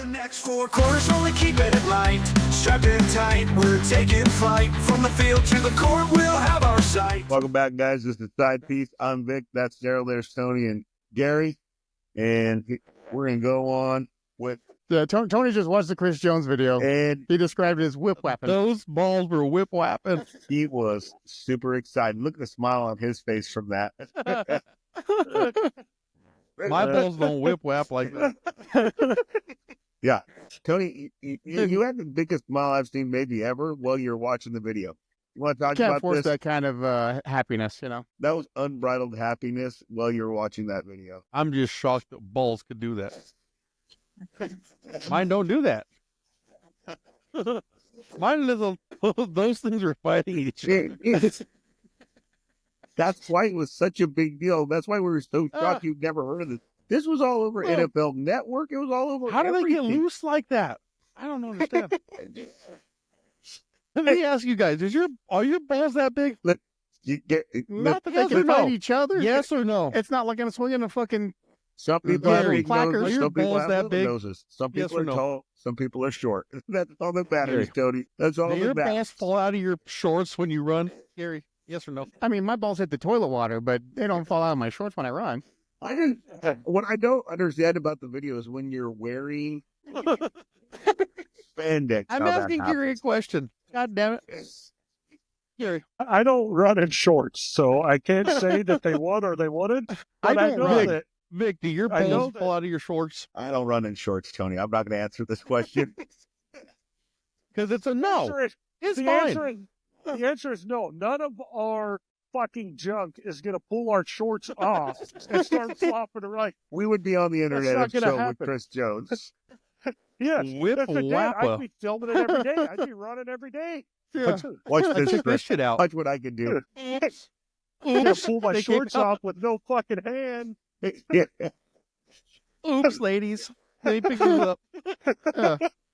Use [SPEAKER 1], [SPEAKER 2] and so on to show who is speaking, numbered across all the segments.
[SPEAKER 1] the next 4 quarters, only keep it light. Strapped in tight, we're taking flight. From the field to the court, we'll have our sight.
[SPEAKER 2] Welcome back, guys. This is Side Piece. I'm Vic. That's Daryl. There's Tony and Gary. And we're going to go on with...
[SPEAKER 3] Tony just watched the Chris Jones video,
[SPEAKER 2] and
[SPEAKER 3] he described it as whip weapon.
[SPEAKER 4] Those balls were whip weapons.
[SPEAKER 2] he was super excited. Look at the smile on his face from that.
[SPEAKER 4] My balls don't whip whap like that.
[SPEAKER 2] Yeah. Tony, you had the biggest smile I've seen maybe ever while you're watching the video. You want to talk
[SPEAKER 3] Can't
[SPEAKER 2] about
[SPEAKER 3] force
[SPEAKER 2] this?
[SPEAKER 3] that kind of happiness, you know.
[SPEAKER 2] That was unbridled happiness while you were watching that video.
[SPEAKER 4] I'm just shocked that balls could do that. Mine don't do that. Mine little those things are fighting each other.
[SPEAKER 2] That's why it was such a big deal. That's why we were so shocked you've never heard of this. This was all over NFL Network. It was all over.
[SPEAKER 4] How do they get
[SPEAKER 2] everything.
[SPEAKER 4] loose like that? I don't understand. Let me ask you guys: are your balls that big?
[SPEAKER 3] Not that they can fight each other.
[SPEAKER 4] Yes or no?
[SPEAKER 3] It's not like I'm swinging a fucking...
[SPEAKER 2] Some people have big
[SPEAKER 3] Clackers.
[SPEAKER 2] noses.
[SPEAKER 4] Are your
[SPEAKER 2] Some people
[SPEAKER 4] balls
[SPEAKER 2] have
[SPEAKER 4] that
[SPEAKER 2] little
[SPEAKER 4] big?
[SPEAKER 2] noses. Some
[SPEAKER 4] Yes
[SPEAKER 2] people
[SPEAKER 4] or
[SPEAKER 2] are
[SPEAKER 4] no?
[SPEAKER 2] tall. Some people are short. That's all that matters, Tony. That's all
[SPEAKER 4] Do your
[SPEAKER 2] that
[SPEAKER 4] balls
[SPEAKER 2] matters.
[SPEAKER 4] fall out of your shorts when you run, Gary? Yes or no?
[SPEAKER 3] I mean, my balls hit the toilet water, but they don't fall out of my shorts when I run.
[SPEAKER 2] I didn't. What I don't understand about the video is when you're wearing spandex.
[SPEAKER 4] I'm
[SPEAKER 2] how that
[SPEAKER 4] asking Gary a
[SPEAKER 2] happens.
[SPEAKER 4] question. God damn it, Gary.
[SPEAKER 5] I don't run in shorts, so I can't say that they won or they wouldn't.
[SPEAKER 4] I
[SPEAKER 5] But I
[SPEAKER 4] don't
[SPEAKER 5] know
[SPEAKER 4] run.
[SPEAKER 5] that
[SPEAKER 4] Vic, do your
[SPEAKER 5] I know
[SPEAKER 4] balls
[SPEAKER 5] that-
[SPEAKER 4] fall out of your shorts?
[SPEAKER 2] I don't run in shorts, Tony. I'm not going to answer this question.
[SPEAKER 4] Because it's a
[SPEAKER 5] the
[SPEAKER 4] no.
[SPEAKER 5] answer is-
[SPEAKER 4] It's
[SPEAKER 5] the
[SPEAKER 4] fine.
[SPEAKER 5] answer is no. None of our fucking junk is going to pull our shorts off and start flopping around.
[SPEAKER 2] We would be on the internet
[SPEAKER 5] not
[SPEAKER 2] and
[SPEAKER 5] gonna
[SPEAKER 2] show with
[SPEAKER 5] happen.
[SPEAKER 2] Chris Jones.
[SPEAKER 5] Yes,
[SPEAKER 4] Whip
[SPEAKER 5] if it did,
[SPEAKER 4] wappa.
[SPEAKER 5] I'd be filming it every day. I'd be running every day.
[SPEAKER 3] Yeah.
[SPEAKER 2] Watch
[SPEAKER 4] Check
[SPEAKER 2] this,
[SPEAKER 4] this
[SPEAKER 2] Chris.
[SPEAKER 4] shit out.
[SPEAKER 2] Watch what I can do.
[SPEAKER 5] I'm going to pull my
[SPEAKER 4] They
[SPEAKER 5] shorts
[SPEAKER 4] came out.
[SPEAKER 5] off with no fucking hand.
[SPEAKER 4] Oops, ladies. They picked it up.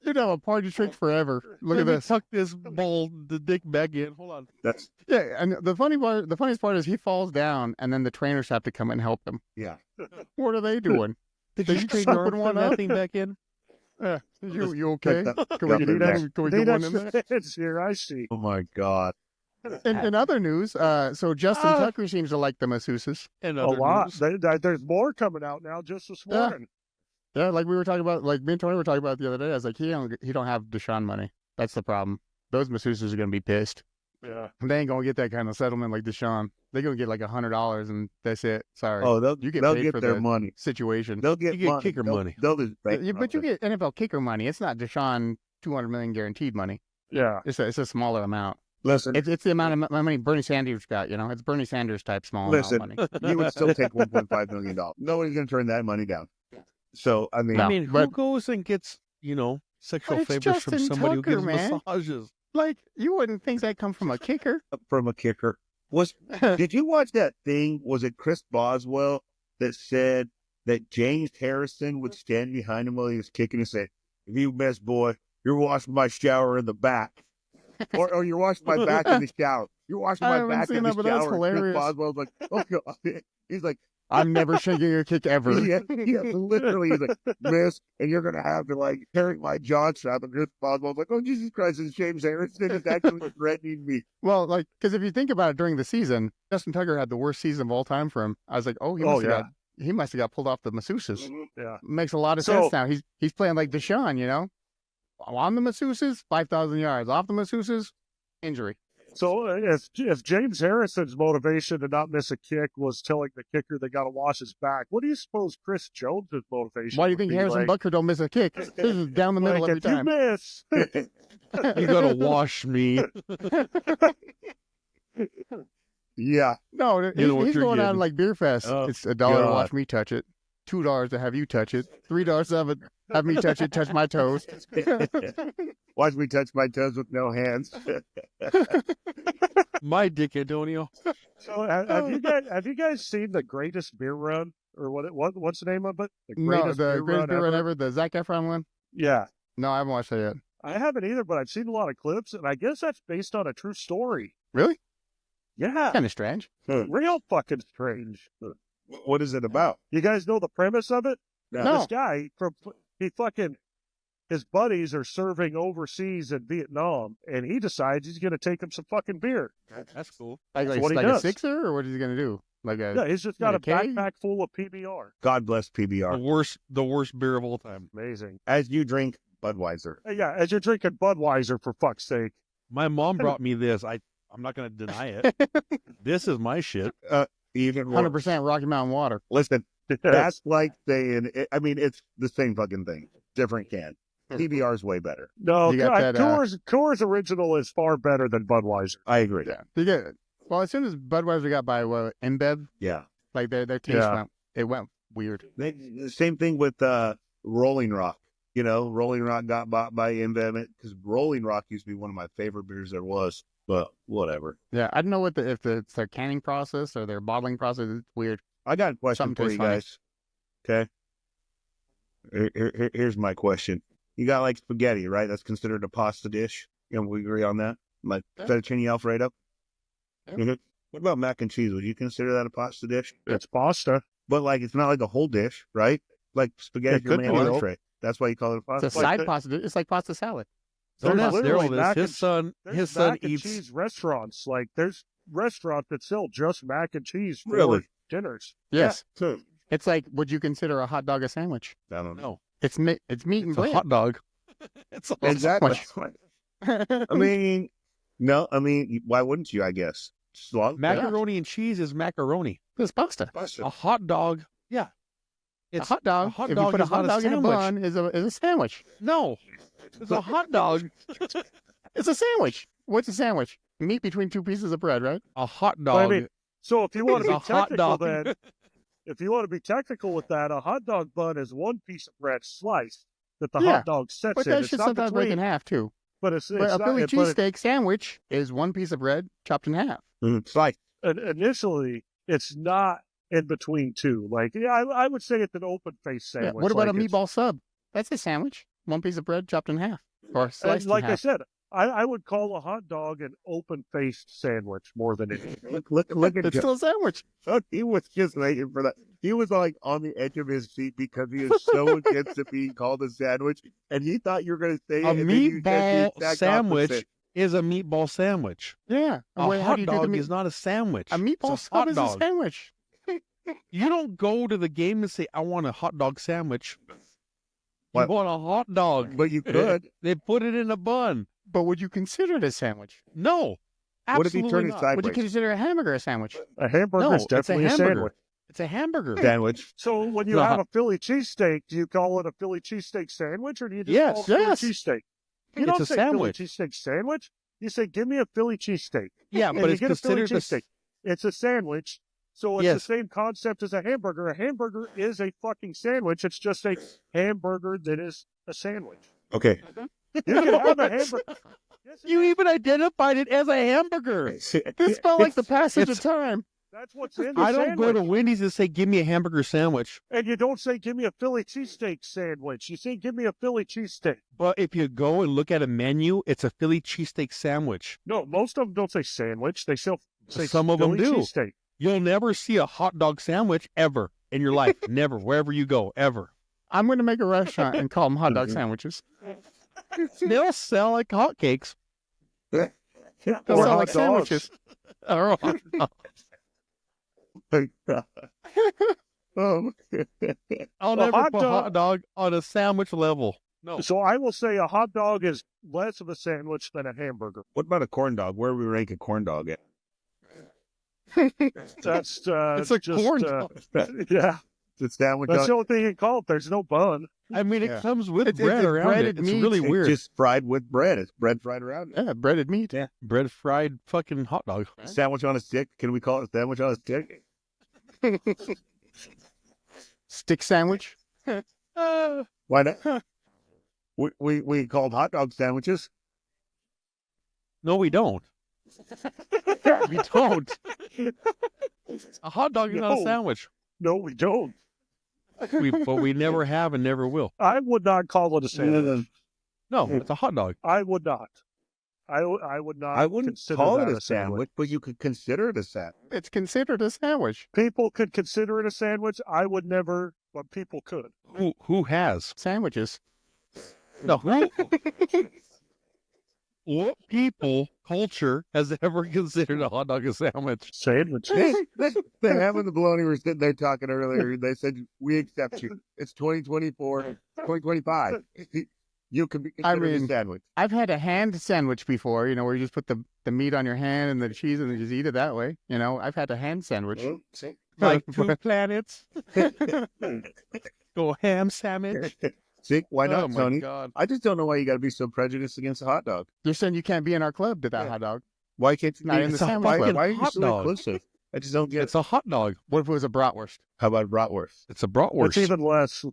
[SPEAKER 3] You'd have a party trick forever. Look
[SPEAKER 4] Let
[SPEAKER 3] at
[SPEAKER 4] me
[SPEAKER 3] this.
[SPEAKER 4] tuck this ball, the dick back in. Hold on.
[SPEAKER 2] That's
[SPEAKER 3] Yeah, and the funniest part is he falls down, and then the trainers have to come and help him.
[SPEAKER 2] yeah.
[SPEAKER 3] What are they doing?
[SPEAKER 4] Did
[SPEAKER 3] They
[SPEAKER 4] you
[SPEAKER 3] just
[SPEAKER 4] trade your arm
[SPEAKER 3] scooping one
[SPEAKER 4] put that
[SPEAKER 3] up?
[SPEAKER 4] thing back in?
[SPEAKER 3] You okay?
[SPEAKER 2] That-
[SPEAKER 3] Can we
[SPEAKER 2] that-
[SPEAKER 3] get
[SPEAKER 2] that-
[SPEAKER 3] can we get one in there?
[SPEAKER 5] It's here, I see.
[SPEAKER 2] Oh my God.
[SPEAKER 3] In other news, so Justin Tucker seems to like the masseuses.
[SPEAKER 4] And
[SPEAKER 5] A
[SPEAKER 4] other
[SPEAKER 5] lot.
[SPEAKER 4] news.
[SPEAKER 5] There's more coming out now just this
[SPEAKER 3] Yeah.
[SPEAKER 5] morning.
[SPEAKER 3] Yeah, like we were talking about, like me and Tony were talking about the other day. I was like, he don't have Deshaun money. That's the problem. Those masseuses are gonna be pissed.
[SPEAKER 5] Yeah.
[SPEAKER 3] They ain't gonna get that kind of settlement like Deshaun. They're gonna get like $100 and that's it. Sorry.
[SPEAKER 2] Oh, they'll
[SPEAKER 3] You get
[SPEAKER 2] they'll
[SPEAKER 3] paid
[SPEAKER 2] get
[SPEAKER 3] for
[SPEAKER 2] their
[SPEAKER 3] the
[SPEAKER 2] money.
[SPEAKER 3] situation.
[SPEAKER 2] They'll get,
[SPEAKER 4] You get
[SPEAKER 2] money.
[SPEAKER 4] kicker
[SPEAKER 2] They'll-
[SPEAKER 4] money.
[SPEAKER 2] They'll just
[SPEAKER 3] But you
[SPEAKER 2] bankrupt it.
[SPEAKER 3] get NFL kicker money. It's not Deshaun $200 million guaranteed money.
[SPEAKER 5] Yeah.
[SPEAKER 3] It's a smaller amount.
[SPEAKER 2] Listen,
[SPEAKER 3] It's the amount of money Bernie Sanders got. You know, it's Bernie Sanders type small
[SPEAKER 2] Listen.
[SPEAKER 3] amount of money.
[SPEAKER 2] you would still take $1.5 million. Nobody's going to turn that money down. So, I mean,
[SPEAKER 3] No.
[SPEAKER 4] I mean, who
[SPEAKER 3] but-
[SPEAKER 4] goes and gets, sexual
[SPEAKER 3] But it's
[SPEAKER 4] favors from
[SPEAKER 3] Justin
[SPEAKER 4] somebody
[SPEAKER 3] Tucker,
[SPEAKER 4] who gives
[SPEAKER 3] man.
[SPEAKER 4] massages?
[SPEAKER 3] Like you wouldn't think that come from a kicker.
[SPEAKER 2] from a kicker. Did you watch that thing? Was it Chris Boswell that said that James Harrison would stand behind him while he was kicking and say, "If you miss, boy, you're washing my shower in the back." or you're washing my back in the shower. You're washing
[SPEAKER 3] I
[SPEAKER 2] my
[SPEAKER 3] haven't
[SPEAKER 2] back
[SPEAKER 3] seen
[SPEAKER 2] in the
[SPEAKER 3] that, but that's
[SPEAKER 2] shower. And Chris
[SPEAKER 3] hilarious.
[SPEAKER 2] Boswell's like, "Oh God." He's like,
[SPEAKER 3] I'm never shaking a kick ever.
[SPEAKER 2] yeah, literally, he's like, "Miss, and you're gonna have to like carry my jaw strap." And Chris Boswell's like, "Oh Jesus Christ, it's James Harrison is actually threatening me."
[SPEAKER 3] Well, like, because if you think about it, during the season, Justin Tucker had the worst season of all time for him. I was like, oh, he must have got pulled off the masseuses.
[SPEAKER 5] Yeah.
[SPEAKER 3] Makes a lot of
[SPEAKER 5] So-
[SPEAKER 3] sense now. He's playing like Deshaun, you know, on the masseuses, 5,000 yards. Off the masseuses, injury.
[SPEAKER 5] So if James Harrison's motivation to not miss a kick was telling the kicker they got to wash his back, what do you suppose Chris Jones' motivation?
[SPEAKER 3] Why do you
[SPEAKER 5] would
[SPEAKER 3] think
[SPEAKER 5] be?
[SPEAKER 3] Harrison
[SPEAKER 5] Like,
[SPEAKER 3] Butker don't miss a kick? This is down the middle
[SPEAKER 5] like,
[SPEAKER 3] every
[SPEAKER 5] if
[SPEAKER 3] time.
[SPEAKER 5] you miss,
[SPEAKER 4] You gotta wash me.
[SPEAKER 2] Yeah,
[SPEAKER 3] No,
[SPEAKER 4] You know what
[SPEAKER 3] he's
[SPEAKER 4] you're
[SPEAKER 3] going on
[SPEAKER 4] getting.
[SPEAKER 3] like Beer Fest.
[SPEAKER 2] Oh,
[SPEAKER 3] It's $1 to
[SPEAKER 2] God.
[SPEAKER 3] watch me touch it, $2 to have you touch it, $3 to have me touch it, touch my toes.
[SPEAKER 2] watch me touch my toes with no hands.
[SPEAKER 4] My dick, Antonio.
[SPEAKER 5] so have you guys seen the greatest beer run or what's the name of it? The
[SPEAKER 3] No, the
[SPEAKER 5] beer
[SPEAKER 3] greatest beer run
[SPEAKER 5] ever?
[SPEAKER 3] ever, the Zac Efron one.
[SPEAKER 5] Yeah,
[SPEAKER 3] No, I haven't watched that yet.
[SPEAKER 5] I haven't either, but I've seen a lot of clips, and I guess that's based on a true story.
[SPEAKER 3] Really?
[SPEAKER 5] Yeah,
[SPEAKER 3] Kind of strange.
[SPEAKER 5] real fucking strange.
[SPEAKER 2] What is it about?
[SPEAKER 5] You guys know the premise of it?
[SPEAKER 3] No.
[SPEAKER 5] This guy he fucking his buddies are serving overseas in Vietnam, and he decides he's going to take him some fucking beer.
[SPEAKER 4] That's cool.
[SPEAKER 3] Like,
[SPEAKER 5] That's what he
[SPEAKER 3] like
[SPEAKER 5] does.
[SPEAKER 3] a sixer, or what is he gonna do? Like a
[SPEAKER 5] Yeah, he's just got a
[SPEAKER 3] like a keg?
[SPEAKER 5] backpack full of PBR.
[SPEAKER 2] God bless PBR.
[SPEAKER 4] The worst beer of all time.
[SPEAKER 5] Amazing.
[SPEAKER 2] As you drink Budweiser.
[SPEAKER 5] Yeah, as you're drinking Budweiser, for fuck's sake.
[SPEAKER 4] My mom brought me this. I'm not going to deny it. This is my shit.
[SPEAKER 2] Even worse.
[SPEAKER 3] 100% Rocky Mountain water.
[SPEAKER 2] Listen, that's like saying, I mean, it's the same fucking thing. Different can. PBR is way better.
[SPEAKER 5] No,
[SPEAKER 3] You got that,
[SPEAKER 5] Coors Original is far better than Budweiser.
[SPEAKER 2] I agree.
[SPEAKER 3] Yeah. You get it. Well, as soon as Budweiser got by InBev,
[SPEAKER 2] Yeah.
[SPEAKER 3] like their taste
[SPEAKER 5] Yeah.
[SPEAKER 3] went weird.
[SPEAKER 2] The same thing with Rolling Rock. You know, Rolling Rock got bought by InBev because Rolling Rock used to be one of my favorite beers there was. But whatever.
[SPEAKER 3] Yeah, I don't know if it's their canning process or their bottling process. It's weird.
[SPEAKER 2] I got a question
[SPEAKER 3] Something
[SPEAKER 2] for you
[SPEAKER 3] tastes
[SPEAKER 2] guys. Okay. Here's my question. You got like spaghetti, right? That's considered a pasta dish. You know, we agree on that. Like
[SPEAKER 3] Yeah.
[SPEAKER 2] fettuccine Alfredo.
[SPEAKER 3] Yeah.
[SPEAKER 2] Mhm. What about mac and cheese? Would you consider that a pasta dish?
[SPEAKER 5] It's pasta.
[SPEAKER 2] But like, it's not like a whole dish, right? Like spaghetti
[SPEAKER 5] It
[SPEAKER 2] your
[SPEAKER 5] could
[SPEAKER 2] main
[SPEAKER 5] be.
[SPEAKER 2] entree. That's why you call it a
[SPEAKER 3] It's
[SPEAKER 2] pasta.
[SPEAKER 3] a
[SPEAKER 5] like
[SPEAKER 3] side
[SPEAKER 5] the-
[SPEAKER 3] pasta. It's like pasta salad.
[SPEAKER 4] Don't
[SPEAKER 5] There's
[SPEAKER 4] ask
[SPEAKER 5] literally
[SPEAKER 4] Daryl this.
[SPEAKER 5] mac
[SPEAKER 4] His
[SPEAKER 5] and-
[SPEAKER 4] son,
[SPEAKER 5] There's mac and
[SPEAKER 4] eats.
[SPEAKER 5] cheese restaurants. Like, there's restaurants that sell just mac and cheese for
[SPEAKER 2] Really?
[SPEAKER 5] dinners.
[SPEAKER 3] Yes.
[SPEAKER 2] So,
[SPEAKER 3] It's like, would you consider a hot dog a sandwich?
[SPEAKER 2] I don't know.
[SPEAKER 4] No,
[SPEAKER 3] It's meat and
[SPEAKER 4] it's a
[SPEAKER 3] bread.
[SPEAKER 4] hot dog. It's a
[SPEAKER 2] Exactly.
[SPEAKER 3] I
[SPEAKER 2] I mean, no. I mean, why wouldn't you? I guess. Slug.
[SPEAKER 4] macaroni and cheese is macaroni.
[SPEAKER 3] it's pasta.
[SPEAKER 4] A hot dog, yeah.
[SPEAKER 3] A hot dog.
[SPEAKER 4] a hot
[SPEAKER 3] if
[SPEAKER 4] dog
[SPEAKER 3] you put a
[SPEAKER 4] is
[SPEAKER 3] hot
[SPEAKER 4] not a
[SPEAKER 3] dog in a
[SPEAKER 4] sandwich.
[SPEAKER 3] bun, is a sandwich.
[SPEAKER 4] No, it's a hot dog.
[SPEAKER 3] It's a sandwich. What's a sandwich? Meat between two pieces of bread, right?
[SPEAKER 4] A hot
[SPEAKER 5] But I
[SPEAKER 4] dog.
[SPEAKER 5] mean, so if you want
[SPEAKER 4] is
[SPEAKER 5] to
[SPEAKER 4] a
[SPEAKER 5] be
[SPEAKER 4] hot
[SPEAKER 5] technical,
[SPEAKER 4] dog.
[SPEAKER 5] then if you want to be technical with that, a hot dog bun is one piece of bread sliced that the
[SPEAKER 3] Yeah,
[SPEAKER 5] hot dog sets
[SPEAKER 3] But
[SPEAKER 5] in.
[SPEAKER 3] that
[SPEAKER 5] It's
[SPEAKER 3] should
[SPEAKER 5] not
[SPEAKER 3] sometimes break in
[SPEAKER 5] between,
[SPEAKER 3] half too.
[SPEAKER 5] but it's
[SPEAKER 3] But a
[SPEAKER 5] not,
[SPEAKER 3] Philly
[SPEAKER 5] but
[SPEAKER 3] cheesesteak sandwich is one piece of bread chopped in half.
[SPEAKER 2] Slice.
[SPEAKER 5] initially it's not in between two. Like, yeah, I would say it's an open face
[SPEAKER 3] Yeah.
[SPEAKER 5] sandwich.
[SPEAKER 3] What about
[SPEAKER 5] like
[SPEAKER 3] a meatball sub? That's a sandwich. One piece of bread chopped in half or sliced
[SPEAKER 5] like
[SPEAKER 3] in
[SPEAKER 5] I
[SPEAKER 3] half.
[SPEAKER 5] said, I would call a hot dog an open-faced sandwich more than anything.
[SPEAKER 2] Look at
[SPEAKER 3] It's
[SPEAKER 2] Joe.
[SPEAKER 3] still a sandwich.
[SPEAKER 2] Oh, he was just waiting for that. He was like on the edge of his seat because he was so against it being called a sandwich, and he thought you were going to say
[SPEAKER 4] A
[SPEAKER 2] it. and then you said the
[SPEAKER 4] meatball
[SPEAKER 2] exact
[SPEAKER 4] sandwich
[SPEAKER 2] opposite.
[SPEAKER 4] is a meatball sandwich.
[SPEAKER 3] Yeah.
[SPEAKER 4] A
[SPEAKER 3] Wait, how
[SPEAKER 4] hot
[SPEAKER 3] do you do the
[SPEAKER 4] dog
[SPEAKER 3] meat-
[SPEAKER 4] is not a sandwich.
[SPEAKER 3] A meatball
[SPEAKER 4] It's a
[SPEAKER 3] sub
[SPEAKER 4] hot
[SPEAKER 3] is
[SPEAKER 4] dog.
[SPEAKER 3] a sandwich.
[SPEAKER 4] You don't go to the game and say, I want a hot dog sandwich. You
[SPEAKER 2] What?
[SPEAKER 4] want a hot dog.
[SPEAKER 2] But you could.
[SPEAKER 4] They put it in a bun.
[SPEAKER 3] But would you consider it a sandwich?
[SPEAKER 4] No.
[SPEAKER 2] What if he
[SPEAKER 4] Absolutely
[SPEAKER 2] turned it
[SPEAKER 4] not.
[SPEAKER 2] sideways?
[SPEAKER 3] Would you consider a hamburger a sandwich?
[SPEAKER 5] A hamburger
[SPEAKER 4] No,
[SPEAKER 5] is
[SPEAKER 4] it's a
[SPEAKER 5] definitely a
[SPEAKER 4] hamburger.
[SPEAKER 5] sandwich.
[SPEAKER 4] It's a hamburger.
[SPEAKER 2] Sandwich.
[SPEAKER 5] So when you
[SPEAKER 4] No.
[SPEAKER 5] have a Philly cheesesteak, do you call it a Philly cheesesteak sandwich, or do you just
[SPEAKER 4] Yes,
[SPEAKER 5] call it Philly
[SPEAKER 3] yes.
[SPEAKER 5] cheesesteak? You
[SPEAKER 4] It's
[SPEAKER 5] don't
[SPEAKER 4] a
[SPEAKER 5] say
[SPEAKER 4] sandwich.
[SPEAKER 5] Philly cheesesteak sandwich. You say, "Give me a Philly cheesesteak."
[SPEAKER 4] Yeah,
[SPEAKER 5] And
[SPEAKER 4] but
[SPEAKER 5] you
[SPEAKER 4] it's
[SPEAKER 5] get a Philly
[SPEAKER 4] considered a
[SPEAKER 5] cheesesteak. It's a sandwich. So it's
[SPEAKER 4] Yes.
[SPEAKER 5] the same concept as a hamburger. A hamburger is a fucking sandwich. It's just a hamburger that is a sandwich.
[SPEAKER 2] Okay.
[SPEAKER 5] You can have a hamburger. Yes,
[SPEAKER 4] You even identified it as a hamburger.
[SPEAKER 3] This felt like the passage of
[SPEAKER 4] it's-
[SPEAKER 3] time.
[SPEAKER 5] that's what's in the
[SPEAKER 4] I don't
[SPEAKER 5] sandwich.
[SPEAKER 4] go to Wendy's and say, give me a hamburger sandwich.
[SPEAKER 5] And you don't say, "Give me a Philly cheesesteak sandwich." You say, "Give me a Philly cheesesteak."
[SPEAKER 4] But if you go and look at a menu, it's a Philly cheesesteak sandwich.
[SPEAKER 5] No, most of them don't say sandwich. They say
[SPEAKER 4] Some of 'em
[SPEAKER 5] Philly
[SPEAKER 4] do.
[SPEAKER 5] cheesesteak.
[SPEAKER 4] You'll never see a hot dog sandwich ever in your life. Never, wherever you go, ever.
[SPEAKER 3] I'm going to make a restaurant and call them hot
[SPEAKER 2] Mm-hmm.
[SPEAKER 3] dog sandwiches.
[SPEAKER 4] They'll sell like hotcakes.
[SPEAKER 3] They'll
[SPEAKER 5] Or
[SPEAKER 3] sell
[SPEAKER 5] hot
[SPEAKER 3] like
[SPEAKER 5] dogs.
[SPEAKER 3] sandwiches. Or hot dogs.
[SPEAKER 2] Oh.
[SPEAKER 4] I'll
[SPEAKER 5] A
[SPEAKER 4] never
[SPEAKER 5] hot
[SPEAKER 4] put
[SPEAKER 5] dog-
[SPEAKER 4] hot dog on a sandwich level. No.
[SPEAKER 5] So I will say a hot dog is less of a sandwich than a hamburger.
[SPEAKER 2] What about a corn dog? Where do we rank a corn dog at?
[SPEAKER 5] That's
[SPEAKER 3] It's a
[SPEAKER 5] just,
[SPEAKER 3] corn dog.
[SPEAKER 5] Yeah,
[SPEAKER 2] It's a sandwich.
[SPEAKER 5] that's
[SPEAKER 2] on-
[SPEAKER 5] the only thing you can call it. There's no bun.
[SPEAKER 4] I mean, it
[SPEAKER 3] Yeah.
[SPEAKER 4] comes with
[SPEAKER 3] It's-
[SPEAKER 4] bread
[SPEAKER 3] it's
[SPEAKER 4] around
[SPEAKER 3] breaded
[SPEAKER 4] it. It's
[SPEAKER 3] meat.
[SPEAKER 4] really
[SPEAKER 2] It's
[SPEAKER 4] weird.
[SPEAKER 2] just fried with bread. It's bread fried around it.
[SPEAKER 3] Yeah, breaded meat.
[SPEAKER 2] Yeah.
[SPEAKER 4] Bread fried fucking hot dog.
[SPEAKER 2] Sandwich on a stick. Can we call it a sandwich on a stick?
[SPEAKER 3] Stick sandwich.
[SPEAKER 2] Why not? We called hot dog sandwiches.
[SPEAKER 4] No, we don't.
[SPEAKER 3] We don't.
[SPEAKER 4] A hot dog is not a
[SPEAKER 5] No.
[SPEAKER 4] sandwich.
[SPEAKER 5] No, we don't.
[SPEAKER 4] But we never have and never will.
[SPEAKER 5] I would not call it a sandwich.
[SPEAKER 4] No, it's a hot dog.
[SPEAKER 5] I would not. I would not.
[SPEAKER 2] I wouldn't
[SPEAKER 5] consider
[SPEAKER 2] call
[SPEAKER 5] that
[SPEAKER 2] it a sandwich, but you could consider it a sandwich.
[SPEAKER 3] It's considered a sandwich.
[SPEAKER 5] People could consider it a sandwich. I would never, but people could.
[SPEAKER 4] Who has?
[SPEAKER 3] Sandwiches.
[SPEAKER 4] No. What people culture has ever considered a hot dog a sandwich?
[SPEAKER 5] Sandwich.
[SPEAKER 2] They having the bologna were sitting there talking earlier. They said, we accept you. It's 2024, 2025. You can be considered a sandwich.
[SPEAKER 3] I've had a hand sandwich before, where you just put the meat on your hand and the cheese and then just eat it that way. I've had a hand sandwich.
[SPEAKER 2] Well, see?
[SPEAKER 4] Like 2 planets. Go ham sandwich.
[SPEAKER 2] See, why not,
[SPEAKER 4] Oh my
[SPEAKER 2] Tony?
[SPEAKER 4] God.
[SPEAKER 2] I just don't know why you got to be so prejudiced against a hot dog.
[SPEAKER 3] You're saying you can't be in our club to that hot dog?
[SPEAKER 2] Why can't you
[SPEAKER 3] Not
[SPEAKER 2] be
[SPEAKER 3] in the
[SPEAKER 4] It's a
[SPEAKER 3] sandwich
[SPEAKER 2] why,
[SPEAKER 3] club.
[SPEAKER 2] why are you
[SPEAKER 4] hot
[SPEAKER 2] so
[SPEAKER 4] dog.
[SPEAKER 2] inclusive? I just don't get
[SPEAKER 4] It's
[SPEAKER 2] it.
[SPEAKER 4] a hot dog.
[SPEAKER 3] What if it was a bratwurst?
[SPEAKER 2] How about bratwurst?
[SPEAKER 4] It's a bratwurst.
[SPEAKER 5] It's even less.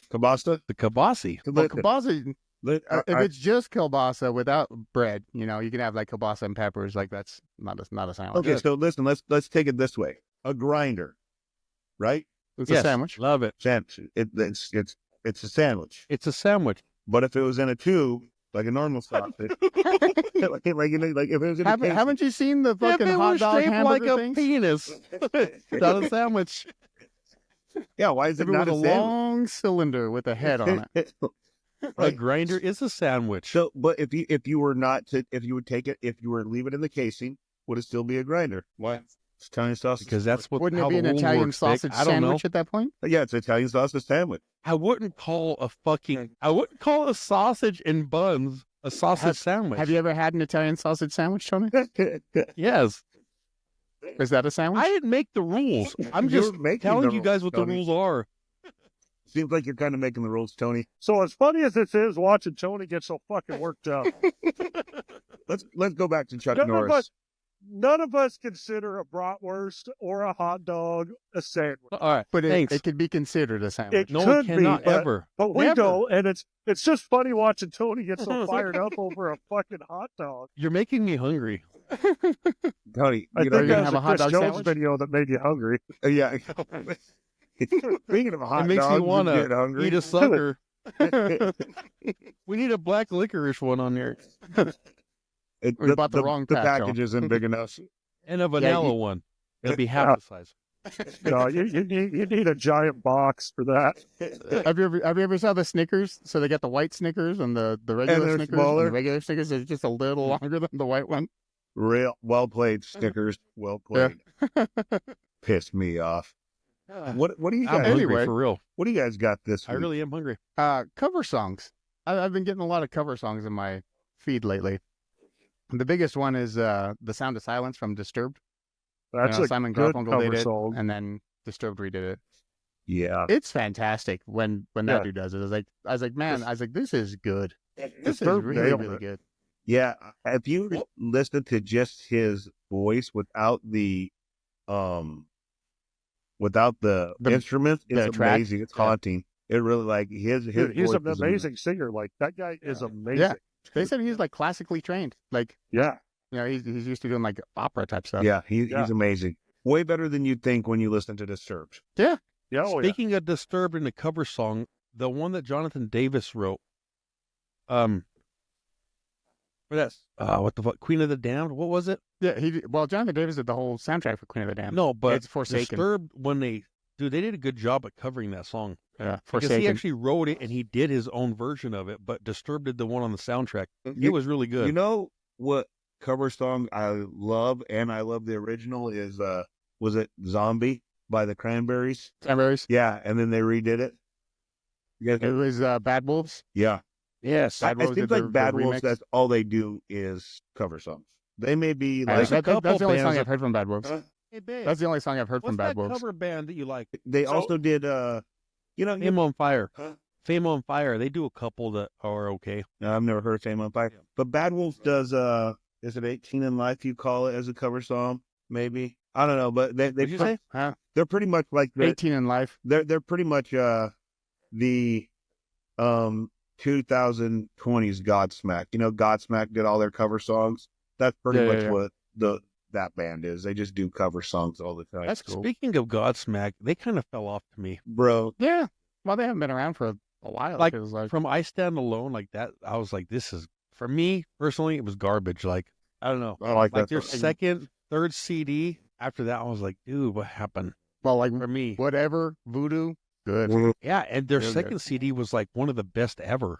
[SPEAKER 2] Kielbasa?
[SPEAKER 4] The kibasi.
[SPEAKER 3] Well, kielbasa,
[SPEAKER 2] Let-
[SPEAKER 3] if
[SPEAKER 2] I-
[SPEAKER 3] it's just kielbasa without bread, you can have like kielbasa and peppers. Like that's not a sandwich.
[SPEAKER 2] okay, so listen, let's take it this way. A grinder, right?
[SPEAKER 3] It's
[SPEAKER 4] Yes,
[SPEAKER 3] a sandwich.
[SPEAKER 4] Love it.
[SPEAKER 2] Sandwich. It's a sandwich.
[SPEAKER 4] It's a sandwich.
[SPEAKER 2] But if it was in a tube, like a normal sausage, like if it was in a case,
[SPEAKER 3] Haven't you seen the
[SPEAKER 4] If
[SPEAKER 3] fucking
[SPEAKER 4] it
[SPEAKER 3] hot
[SPEAKER 4] was
[SPEAKER 3] dog
[SPEAKER 4] shaped
[SPEAKER 3] hamburger
[SPEAKER 4] like a
[SPEAKER 3] things?
[SPEAKER 4] penis, not a sandwich.
[SPEAKER 2] yeah, why is
[SPEAKER 3] If
[SPEAKER 2] it
[SPEAKER 3] it was
[SPEAKER 2] not
[SPEAKER 3] a
[SPEAKER 2] a sandwich?
[SPEAKER 3] long cylinder with a head on it.
[SPEAKER 4] A
[SPEAKER 2] Right.
[SPEAKER 4] grinder is a sandwich.
[SPEAKER 2] So, but if you were leave it in the casing, would it still be a grinder? Why? It's Italian sausage.
[SPEAKER 4] Because that's what
[SPEAKER 3] Wouldn't
[SPEAKER 4] how
[SPEAKER 3] it be
[SPEAKER 4] the
[SPEAKER 3] an
[SPEAKER 4] world
[SPEAKER 3] Italian
[SPEAKER 4] works, Vic.
[SPEAKER 3] sausage
[SPEAKER 4] I don't know.
[SPEAKER 3] sandwich at that point?
[SPEAKER 2] Yeah, it's Italian sausage sandwich.
[SPEAKER 4] I wouldn't call a sausage and buns a sausage sandwich.
[SPEAKER 3] Have you ever had an Italian sausage sandwich, Tony?
[SPEAKER 4] Yes.
[SPEAKER 3] Is that a sandwich?
[SPEAKER 4] I didn't make the rules. I'm
[SPEAKER 2] You're
[SPEAKER 4] just
[SPEAKER 2] making
[SPEAKER 4] telling
[SPEAKER 2] the
[SPEAKER 4] you guys what the
[SPEAKER 2] Tony.
[SPEAKER 4] rules are.
[SPEAKER 2] Seems like you're kind of making the rules, Tony.
[SPEAKER 5] So as funny as this is, watching Tony get so fucking worked up.
[SPEAKER 2] Let's go back to Chuck
[SPEAKER 5] None of
[SPEAKER 2] Norris.
[SPEAKER 5] None of us consider a bratwurst or a hot dog a sandwich.
[SPEAKER 4] All right.
[SPEAKER 3] But
[SPEAKER 4] Thanks.
[SPEAKER 3] it could be considered a sandwich.
[SPEAKER 5] It
[SPEAKER 4] No
[SPEAKER 5] could
[SPEAKER 4] one cannot
[SPEAKER 5] be, but,
[SPEAKER 4] ever.
[SPEAKER 5] But we
[SPEAKER 4] Never.
[SPEAKER 5] don't, and it's just funny watching Tony get so fired up over a fucking hot dog.
[SPEAKER 4] You're making me hungry.
[SPEAKER 2] Tony,
[SPEAKER 5] I
[SPEAKER 2] you know,
[SPEAKER 5] think
[SPEAKER 3] gonna
[SPEAKER 5] that was
[SPEAKER 3] have a
[SPEAKER 5] a
[SPEAKER 3] hot
[SPEAKER 5] Chris
[SPEAKER 3] dog
[SPEAKER 5] Jones
[SPEAKER 3] sandwich?
[SPEAKER 5] video that made you hungry.
[SPEAKER 2] yeah. Speaking of hot
[SPEAKER 4] It makes me
[SPEAKER 2] dogs,
[SPEAKER 4] want
[SPEAKER 2] you get
[SPEAKER 4] to
[SPEAKER 2] hungry.
[SPEAKER 4] eat a sucker. We need a black licorice one on there
[SPEAKER 3] We bought the wrong
[SPEAKER 2] The
[SPEAKER 3] pack,
[SPEAKER 2] package isn't big enough.
[SPEAKER 4] and a vanilla one. It'll be half the size.
[SPEAKER 5] No, you need a giant box for that.
[SPEAKER 3] Have you ever saw the Snickers? So they got the white Snickers and the regular
[SPEAKER 2] they're
[SPEAKER 3] Snickers.
[SPEAKER 2] smaller?
[SPEAKER 3] And the regular Snickers is just a little longer than the white one.
[SPEAKER 2] Real well played, Snickers. Well played. Pissed me off. What do you
[SPEAKER 4] I'm
[SPEAKER 2] guys?
[SPEAKER 4] hungry
[SPEAKER 3] Anyway.
[SPEAKER 4] for real.
[SPEAKER 2] What do you guys got this
[SPEAKER 4] I
[SPEAKER 2] week?
[SPEAKER 4] really am hungry.
[SPEAKER 3] Cover songs. I've been getting a lot of cover songs in my feed lately. The biggest one is "The Sound of Silence" from Disturbed.
[SPEAKER 5] That's a
[SPEAKER 3] Simon
[SPEAKER 5] good
[SPEAKER 3] Garfunkel
[SPEAKER 5] cover
[SPEAKER 3] did it,
[SPEAKER 5] song.
[SPEAKER 3] and then Disturbed redid it.
[SPEAKER 2] Yeah.
[SPEAKER 3] It's fantastic when
[SPEAKER 5] Yeah.
[SPEAKER 3] that dude does it. I was like, man, this is good. This is
[SPEAKER 5] Disturbed
[SPEAKER 3] really,
[SPEAKER 5] nailed
[SPEAKER 3] really
[SPEAKER 5] it.
[SPEAKER 3] good.
[SPEAKER 2] Yeah. If you listen to just his voice without the
[SPEAKER 3] The-
[SPEAKER 2] instruments,
[SPEAKER 3] the
[SPEAKER 2] it's
[SPEAKER 3] track?
[SPEAKER 2] amazing. It's
[SPEAKER 3] Yeah.
[SPEAKER 2] haunting. It really like his
[SPEAKER 5] Dude, he's
[SPEAKER 2] voice
[SPEAKER 5] an
[SPEAKER 2] is
[SPEAKER 5] amazing singer. Like that guy is amazing.
[SPEAKER 3] Yeah. They said he's like classically trained. Like,
[SPEAKER 5] Yeah.
[SPEAKER 3] he's used to doing like opera type stuff.
[SPEAKER 2] Yeah, he's
[SPEAKER 5] Yeah.
[SPEAKER 2] amazing. Way better than you'd think when you listen to Disturbed.
[SPEAKER 5] Yeah. Oh, yeah.
[SPEAKER 4] Speaking of Disturbed in the cover song, the one that Jonathan Davis wrote, for that, what the fuck, Queen of the Damned, what was it?
[SPEAKER 3] Yeah. Jonathan Davis did the whole soundtrack for Queen of the Damned.
[SPEAKER 4] No, but
[SPEAKER 3] It's Forsaken.
[SPEAKER 4] Disturbed, they did a good job at covering that song.
[SPEAKER 3] Yeah,
[SPEAKER 4] Because he
[SPEAKER 3] Forsaken.
[SPEAKER 4] actually wrote it and he did his own version of it, but Disturbed did the one on the soundtrack. It
[SPEAKER 2] You-
[SPEAKER 4] was really good.
[SPEAKER 2] You know what cover song I love, and I love the original is was it Zombie by the Cranberries?
[SPEAKER 3] Cranberries.
[SPEAKER 2] Yeah, and then they redid it. You guys-
[SPEAKER 3] It was Bad Wolves.
[SPEAKER 2] yeah,
[SPEAKER 4] yes.
[SPEAKER 3] Bad
[SPEAKER 2] it
[SPEAKER 3] Wolves
[SPEAKER 2] seems
[SPEAKER 3] did
[SPEAKER 2] like
[SPEAKER 3] the
[SPEAKER 2] Bad Wolves.
[SPEAKER 3] remix.
[SPEAKER 2] That's all they do is cover songs. They may be
[SPEAKER 4] There's
[SPEAKER 2] like
[SPEAKER 4] a couple
[SPEAKER 3] That's the only
[SPEAKER 4] bands
[SPEAKER 3] song
[SPEAKER 4] that-
[SPEAKER 3] I've heard from Bad Wolves.
[SPEAKER 2] Huh?
[SPEAKER 4] Hey, babe,
[SPEAKER 3] That's the only song I've heard
[SPEAKER 4] what's
[SPEAKER 3] from Bad
[SPEAKER 4] that
[SPEAKER 3] Wolves.
[SPEAKER 4] cover band that you like?
[SPEAKER 2] they
[SPEAKER 5] So-
[SPEAKER 2] also did
[SPEAKER 4] Fame on Fire.
[SPEAKER 2] Huh?
[SPEAKER 4] Fame on Fire. They do a couple that are okay.
[SPEAKER 2] No, I've never heard of Fame on Fire. But Bad Wolves does is it 18 in Life you call it as a cover song? Maybe. I don't know, but they
[SPEAKER 4] What'd you say?
[SPEAKER 3] Huh?
[SPEAKER 2] they're pretty much like
[SPEAKER 3] 18 in Life.
[SPEAKER 2] they're pretty much the 2020s Godsmack. You know, Godsmack did all their cover songs. That's pretty
[SPEAKER 3] Yeah,
[SPEAKER 2] much
[SPEAKER 3] yeah.
[SPEAKER 2] what that band is. They just do cover songs all the time.
[SPEAKER 3] That's cool.
[SPEAKER 4] Speaking of Godsmack, they kind of fell off to me.
[SPEAKER 2] Bro.
[SPEAKER 3] Yeah. Well, they haven't been around for a while.
[SPEAKER 4] Like,
[SPEAKER 3] it was like
[SPEAKER 4] From I Stand Alone, like that, I was like, this is, for me personally, it was garbage. Like, I don't know.
[SPEAKER 2] I like
[SPEAKER 4] Like
[SPEAKER 2] that
[SPEAKER 4] their
[SPEAKER 2] song.
[SPEAKER 4] second, third CD, after that, I was like, dude, what happened?
[SPEAKER 3] like
[SPEAKER 4] For me.
[SPEAKER 3] whatever Voodoo. Good.
[SPEAKER 4] Yeah, and their
[SPEAKER 3] Really
[SPEAKER 4] second
[SPEAKER 3] good.
[SPEAKER 4] CD was like one of the best ever.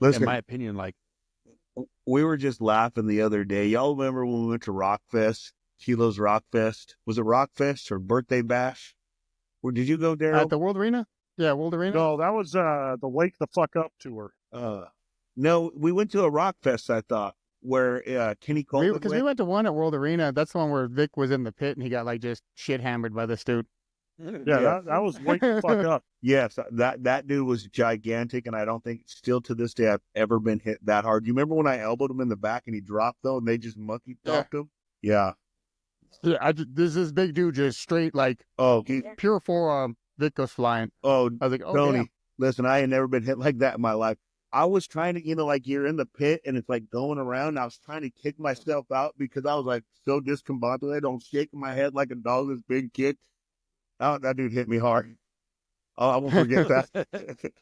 [SPEAKER 2] Listen,
[SPEAKER 4] in my opinion. Like,
[SPEAKER 2] we were just laughing the other day. Y'all remember when we went to Rockfest, Kilo's Rockfest? Was it Rockfest or Birthday Bash? Or did you go,
[SPEAKER 3] At
[SPEAKER 2] Daryl?
[SPEAKER 3] the World Arena? Yeah, World Arena.
[SPEAKER 5] No, that was the Wake the Fuck Up tour.
[SPEAKER 2] No, we went to a Rockfest, I thought, where Kenny Colvin
[SPEAKER 3] Because we went to one at World Arena. That's the one where Vic was in the pit and he got like just shit hammered by this dude.
[SPEAKER 5] Yeah, that was Wake the Fuck Up.
[SPEAKER 2] Yes, that dude was gigantic, and I don't think still to this day I've ever been hit that hard. You remember when I elbowed him in the back and he dropped though, and they just monkey chopped him? Yeah.
[SPEAKER 3] Yeah, this big dude just straight like pure forearm. Vic goes flying.
[SPEAKER 2] Oh,
[SPEAKER 3] I was like, oh,
[SPEAKER 2] Tony,
[SPEAKER 3] damn.
[SPEAKER 2] listen, I ain't never been hit like that in my life. I was trying to, like you're in the pit and it's like going around. And I was trying to kick myself out because I was like so discombobulated. I'm shaking my head like a dog that's been kicked. Oh, that dude hit me hard. Oh, I won't forget that.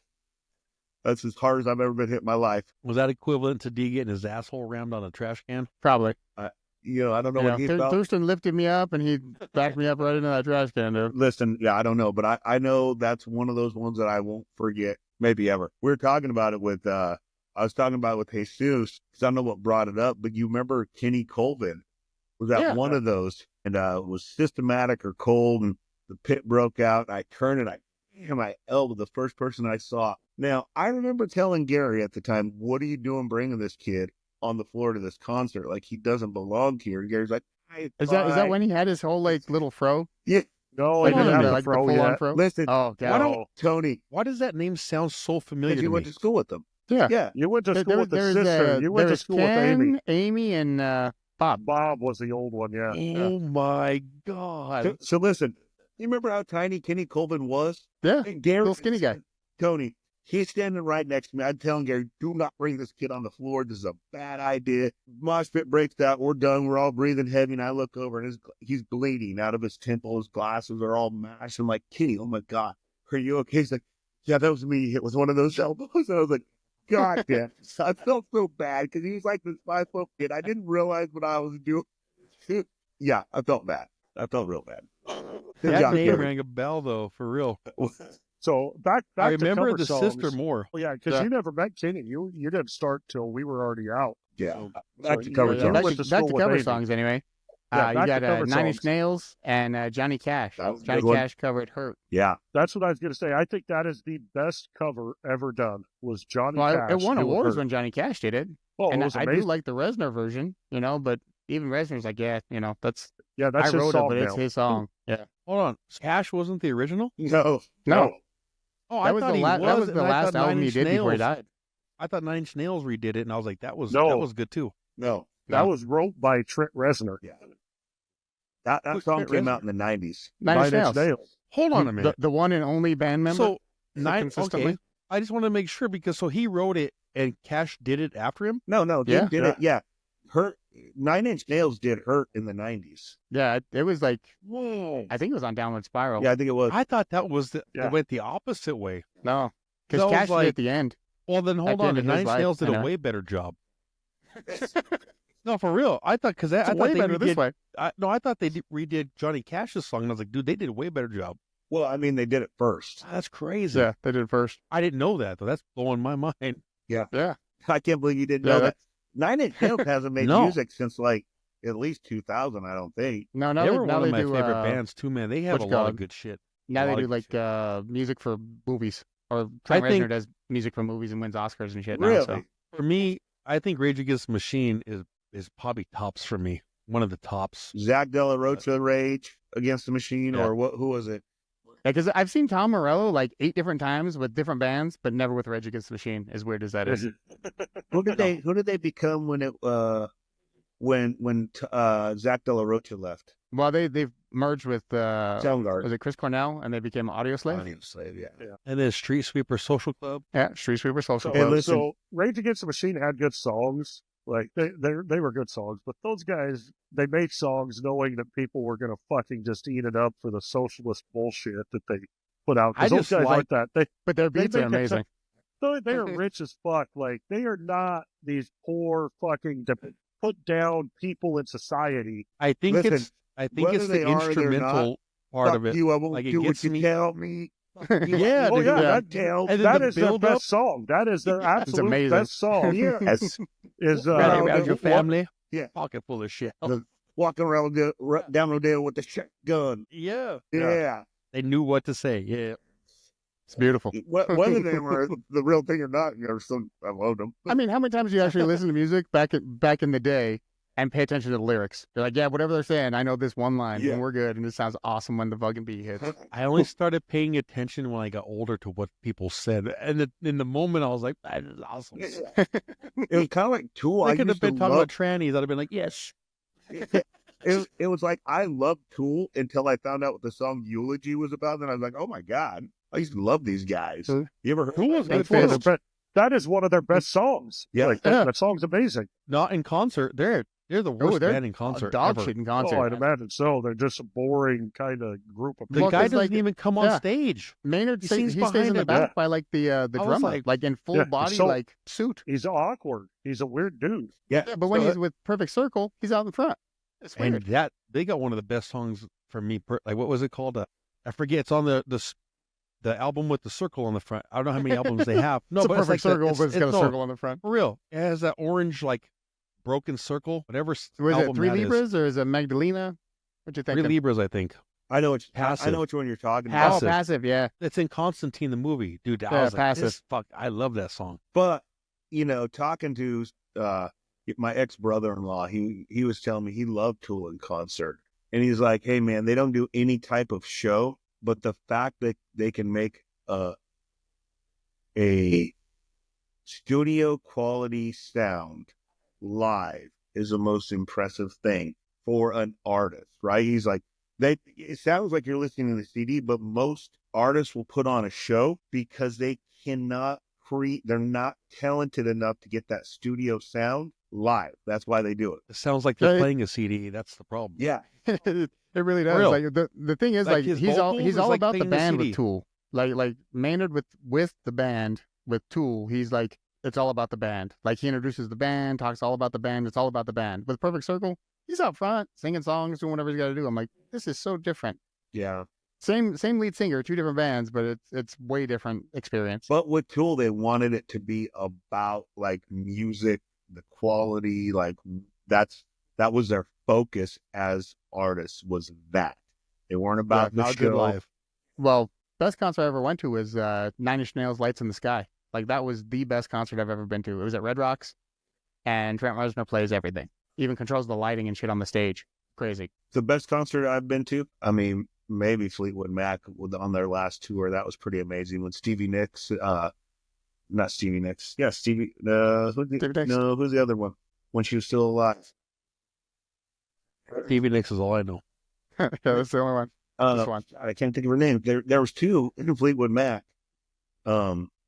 [SPEAKER 2] That's as hard as I've ever been hit in my life.
[SPEAKER 4] was that equivalent to D getting his asshole rammed on a trash can?
[SPEAKER 3] Probably.
[SPEAKER 2] I don't know what he felt.
[SPEAKER 3] Thurston lifted me up and he backed me up right into that trash can, dude.
[SPEAKER 2] Listen, I don't know, but I know that's one of those ones that I won't forget, maybe ever. We were talking about it with, I was talking about it with Jesus, because I don't know what brought it up, but you remember Kenny Colvin was at one of those, and it was systematic or cold, and the pit broke out, and I turned and I elbowed the first person I saw. Now, I remember telling Gary at the time, what are you doing bringing this kid on the floor to this concert? Like, he doesn't belong here. And Gary's like,
[SPEAKER 3] Is that when he had his whole like little fro?
[SPEAKER 2] Yeah.
[SPEAKER 5] No,
[SPEAKER 3] Like,
[SPEAKER 5] I didn't have the
[SPEAKER 3] like the
[SPEAKER 5] fro
[SPEAKER 3] full-on
[SPEAKER 5] yet.
[SPEAKER 3] fro?
[SPEAKER 2] Listen,
[SPEAKER 3] Oh, God.
[SPEAKER 2] Tony,
[SPEAKER 4] Why does that name sound so familiar
[SPEAKER 2] because
[SPEAKER 4] to
[SPEAKER 2] you
[SPEAKER 4] me?
[SPEAKER 2] went to school with them.
[SPEAKER 3] Yeah.
[SPEAKER 2] Yeah.
[SPEAKER 5] You went to
[SPEAKER 3] There-
[SPEAKER 5] school with the
[SPEAKER 3] there's,
[SPEAKER 5] sister. You went to
[SPEAKER 3] there's
[SPEAKER 5] school with Amy.
[SPEAKER 3] Amy, and Bob.
[SPEAKER 5] Bob was the old one, yeah.
[SPEAKER 4] Oh my God!
[SPEAKER 2] So listen, you remember how tiny Kenny Colvin was?
[SPEAKER 3] Yeah,
[SPEAKER 2] And Gary,
[SPEAKER 3] little skinny guy.
[SPEAKER 2] Tony, he's standing right next to me. I'm telling Gary, do not bring this kid on the floor. This is a bad idea. Mosh pit breaks out. We're done. We're all breathing heavy. And I look over and he's bleeding out of his temple. His glasses are all mashed. I'm like, Kenny, oh my God, are you okay? He's like, yeah, that was me. It was one of those elbows. I was like, God damn. So I felt so bad because he was like this 5-foot kid. I didn't realize what I was doing. Yeah, I felt bad. I felt real bad. Good
[SPEAKER 4] That
[SPEAKER 2] job,
[SPEAKER 4] name
[SPEAKER 2] Gary.
[SPEAKER 4] rang a bell, though, for real.
[SPEAKER 5] So back
[SPEAKER 4] I
[SPEAKER 5] to
[SPEAKER 4] remember
[SPEAKER 5] cover
[SPEAKER 4] the
[SPEAKER 5] songs.
[SPEAKER 4] sister more.
[SPEAKER 5] Well, yeah, because you never met Kenny. You didn't start till we were already out.
[SPEAKER 2] Yeah.
[SPEAKER 5] So
[SPEAKER 2] Back to cover
[SPEAKER 5] you
[SPEAKER 2] songs.
[SPEAKER 3] Back
[SPEAKER 5] went
[SPEAKER 3] to,
[SPEAKER 5] to
[SPEAKER 3] back
[SPEAKER 5] school
[SPEAKER 3] to
[SPEAKER 5] with
[SPEAKER 3] cover
[SPEAKER 5] Amy.
[SPEAKER 3] songs anyway.
[SPEAKER 5] Yeah,
[SPEAKER 3] You
[SPEAKER 5] back to
[SPEAKER 3] got
[SPEAKER 5] cover
[SPEAKER 3] Nine Inch
[SPEAKER 5] songs.
[SPEAKER 3] Nails and Johnny Cash.
[SPEAKER 2] That was a
[SPEAKER 3] Johnny
[SPEAKER 2] good one.
[SPEAKER 3] Cash covered Hurt.
[SPEAKER 2] Yeah.
[SPEAKER 5] That's what I was going to say. I think that is the best cover ever done. Was Johnny
[SPEAKER 3] Well,
[SPEAKER 5] Cash?
[SPEAKER 3] it won
[SPEAKER 5] doing
[SPEAKER 3] awards
[SPEAKER 5] Hurt.
[SPEAKER 3] when Johnny Cash did it.
[SPEAKER 5] Oh,
[SPEAKER 3] And
[SPEAKER 5] it was
[SPEAKER 3] I do
[SPEAKER 5] amazing.
[SPEAKER 3] like the Reznor version, but even Reznor's like, yeah, that's
[SPEAKER 5] Yeah, that's
[SPEAKER 3] I
[SPEAKER 5] his
[SPEAKER 3] wrote
[SPEAKER 5] song
[SPEAKER 3] it, but
[SPEAKER 5] now.
[SPEAKER 3] it's his song. Yeah.
[SPEAKER 4] Hold on, Cash wasn't the original?
[SPEAKER 2] No.
[SPEAKER 3] No,
[SPEAKER 4] Oh,
[SPEAKER 3] that
[SPEAKER 4] I
[SPEAKER 3] was
[SPEAKER 4] thought
[SPEAKER 3] the
[SPEAKER 4] he
[SPEAKER 3] last. That was
[SPEAKER 4] and
[SPEAKER 3] the
[SPEAKER 4] I
[SPEAKER 3] last
[SPEAKER 4] thought Nine
[SPEAKER 3] album he
[SPEAKER 4] Inch
[SPEAKER 3] did before he
[SPEAKER 4] Nails-
[SPEAKER 3] died.
[SPEAKER 4] I thought Nine Inch Nails redid it, and I was like, that was
[SPEAKER 5] No.
[SPEAKER 4] good too.
[SPEAKER 2] No.
[SPEAKER 5] That
[SPEAKER 3] No.
[SPEAKER 5] was wrote by Trent Reznor.
[SPEAKER 2] Yeah. That
[SPEAKER 4] Who's
[SPEAKER 2] song
[SPEAKER 4] Trent
[SPEAKER 2] came
[SPEAKER 4] Reznor?
[SPEAKER 2] out in the 90s.
[SPEAKER 3] Nine Inch Nails.
[SPEAKER 5] Nails.
[SPEAKER 4] Hold on a minute.
[SPEAKER 3] The one and only band member.
[SPEAKER 4] So Nine,
[SPEAKER 3] consistently.
[SPEAKER 4] okay. I just want to make sure because he wrote it and Cash did it after him.
[SPEAKER 2] No, they
[SPEAKER 3] Yeah.
[SPEAKER 2] did it. Yeah. Hurt. 9 Inch Nails did Hurt in the 90s.
[SPEAKER 3] Yeah, it was like
[SPEAKER 4] Whoa!
[SPEAKER 3] I think it was on Downward Spiral.
[SPEAKER 2] Yeah, I think it was.
[SPEAKER 4] I thought that was
[SPEAKER 5] Yeah.
[SPEAKER 4] it went the opposite way.
[SPEAKER 3] No,
[SPEAKER 4] That
[SPEAKER 3] because
[SPEAKER 4] was
[SPEAKER 3] Cash did
[SPEAKER 4] like-
[SPEAKER 3] at the end.
[SPEAKER 4] Well, then hold
[SPEAKER 3] the
[SPEAKER 4] on.
[SPEAKER 3] end
[SPEAKER 4] The
[SPEAKER 3] of his
[SPEAKER 4] Nine Inch
[SPEAKER 3] life,
[SPEAKER 4] Nails did a
[SPEAKER 3] anyway.
[SPEAKER 4] way better job. No, for real. I thought because I
[SPEAKER 3] It's
[SPEAKER 4] thought
[SPEAKER 3] way
[SPEAKER 4] they
[SPEAKER 3] better this
[SPEAKER 4] redid.
[SPEAKER 3] way.
[SPEAKER 4] I thought they redid Johnny Cash's song, and I was like, dude, they did a way better job.
[SPEAKER 2] Well, I mean, they did it first.
[SPEAKER 4] That's crazy.
[SPEAKER 3] Yeah, they did it first.
[SPEAKER 4] I didn't know that though. That's blowing my mind.
[SPEAKER 3] Yeah,
[SPEAKER 2] I can't believe you didn't
[SPEAKER 3] Yeah,
[SPEAKER 2] know that. 9 Inch Nails hasn't made
[SPEAKER 4] No.
[SPEAKER 2] music since like at least 2000, I don't think.
[SPEAKER 3] no, now
[SPEAKER 4] they
[SPEAKER 3] they,
[SPEAKER 4] were
[SPEAKER 3] now
[SPEAKER 4] one
[SPEAKER 3] they
[SPEAKER 4] of my
[SPEAKER 3] do,
[SPEAKER 4] favorite bands too, man. They have a
[SPEAKER 3] what's
[SPEAKER 4] lot of
[SPEAKER 3] called-
[SPEAKER 4] good shit.
[SPEAKER 3] Now
[SPEAKER 4] A
[SPEAKER 3] they
[SPEAKER 4] lot
[SPEAKER 3] do
[SPEAKER 4] of
[SPEAKER 3] like
[SPEAKER 4] good
[SPEAKER 3] music for movies, or
[SPEAKER 4] I
[SPEAKER 3] Trent
[SPEAKER 4] think-
[SPEAKER 3] Reznor does music for movies and wins Oscars and shit.
[SPEAKER 2] Really?
[SPEAKER 3] Now, so.
[SPEAKER 4] For me, I think Rage Against the Machine is probably tops for me. One of the tops.
[SPEAKER 2] Zach De La Rocha Rage Against the Machine,
[SPEAKER 4] Yeah.
[SPEAKER 2] or what? Who was it?
[SPEAKER 3] Yeah, because I've seen Tom Morello like 8 different times with different bands, but never with Rage Against the Machine. As weird as that is.
[SPEAKER 2] Who did they become when it when Zach De La Rocha left?
[SPEAKER 3] Well, they've merged with was
[SPEAKER 2] Soundgarden.
[SPEAKER 3] it Chris Cornell, and they became Audio Slave.
[SPEAKER 2] Audio Slave, yeah.
[SPEAKER 4] And then Street Sweeper Social Club.
[SPEAKER 3] Yeah, Street Sweeper Social
[SPEAKER 5] So,
[SPEAKER 2] Hey,
[SPEAKER 3] Club.
[SPEAKER 2] listen.
[SPEAKER 5] so Rage Against the Machine had good songs. Like they were good songs, but those guys, they made songs knowing that people were gonna fucking just eat it up for the socialist bullshit that they put out.
[SPEAKER 4] I
[SPEAKER 5] Because those
[SPEAKER 4] just
[SPEAKER 5] guys
[SPEAKER 4] like-
[SPEAKER 5] aren't that.
[SPEAKER 3] But their
[SPEAKER 5] they
[SPEAKER 3] beats are
[SPEAKER 5] make it
[SPEAKER 3] amazing.
[SPEAKER 5] They are rich as fuck. Like they are not these poor fucking put down people in society.
[SPEAKER 4] I think
[SPEAKER 2] Listen,
[SPEAKER 4] it's
[SPEAKER 2] whether
[SPEAKER 4] the
[SPEAKER 2] they are or they're
[SPEAKER 4] instrumental part
[SPEAKER 2] Fuck
[SPEAKER 4] of it.
[SPEAKER 2] you, I won't
[SPEAKER 4] Like, it
[SPEAKER 2] do what
[SPEAKER 4] gets
[SPEAKER 2] you
[SPEAKER 4] me-
[SPEAKER 2] tell me.
[SPEAKER 4] Yeah,
[SPEAKER 5] Oh
[SPEAKER 4] dude.
[SPEAKER 5] yeah,
[SPEAKER 2] Yeah.
[SPEAKER 4] And then
[SPEAKER 5] that
[SPEAKER 4] the
[SPEAKER 5] is their
[SPEAKER 4] build-up.
[SPEAKER 5] best song. That is their absolute
[SPEAKER 3] amazing.
[SPEAKER 5] best song.
[SPEAKER 2] Yes.
[SPEAKER 5] Is
[SPEAKER 4] Rally
[SPEAKER 2] Well,
[SPEAKER 4] around
[SPEAKER 2] the-
[SPEAKER 4] your
[SPEAKER 2] what-
[SPEAKER 4] family.
[SPEAKER 2] yeah.
[SPEAKER 4] Pocket full of shit.
[SPEAKER 2] The- walking around down Rodeo with the shotgun.
[SPEAKER 4] Yeah.
[SPEAKER 2] Yeah.
[SPEAKER 4] They knew what to say. Yeah.
[SPEAKER 3] It's beautiful.
[SPEAKER 2] Whether they were the real thing or not, I loved them.
[SPEAKER 3] I mean, how many times do you actually listen to music back in the day and pay attention to the lyrics? You're like, yeah, whatever they're saying, I know this one line,
[SPEAKER 2] Yeah.
[SPEAKER 3] and we're good, and it sounds awesome when the fucking beat hits.
[SPEAKER 4] I only started paying attention when I got older to what people said. And in the moment, I was like, that is awesome.
[SPEAKER 2] It was kind of like Tool.
[SPEAKER 4] I
[SPEAKER 2] I
[SPEAKER 4] could have
[SPEAKER 2] used to
[SPEAKER 4] been talking
[SPEAKER 2] love.
[SPEAKER 4] about trannies. I'd have been like, yes.
[SPEAKER 2] It was like I loved Tool until I found out what the song Eulogy was about. Then I was like, oh my god, I used to love these guys.
[SPEAKER 3] Huh?
[SPEAKER 2] You ever heard?
[SPEAKER 4] Tool was
[SPEAKER 5] That's
[SPEAKER 4] good
[SPEAKER 5] one of
[SPEAKER 4] too.
[SPEAKER 5] their best. That is one of their best songs.
[SPEAKER 2] Yeah.
[SPEAKER 5] Like that song's amazing.
[SPEAKER 4] Not in concert. They're the worst
[SPEAKER 3] they're
[SPEAKER 4] band in concert
[SPEAKER 3] Dog
[SPEAKER 4] ever.
[SPEAKER 3] shit in
[SPEAKER 5] Oh,
[SPEAKER 3] concert.
[SPEAKER 5] I'd imagine so. They're just a boring kind of group of
[SPEAKER 4] The
[SPEAKER 5] people.
[SPEAKER 3] Well,
[SPEAKER 4] guy
[SPEAKER 3] 'cause,
[SPEAKER 4] doesn't
[SPEAKER 3] like,
[SPEAKER 4] even come on
[SPEAKER 3] yeah.
[SPEAKER 4] stage.
[SPEAKER 3] Maynard
[SPEAKER 4] He
[SPEAKER 3] stays,
[SPEAKER 4] sings
[SPEAKER 3] he stays
[SPEAKER 4] behind
[SPEAKER 3] in the
[SPEAKER 4] it.
[SPEAKER 3] back by like the
[SPEAKER 4] I was
[SPEAKER 3] drummer, like in full
[SPEAKER 5] Yeah,
[SPEAKER 3] body
[SPEAKER 5] so-
[SPEAKER 3] like suit.
[SPEAKER 5] He's awkward. He's a weird dude.
[SPEAKER 2] Yeah,
[SPEAKER 3] Yeah, but when
[SPEAKER 2] so
[SPEAKER 3] he's with Perfect Circle, he's out in front. It's
[SPEAKER 4] And
[SPEAKER 3] weird.
[SPEAKER 4] that they got one of the best songs for me. Like what was it called? I forget. It's on the album with the circle on the front. I don't know how many albums they have. No,
[SPEAKER 3] It's a
[SPEAKER 4] but
[SPEAKER 3] perfect
[SPEAKER 4] it's like
[SPEAKER 3] circle, but it's got a
[SPEAKER 4] no,
[SPEAKER 3] circle on the front.
[SPEAKER 4] for real. It has that orange like broken circle. Whatever
[SPEAKER 3] Was
[SPEAKER 4] album
[SPEAKER 3] it Three
[SPEAKER 4] that is.
[SPEAKER 3] Libras or is it Magdalena? What you think?
[SPEAKER 4] Three Libras, I think.
[SPEAKER 2] I know I
[SPEAKER 4] Passive.
[SPEAKER 2] know which one you're talking
[SPEAKER 3] Oh,
[SPEAKER 2] about.
[SPEAKER 4] Passive.
[SPEAKER 3] passive, yeah.
[SPEAKER 4] It's in Constantine the movie, dude. I
[SPEAKER 3] Yeah,
[SPEAKER 4] was like,
[SPEAKER 3] Passive.
[SPEAKER 4] this fuck. I love that song.
[SPEAKER 2] But talking to my ex brother-in-law, he was telling me he loved Tool in concert, and he's like, "Hey man, they don't do any type of show, but the fact that they can make a studio quality sound live is the most impressive thing for an artist, right?" He's like, it sounds like you're listening to the CD, but most artists will put on a show because they cannot they're not talented enough to get that studio sound live. That's why they do it.
[SPEAKER 4] It sounds like they're
[SPEAKER 3] Yeah,
[SPEAKER 4] playing a CD. That's the problem.
[SPEAKER 2] Yeah.
[SPEAKER 3] It really does.
[SPEAKER 4] Real.
[SPEAKER 3] Like the thing is,
[SPEAKER 4] Like,
[SPEAKER 3] like
[SPEAKER 4] his
[SPEAKER 3] he's all
[SPEAKER 4] vocals is like
[SPEAKER 3] about the
[SPEAKER 4] playing the
[SPEAKER 3] band
[SPEAKER 4] CD.
[SPEAKER 3] with Tool. Like Maynard with the band with Tool. He's like, it's all about the band. Like he introduces the band, talks all about the band. It's all about the band. With Perfect Circle, he's out front singing songs, doing whatever he's got to do. I'm like, this is so different.
[SPEAKER 2] Yeah.
[SPEAKER 3] Same lead singer, two different bands, but it's way different experience.
[SPEAKER 2] But with Tool, they wanted it to be about like music, the quality, like that was their focus as artists, was that. They weren't about
[SPEAKER 4] Not
[SPEAKER 2] the
[SPEAKER 4] good
[SPEAKER 2] show.
[SPEAKER 4] live.
[SPEAKER 3] Well, best concert I ever went to was 9 Inch Nails' Lights in the Sky. Like that was the best concert I've ever been to. It was at Red Rocks, and Trent Reznor plays everything, even controls the lighting and shit on the stage. Crazy.
[SPEAKER 2] The best concert I've been to, I mean, maybe Fleetwood Mac on their last tour. That was pretty amazing. When Stevie Nicks, not Stevie Nicks. Yeah, Stevie.
[SPEAKER 3] Stevie Nicks.
[SPEAKER 2] No, who's the other one? When she was still alive.
[SPEAKER 4] Stevie Nicks is all I know.
[SPEAKER 3] Yeah, that's the only one. This one.
[SPEAKER 2] I can't think of her name. There was two in Fleetwood Mac.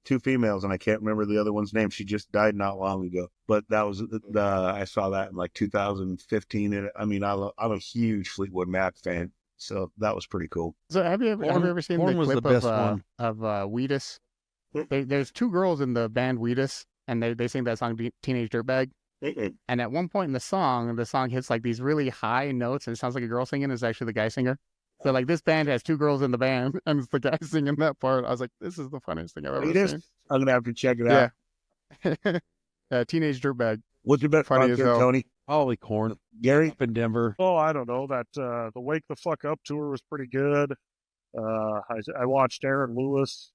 [SPEAKER 2] Two females, and I can't remember the other one's name. She just died not long ago. But that was I saw that in like 2015. And I mean, I'm a huge Fleetwood Mac fan, so that was pretty cool.
[SPEAKER 3] So have you ever seen
[SPEAKER 4] Korn
[SPEAKER 3] the
[SPEAKER 4] was
[SPEAKER 3] clip
[SPEAKER 4] the best one.
[SPEAKER 3] of Wheatus? There's two girls in the band Wheatus, and they sing that song Teenage Dirtbag. And at one point in the song hits like these really high notes, and it sounds like a girl singing. It's actually the guy singer. So like this band has two girls in the band, and it's the guy singing that part. I was like, this is the funniest thing I've ever seen.
[SPEAKER 2] I'm gonna have to check it out.
[SPEAKER 3] Yeah. Teenage Dirtbag.
[SPEAKER 2] What's your best
[SPEAKER 3] Funny as
[SPEAKER 2] concert,
[SPEAKER 3] hell.
[SPEAKER 2] Tony?
[SPEAKER 4] Probably Korn
[SPEAKER 2] Gary?
[SPEAKER 4] up in Denver.
[SPEAKER 5] Oh, I don't know. That the Wake the Fuck Up tour was pretty good. I watched Aaron Lewis.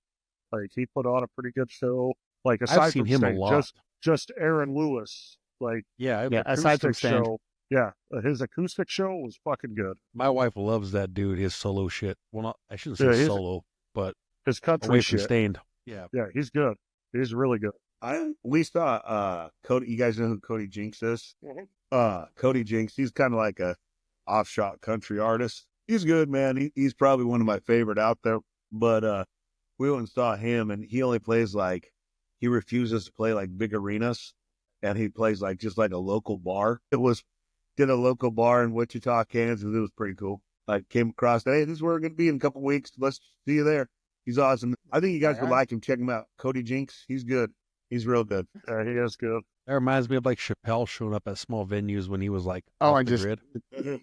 [SPEAKER 5] Like he put on a pretty good show. Like aside
[SPEAKER 4] I've seen
[SPEAKER 5] from
[SPEAKER 4] him a
[SPEAKER 5] Sting,
[SPEAKER 4] lot.
[SPEAKER 5] just Aaron Lewis. Like
[SPEAKER 4] Yeah,
[SPEAKER 3] Yeah, aside from
[SPEAKER 5] acoustic
[SPEAKER 3] Stand.
[SPEAKER 5] show. Yeah, his acoustic show was fucking good.
[SPEAKER 4] my wife loves that dude. His solo shit. Well, not I shouldn't say
[SPEAKER 5] Yeah, he's-
[SPEAKER 4] solo, but
[SPEAKER 5] His country
[SPEAKER 4] away from
[SPEAKER 5] shit.
[SPEAKER 4] Stained. Yeah,
[SPEAKER 5] Yeah, he's good. He's really good.
[SPEAKER 2] We saw Cody. You guys know who Cody Jinks is? Cody Jinks. He's kind of like a offshot country artist. He's good, man. He's probably one of my favorite out there. But we went and saw him, and he only plays he refuses to play like big arenas, and he plays like just like a local bar. Did a local bar in Wichita, Kansas. It was pretty cool. I came across, hey, this is where we're gonna be in a couple weeks. Let's see you there. He's awesome. I think you guys would like him. Check him out. Cody Jinks. He's good. He's real good.
[SPEAKER 5] He is good.
[SPEAKER 4] that reminds me of like Chappelle showing up at small venues when he was like
[SPEAKER 3] Oh,
[SPEAKER 4] off
[SPEAKER 3] and
[SPEAKER 4] the
[SPEAKER 3] just
[SPEAKER 4] grid.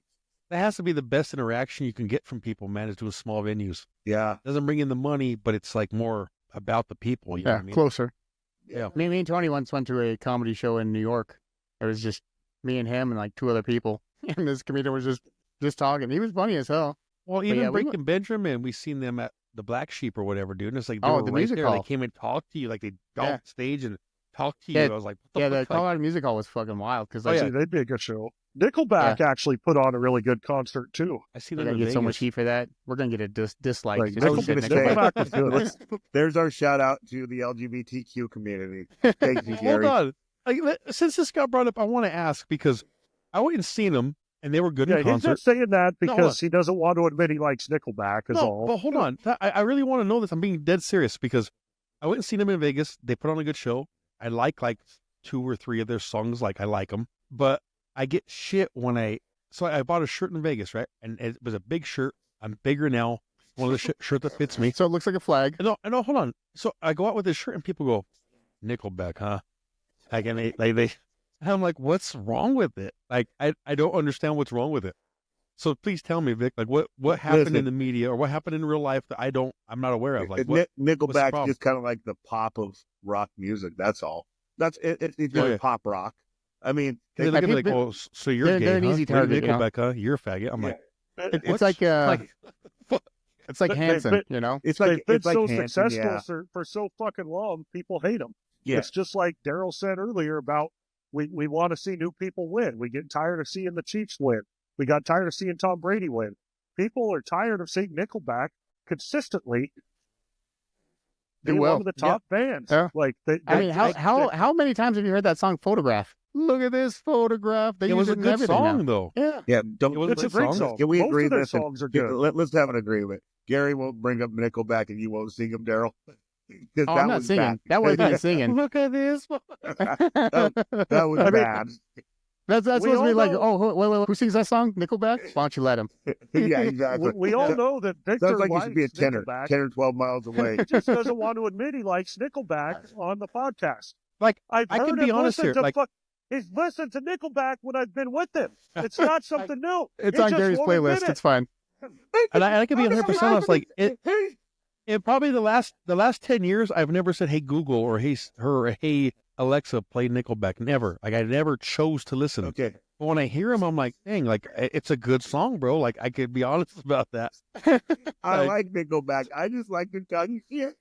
[SPEAKER 4] that has to be the best interaction you can get from people, man, is doing small venues.
[SPEAKER 2] Yeah.
[SPEAKER 4] Doesn't bring in the money, but it's like more about the people. You know
[SPEAKER 3] Yeah,
[SPEAKER 4] what I mean?
[SPEAKER 3] closer.
[SPEAKER 4] Yeah.
[SPEAKER 3] Me and Tony once went to a comedy show in New York. It was just me and him and like 2 other people, and this comedian was just talking. He was funny as hell.
[SPEAKER 4] Well, even
[SPEAKER 3] yeah, we
[SPEAKER 4] Breaking Benjamin, we seen them at the Black Sheep or whatever, dude. And it's like they
[SPEAKER 3] Oh,
[SPEAKER 4] were
[SPEAKER 3] the
[SPEAKER 4] right
[SPEAKER 3] music
[SPEAKER 4] there.
[SPEAKER 3] hall.
[SPEAKER 4] They came and talked to you, like they got
[SPEAKER 3] Yeah.
[SPEAKER 4] off stage and talked to you.
[SPEAKER 3] Yeah,
[SPEAKER 4] I was like,
[SPEAKER 3] Yeah,
[SPEAKER 4] what
[SPEAKER 3] the
[SPEAKER 4] the fuck? Like,
[SPEAKER 3] Colorado Music Hall was fucking wild because
[SPEAKER 4] Oh,
[SPEAKER 3] like,
[SPEAKER 4] yeah.
[SPEAKER 5] See, they'd be a good show. Nickelback actually put on a really good concert too.
[SPEAKER 4] I seen
[SPEAKER 3] they're
[SPEAKER 4] them
[SPEAKER 3] gonna
[SPEAKER 4] in
[SPEAKER 3] get so much
[SPEAKER 4] Vegas.
[SPEAKER 3] heat for that. We're gonna get a dislike.
[SPEAKER 5] Like,
[SPEAKER 3] just
[SPEAKER 2] I was
[SPEAKER 3] because
[SPEAKER 2] gonna
[SPEAKER 3] of
[SPEAKER 2] say,
[SPEAKER 3] Nickelback.
[SPEAKER 5] Nickelback was good.
[SPEAKER 2] There's our shout out to the LGBTQ community. Thank you,
[SPEAKER 4] Hold
[SPEAKER 2] Gary.
[SPEAKER 4] on. Since this got brought up, I want to ask because I went and seen them and they were good
[SPEAKER 5] Yeah,
[SPEAKER 4] in
[SPEAKER 5] he's
[SPEAKER 4] concert.
[SPEAKER 5] just saying that
[SPEAKER 4] No, hold
[SPEAKER 5] because he doesn't want to admit he likes Nickelback. Is
[SPEAKER 4] No,
[SPEAKER 5] all.
[SPEAKER 4] but hold on. I really want to know this. I'm being dead serious because I went and seen them in Vegas. They put on a good show. I like 2 or 3 of their songs. Like I like them, but I get shit when so I bought a shirt in Vegas, right? And it was a big shirt. I'm bigger now. One of the shirt that fits me.
[SPEAKER 3] So it looks like a flag.
[SPEAKER 4] No, hold on. So I go out with this shirt and people go, Nickelback, huh? Like, and and I'm like, what's wrong with it? Like, I don't understand what's wrong with it. So please tell me, Vic, like what happened in
[SPEAKER 2] Listen.
[SPEAKER 4] the media or what happened in real life that I'm not aware of? Like, what's the
[SPEAKER 2] Nickelback's
[SPEAKER 4] problem?
[SPEAKER 2] just kind of like the pop of rock music. That's all. That's it. It's
[SPEAKER 4] Oh,
[SPEAKER 2] just
[SPEAKER 4] yeah.
[SPEAKER 2] pop rock. I mean,
[SPEAKER 4] They look at me like,
[SPEAKER 3] people-
[SPEAKER 4] oh, so you're
[SPEAKER 3] they're-
[SPEAKER 4] gay,
[SPEAKER 3] they're an
[SPEAKER 4] huh?
[SPEAKER 3] easy
[SPEAKER 4] You're
[SPEAKER 3] target, you know?
[SPEAKER 4] Nickelback, huh? You're a faggot. I'm like,
[SPEAKER 3] It's
[SPEAKER 4] what's-
[SPEAKER 3] like
[SPEAKER 4] like,
[SPEAKER 3] it's like
[SPEAKER 5] They-
[SPEAKER 3] Hanson,
[SPEAKER 5] they-
[SPEAKER 3] you know.
[SPEAKER 2] it's
[SPEAKER 5] They've
[SPEAKER 2] like
[SPEAKER 5] been
[SPEAKER 2] it's like
[SPEAKER 5] so
[SPEAKER 2] Hanson,
[SPEAKER 5] successful
[SPEAKER 2] yeah.
[SPEAKER 5] for so fucking long, people hate them.
[SPEAKER 2] Yeah.
[SPEAKER 5] It's just like Daryl said earlier about we want to see new people win. We get tired of seeing the Chiefs win. We got tired of seeing Tom Brady win. People are tired of seeing Nickelback consistently be
[SPEAKER 3] Do
[SPEAKER 5] one
[SPEAKER 3] well.
[SPEAKER 5] of the top bands.
[SPEAKER 3] Yeah.
[SPEAKER 5] Like
[SPEAKER 3] I mean, how many times have you heard that song "Photograph"? Look at this photograph. They
[SPEAKER 4] it
[SPEAKER 3] use
[SPEAKER 4] was a
[SPEAKER 3] in
[SPEAKER 4] good
[SPEAKER 3] everything
[SPEAKER 4] song,
[SPEAKER 3] now.
[SPEAKER 4] though.
[SPEAKER 3] Yeah.
[SPEAKER 2] Yeah, don't.
[SPEAKER 4] It was
[SPEAKER 5] it's a
[SPEAKER 4] good
[SPEAKER 5] great
[SPEAKER 4] song.
[SPEAKER 5] song.
[SPEAKER 2] Can we
[SPEAKER 5] Most
[SPEAKER 2] agree?
[SPEAKER 5] of their
[SPEAKER 2] Listen,
[SPEAKER 5] songs are good.
[SPEAKER 2] let's have an agreement. Gary won't bring up Nickelback, and you won't sing them, Daryl. 'Cause
[SPEAKER 3] Oh,
[SPEAKER 2] that
[SPEAKER 3] I'm not
[SPEAKER 2] was
[SPEAKER 3] singing.
[SPEAKER 2] bad.
[SPEAKER 3] That wasn't me singing.
[SPEAKER 4] Look at this.
[SPEAKER 2] That was
[SPEAKER 5] I mean,
[SPEAKER 2] bad.
[SPEAKER 3] That's
[SPEAKER 5] We
[SPEAKER 3] supposed to be
[SPEAKER 5] all
[SPEAKER 3] like,
[SPEAKER 5] know-
[SPEAKER 3] oh, who sings that song? Nickelback? Why don't you let him?
[SPEAKER 2] Yeah, exactly.
[SPEAKER 5] We all know that Victor
[SPEAKER 2] Sounds like you
[SPEAKER 5] likes
[SPEAKER 2] should be a tenor,
[SPEAKER 5] Nickelback.
[SPEAKER 2] 10 or 12 miles away.
[SPEAKER 5] He just doesn't want to admit he likes Nickelback on the podcast.
[SPEAKER 4] Like,
[SPEAKER 5] I've
[SPEAKER 4] I
[SPEAKER 5] heard
[SPEAKER 4] can be
[SPEAKER 5] him
[SPEAKER 4] honest
[SPEAKER 5] listen
[SPEAKER 4] here,
[SPEAKER 5] to he's listened to Nickelback when I've been with him. It's not something new.
[SPEAKER 3] It's
[SPEAKER 5] He
[SPEAKER 3] on
[SPEAKER 5] just
[SPEAKER 3] Gary's
[SPEAKER 5] won't admit
[SPEAKER 3] playlist.
[SPEAKER 5] it.
[SPEAKER 3] It's fine.
[SPEAKER 4] and I can be 100% honest. Like, in probably the last 10 years, I've never said, "Hey Google" or "Hey Alexa, play Nickelback." Never. Like, I never chose to listen.
[SPEAKER 2] Okay.
[SPEAKER 4] But when I hear him, I'm like, dang, like it's a good song, bro. Like I could be honest about that.
[SPEAKER 2] I like Nickelback. I just like the tongue shit.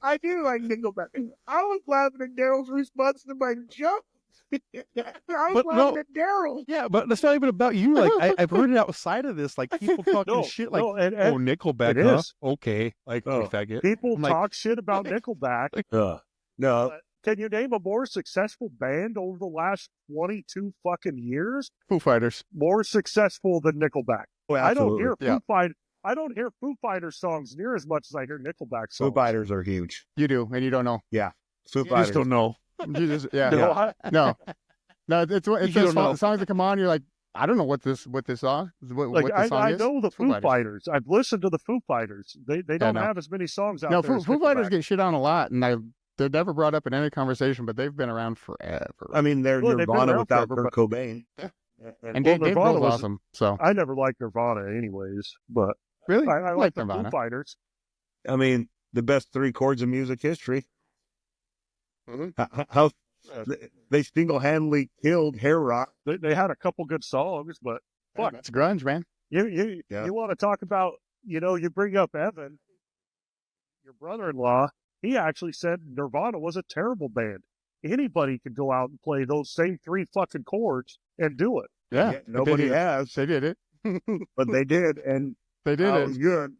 [SPEAKER 2] I do like Nickelback. I was laughing at Daryl's response to my joke. I was
[SPEAKER 4] But
[SPEAKER 2] laughing
[SPEAKER 4] no-
[SPEAKER 2] at Daryl.
[SPEAKER 4] Yeah, but that's not even about you. Like I've heard it outside of this. Like people talking
[SPEAKER 5] No,
[SPEAKER 4] shit. Like,
[SPEAKER 5] no, and
[SPEAKER 4] oh, Nickelback,
[SPEAKER 5] it
[SPEAKER 4] huh?
[SPEAKER 5] is.
[SPEAKER 4] Okay, like
[SPEAKER 2] Oh.
[SPEAKER 4] you faggot.
[SPEAKER 5] people
[SPEAKER 4] I'm like-
[SPEAKER 5] talk shit about Nickelback.
[SPEAKER 2] No.
[SPEAKER 5] But can you name a more successful band over the last 22 fucking years?
[SPEAKER 3] Foo Fighters.
[SPEAKER 5] More successful than Nickelback.
[SPEAKER 2] Oh,
[SPEAKER 5] I don't hear
[SPEAKER 3] Yeah.
[SPEAKER 5] I don't hear Foo Fighters songs near as much as I hear Nickelback songs.
[SPEAKER 2] Foo Fighters are huge.
[SPEAKER 3] You do, and you don't know.
[SPEAKER 2] Foo
[SPEAKER 4] You
[SPEAKER 2] Fighters.
[SPEAKER 4] just don't know.
[SPEAKER 3] You just, yeah.
[SPEAKER 5] No,
[SPEAKER 3] No. No, it's
[SPEAKER 4] You
[SPEAKER 3] those
[SPEAKER 4] don't know.
[SPEAKER 3] songs that come on. You're like, I don't know what this song. What the song
[SPEAKER 5] I
[SPEAKER 3] is.
[SPEAKER 5] know the
[SPEAKER 3] Foo
[SPEAKER 5] Foo Fighters. I've listened to the Foo Fighters. They don't
[SPEAKER 3] no.
[SPEAKER 5] have as many songs out
[SPEAKER 3] No,
[SPEAKER 5] there. as
[SPEAKER 3] Foo Fighters
[SPEAKER 5] Nickelback.
[SPEAKER 3] get shit on a lot, and they're never brought up in any conversation, but they've been around forever.
[SPEAKER 2] I mean, they're
[SPEAKER 5] Well, they've been
[SPEAKER 2] Nirvana
[SPEAKER 5] around
[SPEAKER 2] without
[SPEAKER 5] forever,
[SPEAKER 2] Kurt Cobain.
[SPEAKER 3] Yeah.
[SPEAKER 2] And
[SPEAKER 3] And
[SPEAKER 5] Well,
[SPEAKER 3] Dave
[SPEAKER 5] Nirvana
[SPEAKER 3] Grohl's
[SPEAKER 5] was-
[SPEAKER 3] awesome. So
[SPEAKER 5] I never liked Nirvana anyways, but
[SPEAKER 3] really,
[SPEAKER 5] I like the
[SPEAKER 3] Nirvana.
[SPEAKER 5] Foo Fighters.
[SPEAKER 2] I mean, the best 3 chords in music history.
[SPEAKER 3] Mhm.
[SPEAKER 2] How they single-handedly killed hair rock.
[SPEAKER 5] They had a couple good songs, but fuck,
[SPEAKER 3] It's grunge, man.
[SPEAKER 5] you
[SPEAKER 2] Yeah.
[SPEAKER 5] want to talk about, you bring up Evan, your brother-in-law, he actually said Nirvana was a terrible band. Anybody could go out and play those same 3 fucking chords and do it.
[SPEAKER 3] Yeah,
[SPEAKER 2] Yeah, nobody has,
[SPEAKER 3] They did it.
[SPEAKER 2] but they did, and
[SPEAKER 3] They did
[SPEAKER 2] that
[SPEAKER 3] it.
[SPEAKER 2] was good.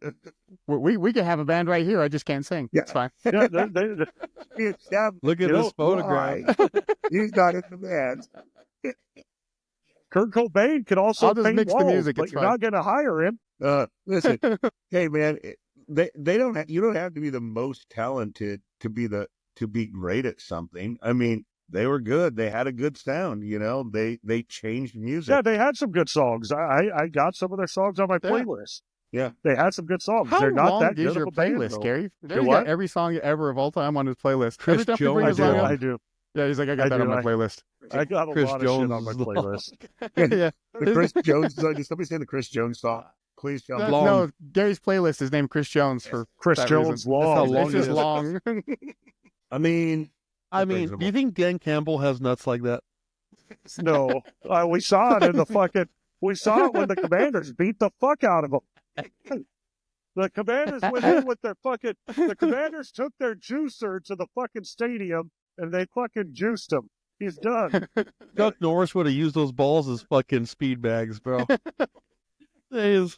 [SPEAKER 3] We could have a band right here. I just can't sing.
[SPEAKER 2] Yeah.
[SPEAKER 3] It's fine.
[SPEAKER 5] Yeah, they-
[SPEAKER 2] It's them.
[SPEAKER 4] Look at
[SPEAKER 5] You
[SPEAKER 4] this
[SPEAKER 5] know,
[SPEAKER 4] photograph.
[SPEAKER 2] Why? He's not in the band.
[SPEAKER 5] Kurt Cobain could also
[SPEAKER 3] I'll just
[SPEAKER 5] paint
[SPEAKER 3] mix the
[SPEAKER 5] walls,
[SPEAKER 3] music,
[SPEAKER 5] but
[SPEAKER 3] it's
[SPEAKER 5] you're
[SPEAKER 3] fine.
[SPEAKER 5] not going to hire him.
[SPEAKER 2] Listen, hey man, they don't. You don't have to be the most talented to be great at something. I mean, they were good. They had a good sound. They changed music.
[SPEAKER 5] Yeah, they had some good songs. I got some of their songs on my
[SPEAKER 3] Yeah.
[SPEAKER 5] playlist.
[SPEAKER 2] Yeah.
[SPEAKER 5] They had some good songs.
[SPEAKER 3] How
[SPEAKER 5] They're not
[SPEAKER 3] long
[SPEAKER 5] that
[SPEAKER 3] is
[SPEAKER 5] good
[SPEAKER 3] your
[SPEAKER 5] of a band,
[SPEAKER 3] playlist,
[SPEAKER 5] though.
[SPEAKER 3] Gary? Gary's
[SPEAKER 5] what?
[SPEAKER 3] got every song ever of all time on his playlist.
[SPEAKER 4] Chris
[SPEAKER 3] Every time we
[SPEAKER 4] Jones
[SPEAKER 3] bring
[SPEAKER 5] I
[SPEAKER 3] his
[SPEAKER 5] do.
[SPEAKER 3] song up-
[SPEAKER 5] I do.
[SPEAKER 3] Yeah, he's like, I got
[SPEAKER 5] I
[SPEAKER 3] that
[SPEAKER 5] do,
[SPEAKER 3] on my
[SPEAKER 5] I-
[SPEAKER 3] playlist.
[SPEAKER 5] I got a
[SPEAKER 4] Chris
[SPEAKER 5] lot of shit
[SPEAKER 4] Jones
[SPEAKER 5] on my
[SPEAKER 4] is long.
[SPEAKER 5] playlist.
[SPEAKER 3] Yeah.
[SPEAKER 2] The Chris Jones song. Did somebody say the Chris Jones song? Please tell me.
[SPEAKER 3] No,
[SPEAKER 4] Long.
[SPEAKER 3] no, Gary's playlist is named Chris Jones for
[SPEAKER 5] Chris
[SPEAKER 3] that
[SPEAKER 5] Jones
[SPEAKER 3] reason.
[SPEAKER 4] That's how
[SPEAKER 5] long.
[SPEAKER 4] long
[SPEAKER 3] It's
[SPEAKER 4] it
[SPEAKER 3] just
[SPEAKER 4] is.
[SPEAKER 3] long.
[SPEAKER 2] I mean,
[SPEAKER 4] I mean,
[SPEAKER 2] reasonable.
[SPEAKER 4] do you think Dan Campbell has nuts like that?
[SPEAKER 5] No, we saw it in the fucking. We saw it when the Commanders beat the fuck out of them. The Commanders went in with their fucking. The Commanders took their juicer to the fucking stadium and they fucking juiced him. He's done.
[SPEAKER 4] Chuck Norris would have used those balls as fucking speed bags, bro. Jeez.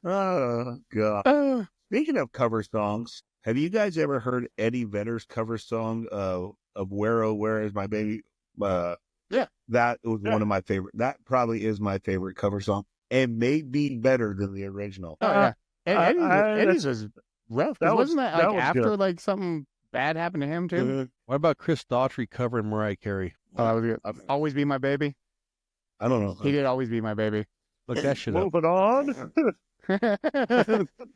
[SPEAKER 2] oh god.
[SPEAKER 3] Uh,
[SPEAKER 2] Speaking of cover songs, have you guys ever heard Eddie Vedder's cover song of "Where Oh Where Is My Baby"?
[SPEAKER 3] Yeah.
[SPEAKER 2] That was
[SPEAKER 5] Yeah.
[SPEAKER 2] one of my favorite. That probably is my favorite cover song. It may be better than the original.
[SPEAKER 3] oh yeah, Eddie's was rough. 'Cause
[SPEAKER 5] that was-
[SPEAKER 3] wasn't that
[SPEAKER 5] that
[SPEAKER 3] like
[SPEAKER 5] was
[SPEAKER 3] after
[SPEAKER 5] good.
[SPEAKER 3] like something bad happened to him too?
[SPEAKER 4] What about Chris Daughtry covering Mariah Carey?
[SPEAKER 3] Oh, that was good. Always Be My Baby.
[SPEAKER 2] I don't know.
[SPEAKER 3] He did Always Be My Baby.
[SPEAKER 4] Look that shit up.
[SPEAKER 5] Moving on.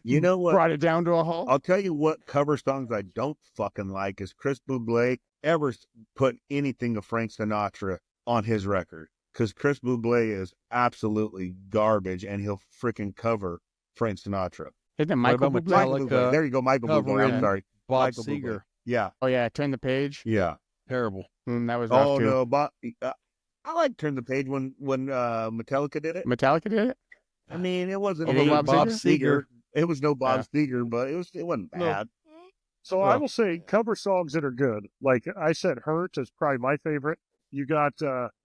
[SPEAKER 2] You know what?
[SPEAKER 3] Brought it down to a halt.
[SPEAKER 2] I'll tell you what cover songs I don't fucking like is Chris Bublé ever put anything of Frank Sinatra on his record. Because Chris Bublé is absolutely garbage and he'll freaking cover Frank Sinatra.
[SPEAKER 3] Isn't it Michael
[SPEAKER 4] about
[SPEAKER 3] Bublé?
[SPEAKER 4] Metallica?
[SPEAKER 2] Bublé. There you go, Michael Bublé.
[SPEAKER 4] covering
[SPEAKER 2] I'm sorry.
[SPEAKER 4] Bob
[SPEAKER 2] Michael Bublé.
[SPEAKER 4] Seger.
[SPEAKER 2] Yeah,
[SPEAKER 3] Oh yeah, Turn the Page.
[SPEAKER 2] yeah.
[SPEAKER 4] Terrible.
[SPEAKER 3] That was rough
[SPEAKER 2] Oh
[SPEAKER 3] too.
[SPEAKER 2] no, but I like Turn the Page when Metallica did it.
[SPEAKER 3] Metallica did it.
[SPEAKER 2] I mean, it wasn't
[SPEAKER 3] It ain't
[SPEAKER 2] no
[SPEAKER 3] Bob
[SPEAKER 4] Seger.
[SPEAKER 2] It was no Bob Seger, but it wasn't
[SPEAKER 4] No.
[SPEAKER 2] bad.
[SPEAKER 5] So I will say cover songs that are good. Like I said, Hurt is probably my favorite. You got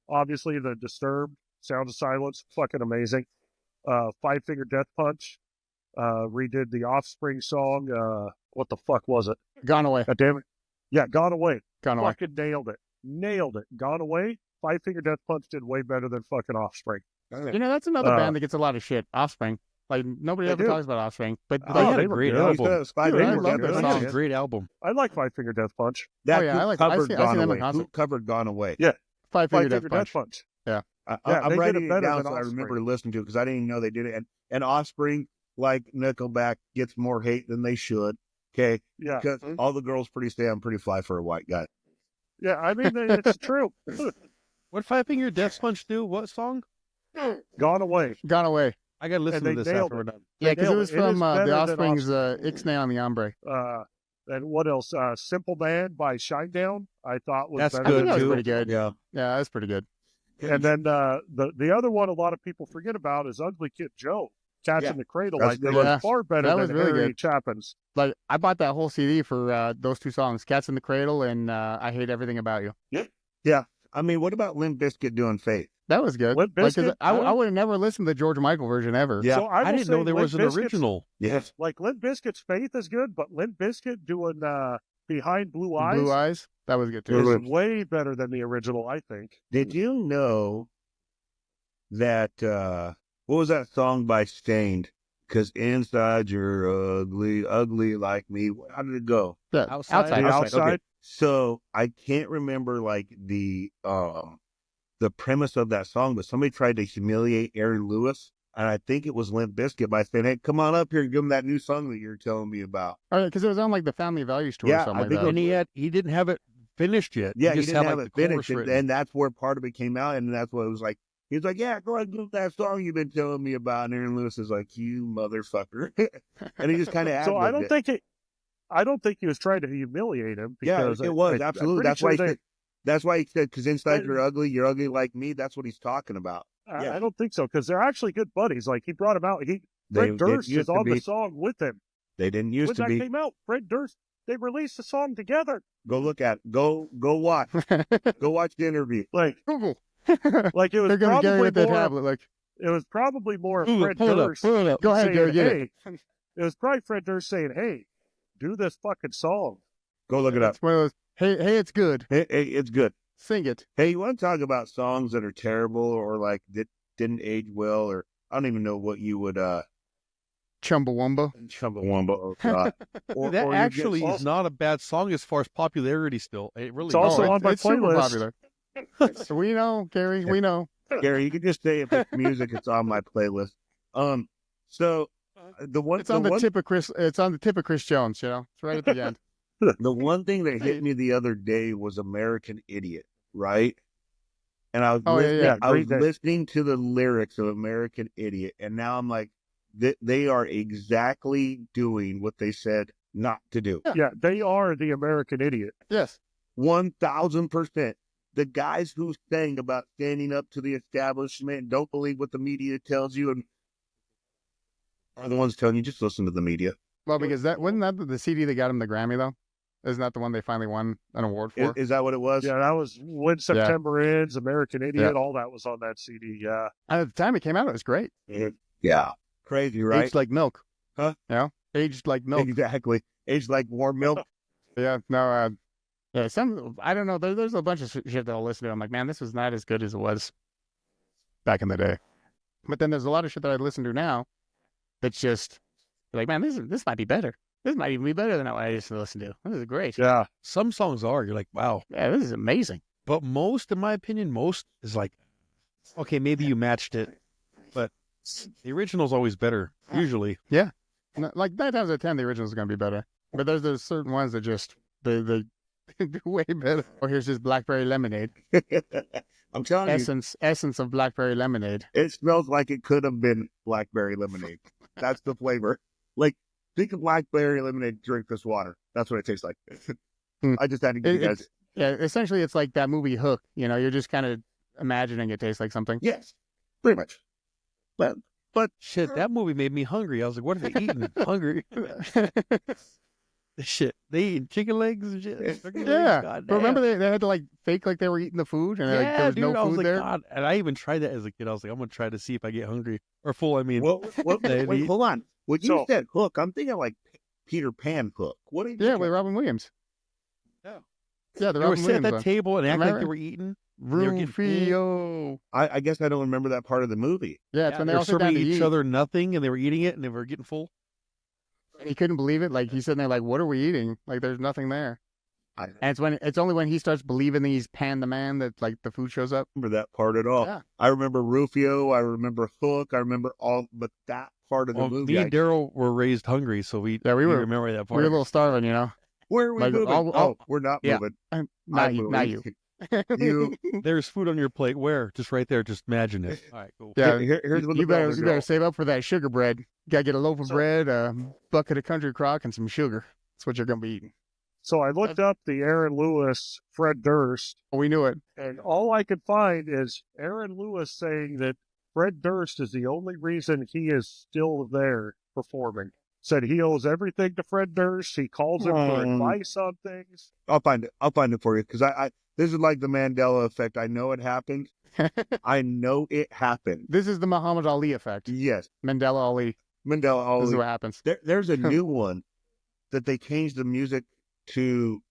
[SPEAKER 5] obviously the Disturbed, Sound of Silence, fucking amazing. Five Finger Death Punch redid the Offspring song. What the fuck was it?
[SPEAKER 3] Gone Away.
[SPEAKER 5] God damn it. Yeah, Gone Away.
[SPEAKER 3] Gone Away.
[SPEAKER 5] Fucking nailed it. Nailed it. Gone Away. Five Finger Death Punch did way better than fucking Offspring.
[SPEAKER 3] You know, that's another band that gets a lot of shit. Offspring. Like nobody
[SPEAKER 5] They
[SPEAKER 3] ever
[SPEAKER 5] do.
[SPEAKER 3] talks about Offspring, but
[SPEAKER 4] They
[SPEAKER 5] Oh,
[SPEAKER 4] had
[SPEAKER 5] they
[SPEAKER 4] a
[SPEAKER 5] were
[SPEAKER 4] great
[SPEAKER 5] good.
[SPEAKER 4] album.
[SPEAKER 3] Dude, I love their
[SPEAKER 4] That's
[SPEAKER 3] songs.
[SPEAKER 4] a great album.
[SPEAKER 5] I like Five Finger Death Punch.
[SPEAKER 2] That
[SPEAKER 3] Oh, yeah,
[SPEAKER 2] who
[SPEAKER 3] I like-
[SPEAKER 2] covered
[SPEAKER 3] I've seen
[SPEAKER 2] Gone
[SPEAKER 3] them in
[SPEAKER 2] Away.
[SPEAKER 3] concert.
[SPEAKER 2] Who covered Gone Away?
[SPEAKER 3] Five
[SPEAKER 5] Five
[SPEAKER 3] Finger
[SPEAKER 5] Finger
[SPEAKER 3] Death
[SPEAKER 5] Death
[SPEAKER 3] Punch.
[SPEAKER 5] Punch.
[SPEAKER 2] I'm
[SPEAKER 5] they did
[SPEAKER 2] writing
[SPEAKER 5] it
[SPEAKER 2] it
[SPEAKER 5] better
[SPEAKER 2] down
[SPEAKER 5] than
[SPEAKER 2] so I
[SPEAKER 5] Offspring.
[SPEAKER 2] remember listening to it because I didn't even know they did it. And Offspring, like Nickelback, gets more hate than they should. Okay,
[SPEAKER 5] Yeah.
[SPEAKER 2] because all the girls say I'm pretty fly for a white guy.
[SPEAKER 5] Yeah, I mean, it's true.
[SPEAKER 4] What Five Finger Death Punch do? What song?
[SPEAKER 5] Gone Away.
[SPEAKER 3] Gone Away.
[SPEAKER 4] I gotta listen
[SPEAKER 5] And
[SPEAKER 4] to
[SPEAKER 5] they
[SPEAKER 4] this
[SPEAKER 5] nailed
[SPEAKER 4] after we're
[SPEAKER 5] it.
[SPEAKER 4] done.
[SPEAKER 3] Yeah, because it
[SPEAKER 5] nailed
[SPEAKER 3] was
[SPEAKER 5] it. It is
[SPEAKER 3] from
[SPEAKER 5] better
[SPEAKER 3] the
[SPEAKER 5] than
[SPEAKER 3] Offspring's Ixnay on the Ombre.
[SPEAKER 5] And what else? Simple Man by Shinedown, I thought was
[SPEAKER 4] That's
[SPEAKER 5] better
[SPEAKER 3] I think
[SPEAKER 4] good,
[SPEAKER 3] that was
[SPEAKER 4] too.
[SPEAKER 3] pretty good.
[SPEAKER 2] Yeah,
[SPEAKER 3] Yeah, that's pretty good.
[SPEAKER 5] And then the other one a lot of people forget about is Ugly Kid Joe. Catching
[SPEAKER 2] Yeah.
[SPEAKER 5] the Cradle.
[SPEAKER 2] That's
[SPEAKER 5] I
[SPEAKER 2] good
[SPEAKER 5] think
[SPEAKER 3] one.
[SPEAKER 5] was far better
[SPEAKER 3] That
[SPEAKER 5] than
[SPEAKER 3] was really
[SPEAKER 5] Harry
[SPEAKER 3] good.
[SPEAKER 5] Chapin's.
[SPEAKER 3] Like I bought that whole CD for those two songs, "Cats in the Cradle" and "I Hate Everything About You."
[SPEAKER 2] yeah. I mean, what about Limp Bizkit doing Faith?
[SPEAKER 3] That was good.
[SPEAKER 5] Limp
[SPEAKER 3] Like, 'cause
[SPEAKER 5] Bizkit,
[SPEAKER 3] I would have never listened to the George Michael version ever.
[SPEAKER 2] Yeah.
[SPEAKER 5] So I,
[SPEAKER 4] I
[SPEAKER 5] will
[SPEAKER 4] didn't
[SPEAKER 5] say
[SPEAKER 4] know there was an
[SPEAKER 5] Limp Bizkit's-
[SPEAKER 4] original.
[SPEAKER 2] Yes.
[SPEAKER 5] Like Limp Bizkit's Faith is good, but Limp Bizkit doing Behind Blue Eyes,
[SPEAKER 3] Blue Eyes. That was good too.
[SPEAKER 5] is way better than the original, I think.
[SPEAKER 2] Did you know that what was that song by Stained? Because inside you're ugly, ugly like me. How did it go?
[SPEAKER 3] Yeah,
[SPEAKER 4] Outside.
[SPEAKER 5] The
[SPEAKER 3] outside.
[SPEAKER 5] outside.
[SPEAKER 2] Okay. So I can't remember like the premise of that song, but somebody tried to humiliate Aaron Lewis, and I think it was Limp Bizkit by saying, "Hey, come on up here and give him that new song that you're telling me about."
[SPEAKER 3] Oh, because it was on like the Family Values tour
[SPEAKER 2] Yeah,
[SPEAKER 3] or something
[SPEAKER 2] I
[SPEAKER 3] like
[SPEAKER 2] think
[SPEAKER 3] that.
[SPEAKER 4] And he didn't have it finished yet.
[SPEAKER 2] Yeah, he
[SPEAKER 4] just
[SPEAKER 2] didn't
[SPEAKER 4] had
[SPEAKER 2] have
[SPEAKER 4] like
[SPEAKER 2] it
[SPEAKER 4] the
[SPEAKER 2] finished,
[SPEAKER 4] chorus written.
[SPEAKER 2] and that's where part of it came out, and that's what it was like. He was like, "Yeah, go ahead and give that song you've been telling me about." And Aaron Lewis is like, "You motherfucker," and he just kind of
[SPEAKER 5] So I
[SPEAKER 2] ad-libbed
[SPEAKER 5] don't
[SPEAKER 2] it.
[SPEAKER 5] think he was trying to humiliate him.
[SPEAKER 2] Yeah,
[SPEAKER 5] Because
[SPEAKER 2] it was
[SPEAKER 5] I'm
[SPEAKER 2] absolutely.
[SPEAKER 5] pretty
[SPEAKER 2] That's
[SPEAKER 5] sure
[SPEAKER 2] why he
[SPEAKER 5] they-
[SPEAKER 2] said. That's why he said, "Because inside
[SPEAKER 5] But-
[SPEAKER 2] you're ugly like me." That's what he's talking about. Yeah.
[SPEAKER 5] I don't think so because they're actually good buddies. Like he brought him out.
[SPEAKER 2] They
[SPEAKER 5] Fred Durst
[SPEAKER 2] used
[SPEAKER 5] is
[SPEAKER 2] to
[SPEAKER 5] on
[SPEAKER 2] be.
[SPEAKER 5] the song with him.
[SPEAKER 2] They didn't used
[SPEAKER 5] When
[SPEAKER 2] to
[SPEAKER 5] that
[SPEAKER 2] be.
[SPEAKER 5] came out, Fred Durst, they released the song together.
[SPEAKER 2] Go look at it. Go watch. Go watch the interview.
[SPEAKER 5] Like
[SPEAKER 3] Google.
[SPEAKER 5] like it was
[SPEAKER 3] They're gonna carry
[SPEAKER 5] probably
[SPEAKER 3] with their
[SPEAKER 5] more.
[SPEAKER 3] tablet. Like,
[SPEAKER 5] It was probably more
[SPEAKER 4] Pull
[SPEAKER 5] Fred
[SPEAKER 4] it up,
[SPEAKER 5] Durst
[SPEAKER 4] pull it up.
[SPEAKER 3] go ahead,
[SPEAKER 5] saying,
[SPEAKER 3] Gary, get it.
[SPEAKER 5] "Hey." It was probably Fred Durst saying, "Hey, do this fucking song."
[SPEAKER 2] Go look it up.
[SPEAKER 3] It's one of those. Hey, it's good.
[SPEAKER 2] Hey, it's good.
[SPEAKER 3] Sing it.
[SPEAKER 2] Hey, you want to talk about songs that are terrible or like that didn't age well, or I don't even know what you would
[SPEAKER 3] Chumbawamba.
[SPEAKER 2] Chumbawamba. Oh God. Or
[SPEAKER 4] that
[SPEAKER 2] you
[SPEAKER 4] actually
[SPEAKER 2] get-
[SPEAKER 4] is not a bad song as far as popularity still. It really
[SPEAKER 5] It's also
[SPEAKER 4] is.
[SPEAKER 5] on my
[SPEAKER 3] it's super
[SPEAKER 5] playlist.
[SPEAKER 3] popular. So we know, Gary. We know.
[SPEAKER 2] Gary, you can just say if it's music, it's on my playlist. So the one
[SPEAKER 3] It's on
[SPEAKER 2] the
[SPEAKER 3] the
[SPEAKER 2] one,
[SPEAKER 3] tip of Chris. It's on the tip of Chris Jones. You know, it's right at the end.
[SPEAKER 2] the one thing that hit me the other day was American Idiot. right? And I was
[SPEAKER 3] Oh, yeah,
[SPEAKER 2] listening,
[SPEAKER 3] yeah,
[SPEAKER 2] I was
[SPEAKER 5] Green Day.
[SPEAKER 2] listening to the lyrics of American Idiot, and now I'm like, they are exactly doing what they said not to do.
[SPEAKER 5] Yeah, they are the American Idiot.
[SPEAKER 3] Yes.
[SPEAKER 2] 1,000%. The guys who sang about standing up to the establishment and don't believe what the media tells you and are the ones telling you just listen to the media.
[SPEAKER 3] Well, because wasn't that the CD that got him the Grammy though? Isn't that the one they finally won an award for?
[SPEAKER 2] Is that what it was?
[SPEAKER 5] Yeah, that was When September Ends, American Idiot, all that was on that CD. Yeah.
[SPEAKER 3] And at the time it came out, it was great.
[SPEAKER 2] Yeah. Crazy, right?
[SPEAKER 3] Aged like milk.
[SPEAKER 2] Huh?
[SPEAKER 3] Yeah. Aged like milk.
[SPEAKER 2] Exactly. Aged like warm milk.
[SPEAKER 3] Yeah. No. Yeah. I don't know. There's a bunch of shit that I'll listen to. I'm like, man, this was not as good as it was back in the day. But then there's a lot of shit that I listen to now that's just like, man, this might be better. This might even be better than what I used to listen to. This is great.
[SPEAKER 5] Yeah.
[SPEAKER 4] Some songs are. You're like, wow.
[SPEAKER 3] Yeah, this is amazing.
[SPEAKER 4] But most, in my opinion, most is like, okay, maybe you matched it, but the original's always better, usually.
[SPEAKER 3] Like 9 times out of 10, the original is going to be better. But there's certain ones that just they do way better. Oh, here's this blackberry lemonade.
[SPEAKER 2] I'm telling
[SPEAKER 3] Essence of blackberry lemonade.
[SPEAKER 2] you, it smells like it could have been blackberry lemonade. That's the flavor. Like, think of blackberry lemonade, drink this water. That's what it tastes like. I just had to give you guys.
[SPEAKER 3] Yeah, essentially, it's like that movie Hook. You know, you're just kind of imagining it tastes like something.
[SPEAKER 2] Yes, pretty much. But
[SPEAKER 4] Shit, that movie made me hungry. I was like, what are they eating? Hungry. Shit, they eat chicken legs and shit. Turkey legs?
[SPEAKER 3] Yeah,
[SPEAKER 4] God
[SPEAKER 3] but
[SPEAKER 4] damn.
[SPEAKER 3] remember they had to like fake like they were eating the food, and like, there was
[SPEAKER 4] dude,
[SPEAKER 3] no
[SPEAKER 4] I was
[SPEAKER 3] food
[SPEAKER 4] like,
[SPEAKER 3] there.
[SPEAKER 4] God. And I even tried that as a kid. I was like, I'm gonna try to see if I get hungry or full. I mean,
[SPEAKER 2] wait, hold on. When you
[SPEAKER 5] So-
[SPEAKER 2] said Hook, I'm thinking like Peter Pan Hook. What are you?
[SPEAKER 3] Yeah, with Robin Williams.
[SPEAKER 4] Yeah.
[SPEAKER 3] Yeah, the
[SPEAKER 4] they were
[SPEAKER 3] Robin
[SPEAKER 4] sitting at
[SPEAKER 3] Williams
[SPEAKER 4] that
[SPEAKER 3] one.
[SPEAKER 4] table and act like
[SPEAKER 3] Remember?
[SPEAKER 4] they were eating. They were getting full.
[SPEAKER 3] Rufio.
[SPEAKER 2] I guess I don't remember that part of the movie.
[SPEAKER 3] Yeah, it's when
[SPEAKER 4] They
[SPEAKER 3] they
[SPEAKER 4] were
[SPEAKER 3] all sit down
[SPEAKER 4] serving
[SPEAKER 3] to
[SPEAKER 4] each
[SPEAKER 3] eat.
[SPEAKER 4] other nothing, and they were eating it, and they were getting full.
[SPEAKER 3] And he couldn't believe it. Like he's sitting there, like, "What are we eating? Like, there's nothing there."
[SPEAKER 2] I
[SPEAKER 3] And it's only when he starts believing that he's Pan the Man that like the food shows up.
[SPEAKER 2] remember that part at all.
[SPEAKER 3] Yeah.
[SPEAKER 2] I remember Rufio. I remember Hook. I remember all, but that part of the
[SPEAKER 4] Well,
[SPEAKER 2] movie.
[SPEAKER 4] me and Daryl were raised hungry, so we
[SPEAKER 3] Yeah, we were-
[SPEAKER 4] remember that
[SPEAKER 3] We
[SPEAKER 4] part.
[SPEAKER 3] were a little starving, you know.
[SPEAKER 2] where are we
[SPEAKER 3] like,
[SPEAKER 2] moving? We're not
[SPEAKER 4] Yeah.
[SPEAKER 2] moving.
[SPEAKER 3] Not
[SPEAKER 2] I'm
[SPEAKER 3] you, not you.
[SPEAKER 2] moving. You.
[SPEAKER 4] There's food on your plate. Where? Just right there. Just imagine it. All right, cool.
[SPEAKER 3] Yeah,
[SPEAKER 2] Here's what
[SPEAKER 3] you
[SPEAKER 2] the
[SPEAKER 3] better
[SPEAKER 2] bells
[SPEAKER 3] you
[SPEAKER 2] are
[SPEAKER 3] better
[SPEAKER 2] going.
[SPEAKER 3] save up for that sugar bread. You gotta get a loaf of
[SPEAKER 5] So-
[SPEAKER 3] bread, a bucket of country crock, and some sugar. That's what you're gonna be eating.
[SPEAKER 5] So I looked up the Aaron Lewis, Fred Durst,
[SPEAKER 3] We knew it.
[SPEAKER 5] and all I could find is Aaron Lewis saying that Fred Durst is the only reason he is still there performing. Said he owes everything to Fred Durst. He calls him for advice on things.
[SPEAKER 2] I'll find it. I'll find it for you because I this is like the Mandela effect. I know it happened. I know it happened.
[SPEAKER 3] This is the Muhammad Ali effect.
[SPEAKER 2] Yes,
[SPEAKER 3] Mandela Ali.
[SPEAKER 2] Mandela.
[SPEAKER 3] This is
[SPEAKER 2] Ali.
[SPEAKER 3] what happens.
[SPEAKER 2] There's a new one that they changed the music to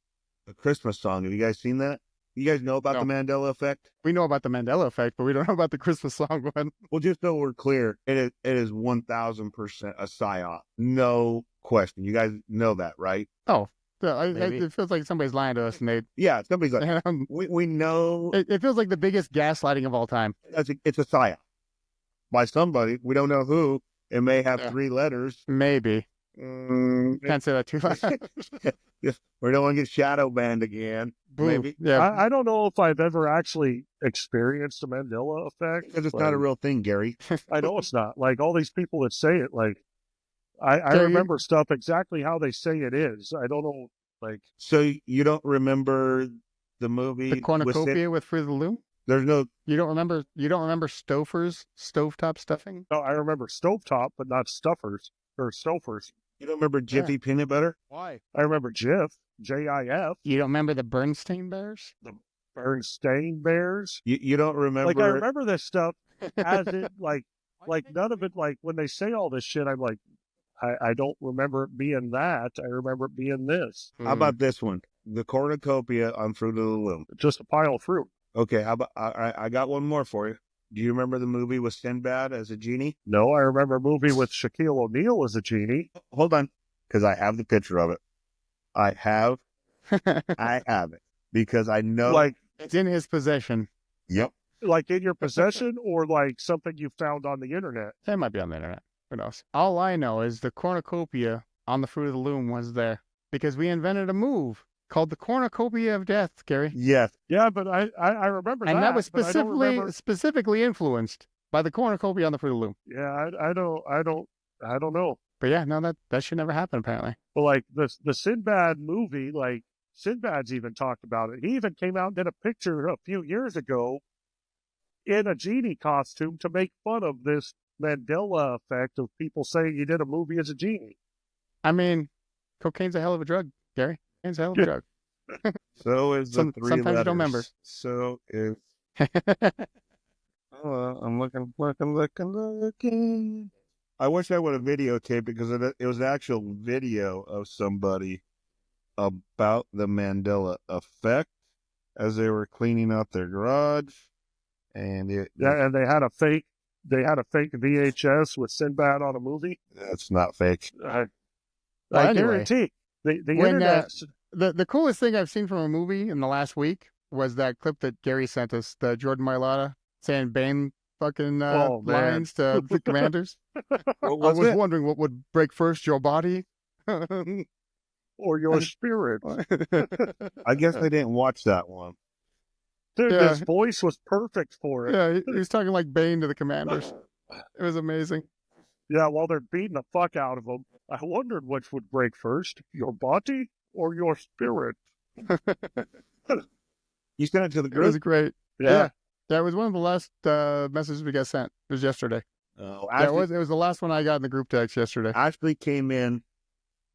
[SPEAKER 2] a Christmas song. Have you guys seen that? You guys know about the Mandela effect?
[SPEAKER 3] We know about the Mandela effect, but we don't know about the Christmas song one.
[SPEAKER 2] Well, just so we're clear, it is 1,000% a psyop. No question. You guys know that, right?
[SPEAKER 3] So
[SPEAKER 4] Maybe.
[SPEAKER 3] it feels like somebody's lying to us, and they.
[SPEAKER 2] Yeah, somebody's like, we know
[SPEAKER 3] It feels like the biggest gaslighting of all time.
[SPEAKER 2] it's a psyop by somebody. We don't know who. It may have
[SPEAKER 3] Yeah.
[SPEAKER 2] 3 letters.
[SPEAKER 3] Maybe. Can't say that too loud.
[SPEAKER 2] We don't want to get shadow banned again.
[SPEAKER 3] Boom.
[SPEAKER 2] Maybe.
[SPEAKER 3] Yeah.
[SPEAKER 5] I don't know if I've ever actually experienced the Mandela effect.
[SPEAKER 2] Because it's not a real thing, Gary.
[SPEAKER 5] I know it's not. Like all these people that say it, like I
[SPEAKER 3] So you-
[SPEAKER 5] remember stuff exactly how they say it is. I don't know, like
[SPEAKER 2] So you don't remember the movie?
[SPEAKER 3] The cornucopia with Fruit of the Loom?
[SPEAKER 2] There's no.
[SPEAKER 3] You don't remember Stouffer's stovetop stuffing?
[SPEAKER 5] no, I remember stovetop, but not stuffers or stofers.
[SPEAKER 2] You don't remember Jiffy peanut butter?
[SPEAKER 4] Why?
[SPEAKER 5] I remember Jif, J-I-F,
[SPEAKER 3] You don't remember the Bernstein Bears?
[SPEAKER 5] Bernstein Bears.
[SPEAKER 2] You don't remember?
[SPEAKER 5] Like I remember this stuff as it like none of it, like when they say all this shit, I'm like, I don't remember it being that. I remember it being this.
[SPEAKER 2] How about this one? The cornucopia on Fruit of the Loom.
[SPEAKER 5] Just a pile of fruit.
[SPEAKER 2] Okay, how about I got one more for you. Do you remember the movie with Sinbad as a genie?
[SPEAKER 5] No, I remember a movie with Shaquille O'Neal as a genie.
[SPEAKER 2] Hold on, because I have the picture of it. I have it because I know.
[SPEAKER 5] Like
[SPEAKER 3] It's in his possession.
[SPEAKER 2] Yep.
[SPEAKER 5] like in your possession or like something you found on the internet?
[SPEAKER 3] It might be on the internet. Who knows? All I know is the cornucopia on the Fruit of the Loom was there because we invented a move called The Cornucopia of Death, Gary.
[SPEAKER 2] Yes.
[SPEAKER 5] Yeah, but I remember
[SPEAKER 3] And that was
[SPEAKER 5] but I don't remember.
[SPEAKER 3] specifically influenced by the cornucopia on the Fruit of the Loom.
[SPEAKER 5] Yeah, I don't know.
[SPEAKER 3] But yeah, no, that should never happen, apparently.
[SPEAKER 5] But like the Sinbad movie, like Sinbad's even talked about it. He even came out and did a picture a few years ago in a genie costume to make fun of this Mandela effect of people saying he did a movie as a genie.
[SPEAKER 3] I mean, cocaine's a hell of a drug, Gary. Cocaine's a hell of a drug.
[SPEAKER 2] So is the three
[SPEAKER 3] Sometimes
[SPEAKER 2] letters.
[SPEAKER 3] you don't remember.
[SPEAKER 2] So is. I'm looking. I wish I would have videotaped it because it was an actual video of somebody about the Mandela effect as they were cleaning out their garage, and
[SPEAKER 5] and they had a fake VHS with Sinbad on a movie.
[SPEAKER 2] that's not fake.
[SPEAKER 5] I
[SPEAKER 3] Anyway,
[SPEAKER 5] guarantee the
[SPEAKER 3] when,
[SPEAKER 5] internet.
[SPEAKER 3] the coolest thing I've seen from a movie in the last week was that clip that Gary sent us, the Jordan Mailata saying Bane fucking
[SPEAKER 5] Oh, man.
[SPEAKER 3] lines to the commanders.
[SPEAKER 2] What
[SPEAKER 3] I was
[SPEAKER 2] it?
[SPEAKER 3] wondering what would break first, your body?
[SPEAKER 5] Or your spirit.
[SPEAKER 2] I guess I didn't watch that one.
[SPEAKER 5] Dude,
[SPEAKER 3] Yeah.
[SPEAKER 5] his voice was perfect for it.
[SPEAKER 3] Yeah, he was talking like Bane to the commanders. It was amazing.
[SPEAKER 5] Yeah, while they're beating the fuck out of him, I wondered which would break first, your body or your spirit.
[SPEAKER 2] You sent it to the
[SPEAKER 3] It was
[SPEAKER 2] group.
[SPEAKER 3] great.
[SPEAKER 5] Yeah.
[SPEAKER 3] Yeah, it was one of the last messages we got sent. It was yesterday.
[SPEAKER 2] Oh,
[SPEAKER 3] Yeah, it was the last one I got in the group text yesterday.
[SPEAKER 2] Ashley came in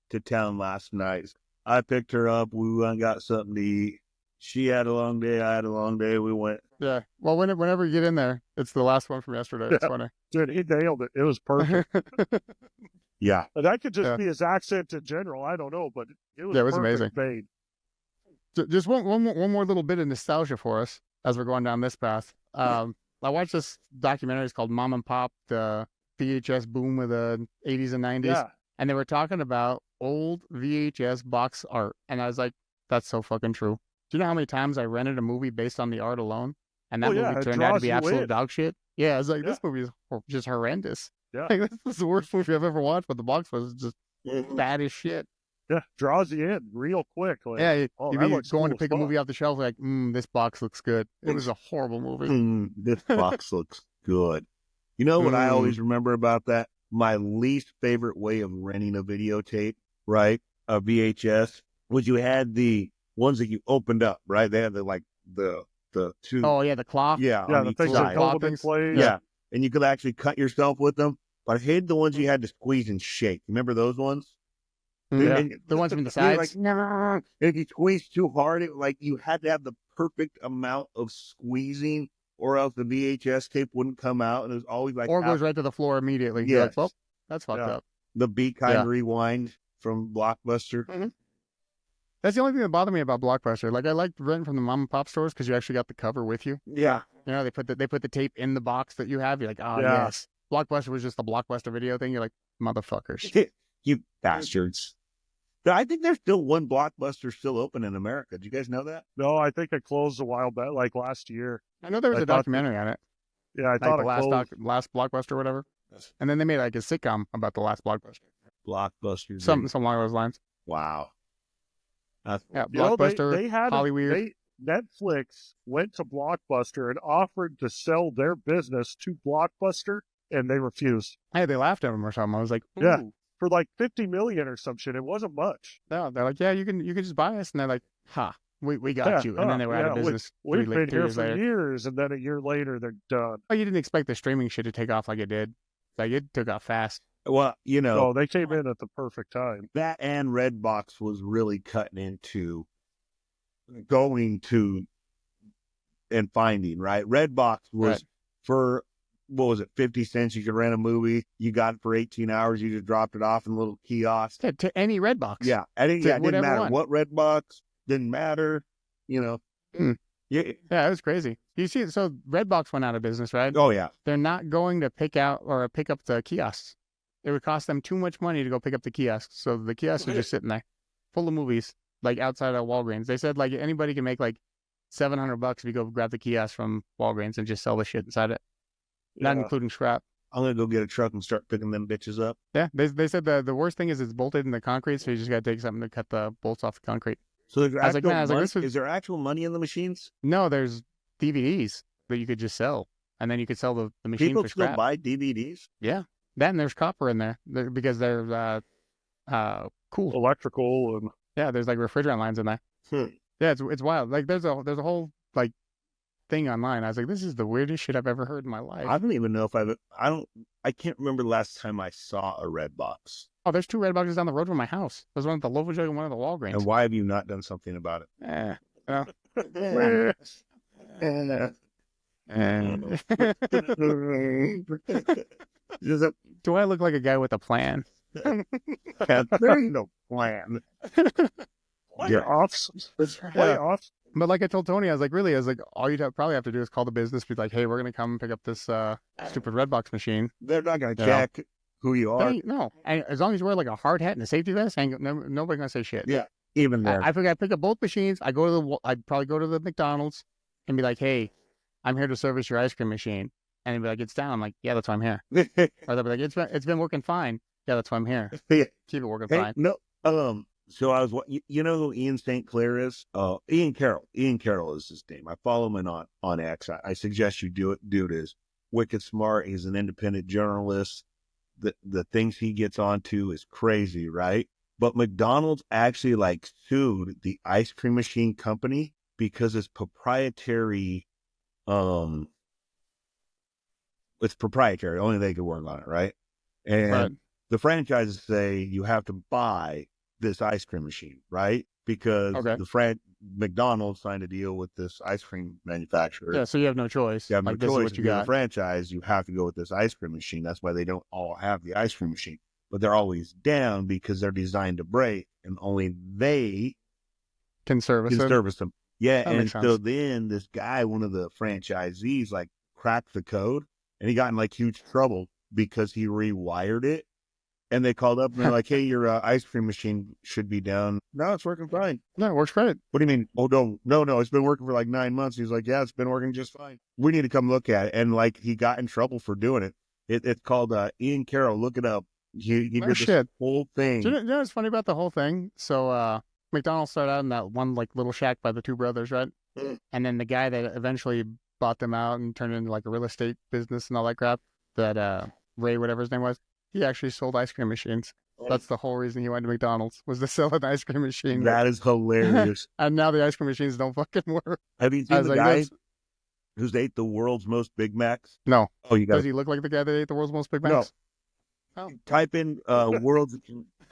[SPEAKER 2] to town last night. I picked her up. We went and got something to eat. She had a long day. I had a long day. We went.
[SPEAKER 3] Yeah. Well, whenever you get in there, it's the last one from yesterday. It's
[SPEAKER 5] Yeah.
[SPEAKER 3] funny.
[SPEAKER 5] Dude, he nailed it. It was perfect.
[SPEAKER 2] Yeah.
[SPEAKER 5] And that could just
[SPEAKER 3] Yeah.
[SPEAKER 5] be his accent in general. I don't know, but it was
[SPEAKER 3] Yeah, it was
[SPEAKER 5] perfect, Bane.
[SPEAKER 3] Just one more little bit of nostalgia for us as we're going down this path. I watched this documentary. It's called Mom and Pop, the VHS boom of the 80s and 90s.
[SPEAKER 5] Yeah.
[SPEAKER 3] And they were talking about old VHS box art. And I was like, that's so fucking true. Do you know how many times I rented a movie based on the art alone? And that
[SPEAKER 5] Oh, yeah,
[SPEAKER 3] movie
[SPEAKER 5] it
[SPEAKER 3] turned out to
[SPEAKER 5] draws
[SPEAKER 3] be
[SPEAKER 5] you
[SPEAKER 3] absolute
[SPEAKER 5] in.
[SPEAKER 3] dog shit. Yeah, I was like,
[SPEAKER 5] Yeah.
[SPEAKER 3] this movie is just horrendous.
[SPEAKER 5] Yeah.
[SPEAKER 3] Like, this is the worst movie I've ever watched, but the box was just bad as shit.
[SPEAKER 5] Yeah. Draws you in real quick. Like,
[SPEAKER 3] Yeah, you'd
[SPEAKER 5] oh,
[SPEAKER 3] be
[SPEAKER 5] that looks
[SPEAKER 3] going
[SPEAKER 5] cool
[SPEAKER 3] to pick
[SPEAKER 5] as
[SPEAKER 3] a movie
[SPEAKER 5] fuck.
[SPEAKER 3] off the shelf like, this box looks good. It was a horrible movie.
[SPEAKER 2] This box looks good. You know what I
[SPEAKER 3] Mm.
[SPEAKER 2] always remember about that? My least favorite way of renting a videotape, right? A VHS, was you had the ones that you opened up, right? They had the two.
[SPEAKER 3] Oh, yeah, the cloth.
[SPEAKER 2] yeah.
[SPEAKER 5] Yeah,
[SPEAKER 2] on
[SPEAKER 5] the
[SPEAKER 2] each
[SPEAKER 5] things
[SPEAKER 3] side.
[SPEAKER 5] that
[SPEAKER 2] side.
[SPEAKER 5] go
[SPEAKER 3] Claw
[SPEAKER 5] with in
[SPEAKER 3] things.
[SPEAKER 5] place.
[SPEAKER 2] Yeah. And you could actually cut yourself with them. But I hated the ones you had to squeeze and shake. Remember those ones?
[SPEAKER 3] Yeah.
[SPEAKER 2] And-
[SPEAKER 3] The ones from the
[SPEAKER 2] you're
[SPEAKER 3] sides.
[SPEAKER 2] like, no. And if you squeeze too hard, you had to have the perfect amount of squeezing, or else the VHS tape wouldn't come out. And it was always like
[SPEAKER 3] Or goes right to the floor immediately. You're like,
[SPEAKER 2] Yes.
[SPEAKER 3] well, that's fucked
[SPEAKER 5] Yeah.
[SPEAKER 3] up.
[SPEAKER 2] the Be Kind
[SPEAKER 3] Yeah.
[SPEAKER 2] Rewind from Blockbuster.
[SPEAKER 3] That's the only thing that bothered me about Blockbuster. Like, I liked renting from the mom and pop stores because you actually got the cover with you.
[SPEAKER 2] Yeah.
[SPEAKER 3] You know, they put the tape in the box that you have. You're like, oh,
[SPEAKER 5] Yeah.
[SPEAKER 3] yes. Blockbuster was just the Blockbuster video thing. You're like, motherfuckers.
[SPEAKER 2] You bastards. I think there's still one Blockbuster still open in America. Did you guys know that?
[SPEAKER 5] No, I think it closed a while back, like last year.
[SPEAKER 3] I know there was
[SPEAKER 5] I
[SPEAKER 3] a
[SPEAKER 5] thought
[SPEAKER 3] documentary on it.
[SPEAKER 5] Yeah, I
[SPEAKER 3] Like
[SPEAKER 5] thought
[SPEAKER 3] the
[SPEAKER 5] it closed.
[SPEAKER 3] last Blockbuster or whatever. And then they made like a sitcom about the last Blockbuster.
[SPEAKER 2] Blockbuster.
[SPEAKER 3] Something along those lines.
[SPEAKER 2] Wow. That's
[SPEAKER 3] Yeah,
[SPEAKER 5] You know,
[SPEAKER 3] Blockbuster,
[SPEAKER 5] they had
[SPEAKER 3] Hollyweird.
[SPEAKER 5] Netflix went to Blockbuster and offered to sell their business to Blockbuster, and they refused
[SPEAKER 3] Hey, they laughed at him or something. I was like, ooh.
[SPEAKER 5] Yeah. for like $50 million or some shit. It wasn't much.
[SPEAKER 3] No, they're like, yeah, you can just buy us. And they're like, ha, we got you. And then they were out of business
[SPEAKER 5] We've
[SPEAKER 3] three
[SPEAKER 5] been here
[SPEAKER 3] years
[SPEAKER 5] for
[SPEAKER 3] later.
[SPEAKER 5] years, and then a year later they're done.
[SPEAKER 3] Oh, you didn't expect the streaming shit to take off like it did. Like, it took off fast.
[SPEAKER 2] well,
[SPEAKER 5] Oh, they came in at the perfect time.
[SPEAKER 2] that and Redbox was really cutting into going to and finding, right? Redbox was
[SPEAKER 3] Right.
[SPEAKER 2] for, what was it, 50 cents? You could rent a movie. You got it for 18 hours. You just dropped it off in a little kiosk.
[SPEAKER 3] To any Redbox.
[SPEAKER 2] Yeah. I think
[SPEAKER 3] To
[SPEAKER 2] it didn't
[SPEAKER 3] whatever
[SPEAKER 2] matter
[SPEAKER 3] one.
[SPEAKER 2] what Redbox, didn't matter,
[SPEAKER 3] Mm.
[SPEAKER 2] Yeah.
[SPEAKER 3] Yeah, it was crazy. You see, so Redbox went out of business, right?
[SPEAKER 2] Oh, yeah.
[SPEAKER 3] They're not going to pick up the kiosks. It would cost them too much money to go pick up the kiosks. So the kiosks are just sitting there full of movies, like outside of Walgreens. They said like anybody can make like $700 if you go grab the kiosk from Walgreens and just sell the shit inside it, not
[SPEAKER 5] Yeah.
[SPEAKER 3] including scrap.
[SPEAKER 2] I'm going to go get a truck and start picking them bitches up.
[SPEAKER 3] Yeah, they said the worst thing is it's bolted in the concrete, so you just got to take something to cut the bolts off the concrete.
[SPEAKER 2] So there's
[SPEAKER 3] I was like,
[SPEAKER 2] actual
[SPEAKER 3] man, I was like,
[SPEAKER 2] money,
[SPEAKER 3] this was
[SPEAKER 2] is there actual money in the machines?
[SPEAKER 3] no. There's DVDs that you could just sell, and then you could sell the machine
[SPEAKER 2] People
[SPEAKER 3] for
[SPEAKER 2] still
[SPEAKER 3] scrap.
[SPEAKER 2] buy DVDs?
[SPEAKER 3] Yeah, that and there's copper in there because they're cool.
[SPEAKER 5] Electrical and
[SPEAKER 3] Yeah, there's like refrigerant lines in there.
[SPEAKER 2] Hmm.
[SPEAKER 3] Yeah, it's wild. Like there's a whole like thing online. I was like, this is the weirdest shit I've ever heard in my life.
[SPEAKER 2] I don't even know if I can't remember the last time I saw a red box.
[SPEAKER 3] Oh, there's 2 red boxes down the road from my house. There's one at the Local Jug and one at the Walgreens.
[SPEAKER 2] And why have you not done something about it?
[SPEAKER 3] Eh, well,
[SPEAKER 2] There's a
[SPEAKER 3] do I look like a guy with a plan?
[SPEAKER 2] there ain't no plan.
[SPEAKER 5] playoffs.
[SPEAKER 3] Yeah.
[SPEAKER 5] Playoffs.
[SPEAKER 3] But like I told Tony, I was like, all you'd probably have to do is call the business, be like, hey, we're gonna come and pick up this stupid Redbox machine.
[SPEAKER 2] They're not going to
[SPEAKER 3] Yeah.
[SPEAKER 2] check who you are.
[SPEAKER 3] No, and as long as you wear like a hard hat and a safety vest, nobody gonna say shit.
[SPEAKER 2] Yeah, even there.
[SPEAKER 3] I figure I pick up both machines. I'd probably go to the McDonald's and be like, hey, I'm here to service your ice cream machine. And they'd be like, it's down. I'm like, yeah, that's why I'm here. Or they'll be like, it's been working fine. Yeah, that's why I'm here.
[SPEAKER 2] Yeah.
[SPEAKER 3] Keep it working
[SPEAKER 2] Hey,
[SPEAKER 3] fine.
[SPEAKER 2] no. So I was. You know who Ian St. Clair is? Ian Carroll. Ian Carroll is his name. I follow him on X. I suggest you do it. Dude is wicked smart. He's an independent journalist. The things he gets onto is crazy, right? But McDonald's actually like sued the ice cream machine company because it's proprietary. It's proprietary. Only they could work on it, right? And
[SPEAKER 3] Right.
[SPEAKER 2] the franchises say you have to buy this ice cream machine, right? Because
[SPEAKER 3] Okay.
[SPEAKER 2] McDonald's signed a deal with this ice cream manufacturer.
[SPEAKER 3] Yeah, so you have no choice.
[SPEAKER 2] You have no
[SPEAKER 3] Like, this is
[SPEAKER 2] choice.
[SPEAKER 3] what
[SPEAKER 2] If
[SPEAKER 3] you
[SPEAKER 2] you're a
[SPEAKER 3] got.
[SPEAKER 2] franchise, you have to go with this ice cream machine. That's why they don't all have the ice cream machine. But they're always down because they're designed to break, and only they
[SPEAKER 3] Can service
[SPEAKER 2] can
[SPEAKER 3] it.
[SPEAKER 2] service them. Yeah,
[SPEAKER 3] That
[SPEAKER 2] and
[SPEAKER 3] makes
[SPEAKER 2] so
[SPEAKER 3] sense.
[SPEAKER 2] then this guy, one of the franchisees, like cracked the code, and he got in like huge trouble because he rewired it. And they called up and they're like, "Hey, your ice cream machine should be down." No, it's working fine.
[SPEAKER 3] No, it works great.
[SPEAKER 2] What do you mean? Oh, no, it's been working for like 9 months. He's like, "Yeah, it's been working just fine. We need to come look at it." And like, he got in trouble for doing it. It's called Ian Carroll. Look it up. He
[SPEAKER 3] Oh,
[SPEAKER 2] did this
[SPEAKER 3] shit.
[SPEAKER 2] whole thing.
[SPEAKER 3] Do you know what's funny about the whole thing? So McDonald's started out in that one like little shack by the 2 brothers, right?
[SPEAKER 2] Mm.
[SPEAKER 3] And then the guy that eventually bought them out and turned it into like a real estate business and all that crap, that Ray, whatever his name was, he actually sold ice cream machines. That's the whole reason he went to McDonald's, was to sell an ice cream machine.
[SPEAKER 2] That is hilarious.
[SPEAKER 3] And now the ice cream machines don't fucking work.
[SPEAKER 2] Have you
[SPEAKER 3] I
[SPEAKER 2] seen
[SPEAKER 3] was
[SPEAKER 2] the
[SPEAKER 3] like,
[SPEAKER 2] guy
[SPEAKER 3] that's...
[SPEAKER 2] who's ate the world's most Big Macs?
[SPEAKER 3] No.
[SPEAKER 2] Oh, you got
[SPEAKER 3] Does
[SPEAKER 2] to
[SPEAKER 3] he look like the guy that ate the world's most Big Macs? Oh.
[SPEAKER 2] type in world's.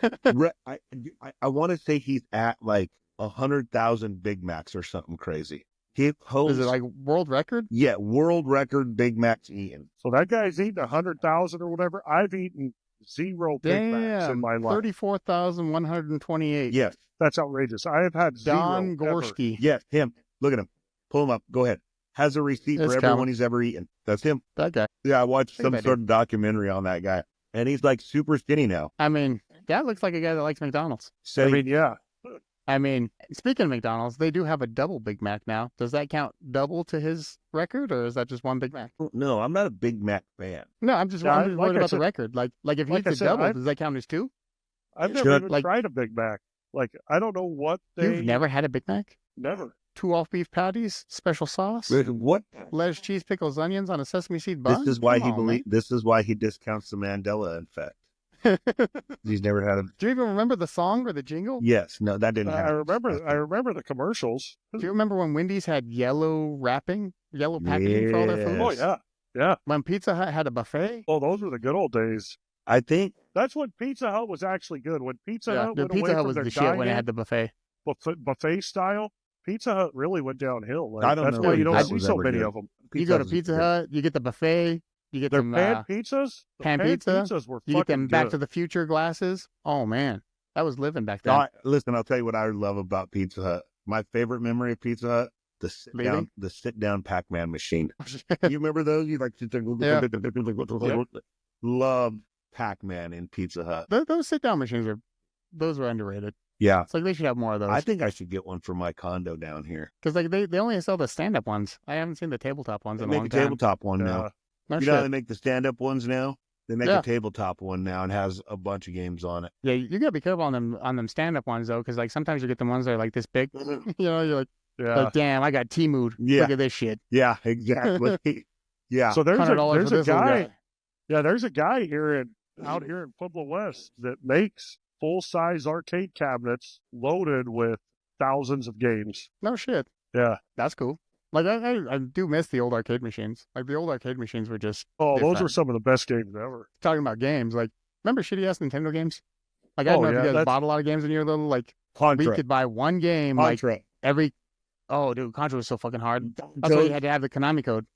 [SPEAKER 2] I want to say he's at like 100,000 Big Macs or something crazy. He holds,
[SPEAKER 3] Is it like world record?
[SPEAKER 2] yeah, world record Big Macs eaten.
[SPEAKER 5] So that guy's eating 100,000 or whatever. I've eaten 0 Big Macs in my life.
[SPEAKER 3] 34,128.
[SPEAKER 2] Yes,
[SPEAKER 5] That's outrageous. I have had 0
[SPEAKER 3] Don
[SPEAKER 5] ever.
[SPEAKER 3] Gorski.
[SPEAKER 2] yes, him. Look at him. Pull him up. Go ahead. Has a receipt
[SPEAKER 3] It's
[SPEAKER 2] for everyone
[SPEAKER 3] coming.
[SPEAKER 2] he's ever eaten. That's him.
[SPEAKER 3] That guy.
[SPEAKER 2] Yeah, I watched
[SPEAKER 3] Look at
[SPEAKER 2] some
[SPEAKER 3] that
[SPEAKER 2] sort of documentary on that guy, and he's like super skinny now.
[SPEAKER 3] I mean, that looks like a guy that likes McDonald's.
[SPEAKER 2] Said
[SPEAKER 5] I
[SPEAKER 2] he-
[SPEAKER 5] mean, yeah.
[SPEAKER 3] I mean, speaking of McDonald's, they do have a double Big Mac now. Does that count double to his record, or is that just one Big Mac?
[SPEAKER 2] no, I'm not a Big Mac fan.
[SPEAKER 3] No, I'm just
[SPEAKER 5] Yeah,
[SPEAKER 3] worried
[SPEAKER 5] like I
[SPEAKER 3] about
[SPEAKER 5] said-
[SPEAKER 3] the record. Like if he
[SPEAKER 5] like I
[SPEAKER 3] eats a
[SPEAKER 5] said,
[SPEAKER 3] double,
[SPEAKER 5] I've-
[SPEAKER 3] does that count as 2?
[SPEAKER 5] I've
[SPEAKER 2] Should-
[SPEAKER 5] never even
[SPEAKER 3] like-
[SPEAKER 5] tried a Big Mac. Like, I don't know what they...
[SPEAKER 3] You've never had a Big Mac?
[SPEAKER 5] Never.
[SPEAKER 3] 2 off beef patties, special sauce,
[SPEAKER 2] What?
[SPEAKER 3] lettuce, cheese, pickles, onions on a sesame seed bun.
[SPEAKER 2] This is why
[SPEAKER 3] Come on,
[SPEAKER 2] This is why he discounts the Mandela effect.
[SPEAKER 3] man.
[SPEAKER 2] He's never had a.
[SPEAKER 3] Do you even remember the song or the jingle?
[SPEAKER 2] Yes, no, that didn't
[SPEAKER 5] I
[SPEAKER 2] happen.
[SPEAKER 5] remember the commercials.
[SPEAKER 3] Do you remember when Wendy's had yellow packaging for all their food?
[SPEAKER 5] Oh,
[SPEAKER 2] Yes.
[SPEAKER 5] yeah.
[SPEAKER 3] When Pizza Hut had a buffet?
[SPEAKER 5] Oh, those were the good old days.
[SPEAKER 2] I think
[SPEAKER 5] That's when Pizza Hut was actually good. When Pizza
[SPEAKER 3] Yeah,
[SPEAKER 5] Hut
[SPEAKER 3] the
[SPEAKER 5] went
[SPEAKER 3] Pizza
[SPEAKER 5] away
[SPEAKER 3] Hut
[SPEAKER 5] from
[SPEAKER 3] was
[SPEAKER 5] their
[SPEAKER 3] the shit when it
[SPEAKER 5] dine-in
[SPEAKER 3] had the buffet.
[SPEAKER 5] buffet style, Pizza Hut really went downhill. Like,
[SPEAKER 2] I don't
[SPEAKER 5] that's
[SPEAKER 2] know
[SPEAKER 5] why
[SPEAKER 2] if
[SPEAKER 5] you don't
[SPEAKER 2] Pizza Hut
[SPEAKER 5] see
[SPEAKER 2] was
[SPEAKER 5] so
[SPEAKER 2] ever
[SPEAKER 5] many
[SPEAKER 2] good.
[SPEAKER 5] of them.
[SPEAKER 3] You go to
[SPEAKER 2] was
[SPEAKER 3] Pizza
[SPEAKER 2] good.
[SPEAKER 3] Hut, you get the buffet, you get
[SPEAKER 5] Their
[SPEAKER 3] some
[SPEAKER 5] pan pizzas, the
[SPEAKER 3] pan
[SPEAKER 5] pan
[SPEAKER 3] pizza,
[SPEAKER 5] pizzas were
[SPEAKER 3] you get them
[SPEAKER 5] fucking
[SPEAKER 3] Back
[SPEAKER 5] good.
[SPEAKER 3] to the Future glasses. Oh man, that was living back then.
[SPEAKER 2] Listen, I'll tell you what I love about Pizza Hut. My favorite memory of Pizza Hut:
[SPEAKER 3] Leaving?
[SPEAKER 2] the sit down Pac-Man machine. You remember those? You like sit there.
[SPEAKER 3] Yeah.
[SPEAKER 2] Love Pac-Man in Pizza Hut.
[SPEAKER 3] Those sit down machines are underrated.
[SPEAKER 2] Yeah,
[SPEAKER 3] It's like they should have more of those.
[SPEAKER 2] I think I should get one for my condo down here.
[SPEAKER 3] Because like they only sell the stand up ones. I haven't seen the tabletop ones
[SPEAKER 2] They
[SPEAKER 3] in a
[SPEAKER 2] make
[SPEAKER 3] long
[SPEAKER 2] a
[SPEAKER 3] time.
[SPEAKER 2] tabletop one now.
[SPEAKER 3] No
[SPEAKER 2] You know how
[SPEAKER 3] shit.
[SPEAKER 2] they make the stand-up ones now? They make
[SPEAKER 3] Yeah.
[SPEAKER 2] a tabletop one now and has a bunch of games on it.
[SPEAKER 3] Yeah, you gotta be careful on them stand-up ones though, because like sometimes you get the ones that are like this big. You're like,
[SPEAKER 5] Yeah.
[SPEAKER 3] damn, I got T-mood.
[SPEAKER 2] Yeah.
[SPEAKER 3] Look at this shit.
[SPEAKER 2] Yeah, exactly. Yeah.
[SPEAKER 5] So there's
[SPEAKER 3] $100
[SPEAKER 5] there's
[SPEAKER 3] for
[SPEAKER 5] a
[SPEAKER 3] this little
[SPEAKER 5] guy.
[SPEAKER 3] guy.
[SPEAKER 5] Yeah, there's a guy out here in Pueblo West that makes full-size arcade cabinets loaded with thousands of games.
[SPEAKER 3] No shit.
[SPEAKER 5] Yeah.
[SPEAKER 3] That's cool. Like I do miss the old arcade machines. Like the old arcade machines were just
[SPEAKER 5] Oh, those
[SPEAKER 3] different.
[SPEAKER 5] were some of the best games ever.
[SPEAKER 3] Talking about games. Like remember shitty ass Nintendo games? Like I don't know if you guys bought a lot of games when you were little. Like we
[SPEAKER 2] Contra.
[SPEAKER 3] could buy one game
[SPEAKER 2] Contra.
[SPEAKER 3] like every. Oh, dude, Contra was so fucking hard. That's why you had to have the Konami code.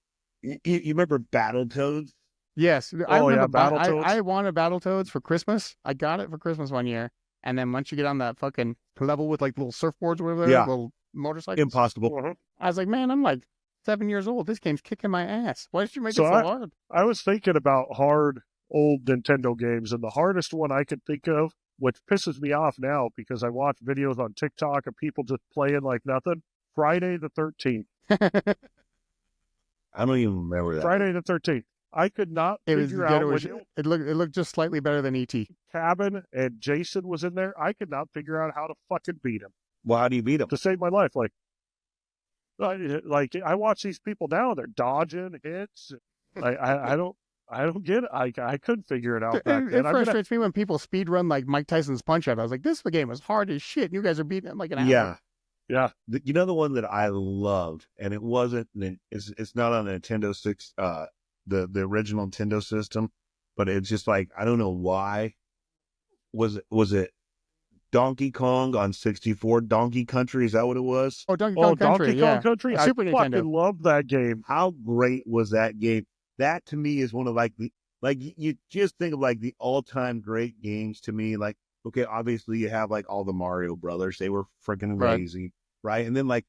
[SPEAKER 2] You remember Battletoads?
[SPEAKER 3] Yes, I
[SPEAKER 5] Oh, yeah,
[SPEAKER 3] remember.
[SPEAKER 5] Battletoads.
[SPEAKER 3] I wanted Battletoads for Christmas. I got it for Christmas one year, and then once you get on that fucking level with like little surfboards or whatever,
[SPEAKER 2] Yeah.
[SPEAKER 3] little motorcycles,
[SPEAKER 2] Impossible.
[SPEAKER 5] Uh-huh.
[SPEAKER 3] I was like, man, I'm like 7 years old. This game's kicking my ass. Why did you make
[SPEAKER 5] So
[SPEAKER 3] it so hard?
[SPEAKER 5] I was thinking about hard old Nintendo games, and the hardest one I could think of, which pisses me off now because I watch videos on TikTok of people just playing like nothing, Friday the 13th.
[SPEAKER 2] I don't even remember that.
[SPEAKER 5] Friday the 13th. I could not
[SPEAKER 3] It was
[SPEAKER 5] figure out
[SPEAKER 3] ghetto
[SPEAKER 5] when
[SPEAKER 3] as shit. It looked just slightly better than ET.
[SPEAKER 5] Cabin and Jason was in there. I could not figure out how to fucking beat him
[SPEAKER 2] Well, how do you beat them?
[SPEAKER 5] to save my life. Like I watch these people now, they're dodging hits. I don't get it. I couldn't figure it out back
[SPEAKER 3] It
[SPEAKER 5] then.
[SPEAKER 3] frustrates me when people speed run like Mike Tyson's Punch Out. I was like, this game is hard as shit. You guys are beating it in like an hour.
[SPEAKER 2] Yeah.
[SPEAKER 5] Yeah.
[SPEAKER 2] You know the one that I loved, and it wasn't. It's not on the Nintendo 6, the original Nintendo system, but it's just like I don't know why. Was it Donkey Kong on 64? Donkey Country, is that what it was?
[SPEAKER 3] Oh, Donkey Kong Country.
[SPEAKER 5] Donkey
[SPEAKER 3] Yeah.
[SPEAKER 5] Kong Country.
[SPEAKER 3] Super
[SPEAKER 5] I
[SPEAKER 3] Nintendo.
[SPEAKER 5] fucking love that game.
[SPEAKER 2] How great was that game? That to me is one of you just think of like the all-time great games to me. Like, okay, obviously you have like all the Mario Brothers. They were freaking
[SPEAKER 3] Right.
[SPEAKER 2] amazing, right? And then like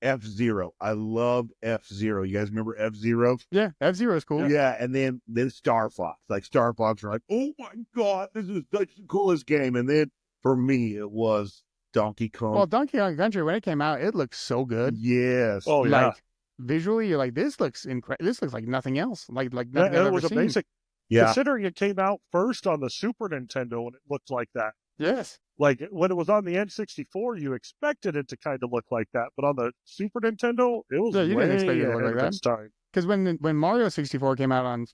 [SPEAKER 2] F-Zero. I loved F-Zero. You guys remember F-Zero?
[SPEAKER 3] Yeah, F-Zero is cool.
[SPEAKER 2] Yeah, and then Star Fox. Like Star Fox are like, oh my god, this is such the coolest game. And then for me, it was Donkey Kong.
[SPEAKER 3] Well, Donkey Kong Country, when it came out, it looked so good.
[SPEAKER 2] Yes.
[SPEAKER 5] Oh yeah.
[SPEAKER 3] Like visually, you're like, this looks incredible. This looks like nothing else. Like
[SPEAKER 5] Yeah,
[SPEAKER 3] nothing I've
[SPEAKER 5] it
[SPEAKER 3] ever
[SPEAKER 5] was
[SPEAKER 3] seen.
[SPEAKER 5] amazing.
[SPEAKER 2] Yeah.
[SPEAKER 5] Considering it came out first on the Super Nintendo and it looked like that.
[SPEAKER 3] Yes.
[SPEAKER 5] Like when it was on the N64, you expected it to kind of look like that, but on the Super Nintendo, it was
[SPEAKER 3] Yeah, you
[SPEAKER 5] way
[SPEAKER 3] didn't expect it to look
[SPEAKER 5] ahead
[SPEAKER 3] like
[SPEAKER 5] of
[SPEAKER 3] that.
[SPEAKER 5] its time.
[SPEAKER 3] Because when Mario 64 came out on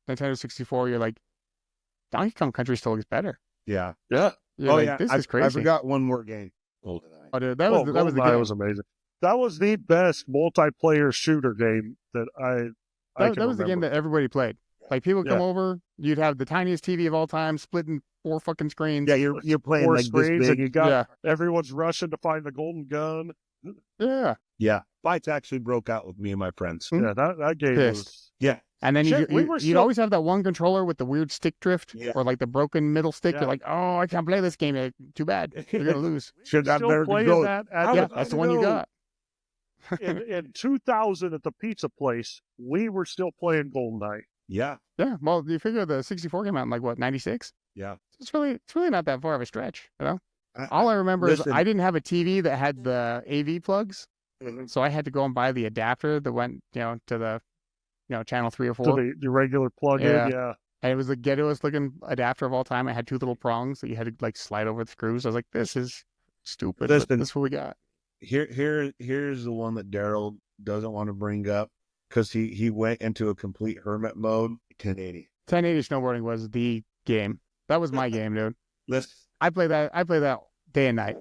[SPEAKER 3] Nintendo 64, you're like, Donkey Kong Country still looks better.
[SPEAKER 2] Yeah.
[SPEAKER 5] Yeah.
[SPEAKER 3] You're
[SPEAKER 2] Oh
[SPEAKER 3] like,
[SPEAKER 2] yeah.
[SPEAKER 3] this
[SPEAKER 2] I
[SPEAKER 3] is crazy.
[SPEAKER 2] I forgot one more game.
[SPEAKER 3] Oh, dude, that was the
[SPEAKER 5] GoldenEye
[SPEAKER 3] game.
[SPEAKER 5] was amazing. That was the best multiplayer shooter game that I can
[SPEAKER 3] That was the game
[SPEAKER 5] remember.
[SPEAKER 3] that everybody played. Like people would come
[SPEAKER 5] Yeah.
[SPEAKER 3] over, you'd have the tiniest TV of all time, split in 4 fucking screens.
[SPEAKER 2] Yeah, you're playing
[SPEAKER 5] Four
[SPEAKER 2] like
[SPEAKER 5] screens,
[SPEAKER 2] this
[SPEAKER 5] and
[SPEAKER 2] big.
[SPEAKER 5] you got
[SPEAKER 3] yeah,
[SPEAKER 5] everyone's rushing to find the golden gun.
[SPEAKER 3] yeah.
[SPEAKER 2] Yeah. Fights actually broke out with me and my friends.
[SPEAKER 3] Hmm.
[SPEAKER 5] Yeah, that game
[SPEAKER 3] Pissed.
[SPEAKER 5] was.
[SPEAKER 2] Yeah.
[SPEAKER 3] And then
[SPEAKER 5] Shit, we
[SPEAKER 3] you'd
[SPEAKER 5] were still-
[SPEAKER 3] always have that one controller with the weird stick drift
[SPEAKER 2] Yeah.
[SPEAKER 3] or like the broken middle stick.
[SPEAKER 5] Yeah.
[SPEAKER 3] You're like, oh, I can't play this game. Too bad. You're gonna lose.
[SPEAKER 2] Should have
[SPEAKER 5] Still
[SPEAKER 2] better
[SPEAKER 5] playing
[SPEAKER 2] control.
[SPEAKER 5] that
[SPEAKER 2] How
[SPEAKER 5] at
[SPEAKER 3] Yeah,
[SPEAKER 2] was
[SPEAKER 5] the,
[SPEAKER 3] that's the one you got.
[SPEAKER 5] in 2000 at the pizza place. We were still playing GoldenEye.
[SPEAKER 2] Yeah.
[SPEAKER 3] Yeah. Well, you figure the 64 came out in like what, 96?
[SPEAKER 2] Yeah.
[SPEAKER 3] It's really not that far of a stretch, you know?
[SPEAKER 2] I-
[SPEAKER 3] All I remember
[SPEAKER 2] listen.
[SPEAKER 3] is I didn't have a TV that had the AV plugs,
[SPEAKER 2] Mhm.
[SPEAKER 3] so I had to go and buy the adapter that went, to the, channel 3 or 4.
[SPEAKER 5] To the regular plug-in.
[SPEAKER 3] Yeah.
[SPEAKER 5] Yeah.
[SPEAKER 3] And it was the ghettoest looking adapter of all time. It had 2 little prongs that you had to like slide over the screws. I was like, this is stupid. But
[SPEAKER 2] Listen.
[SPEAKER 3] this is what we got.
[SPEAKER 2] Here's the one that Daryl doesn't want to bring up because he went into a complete hermit mode. 1080.
[SPEAKER 3] 1080 snowboarding was the game. That was my game, dude.
[SPEAKER 2] Let's.
[SPEAKER 3] I play that day and night.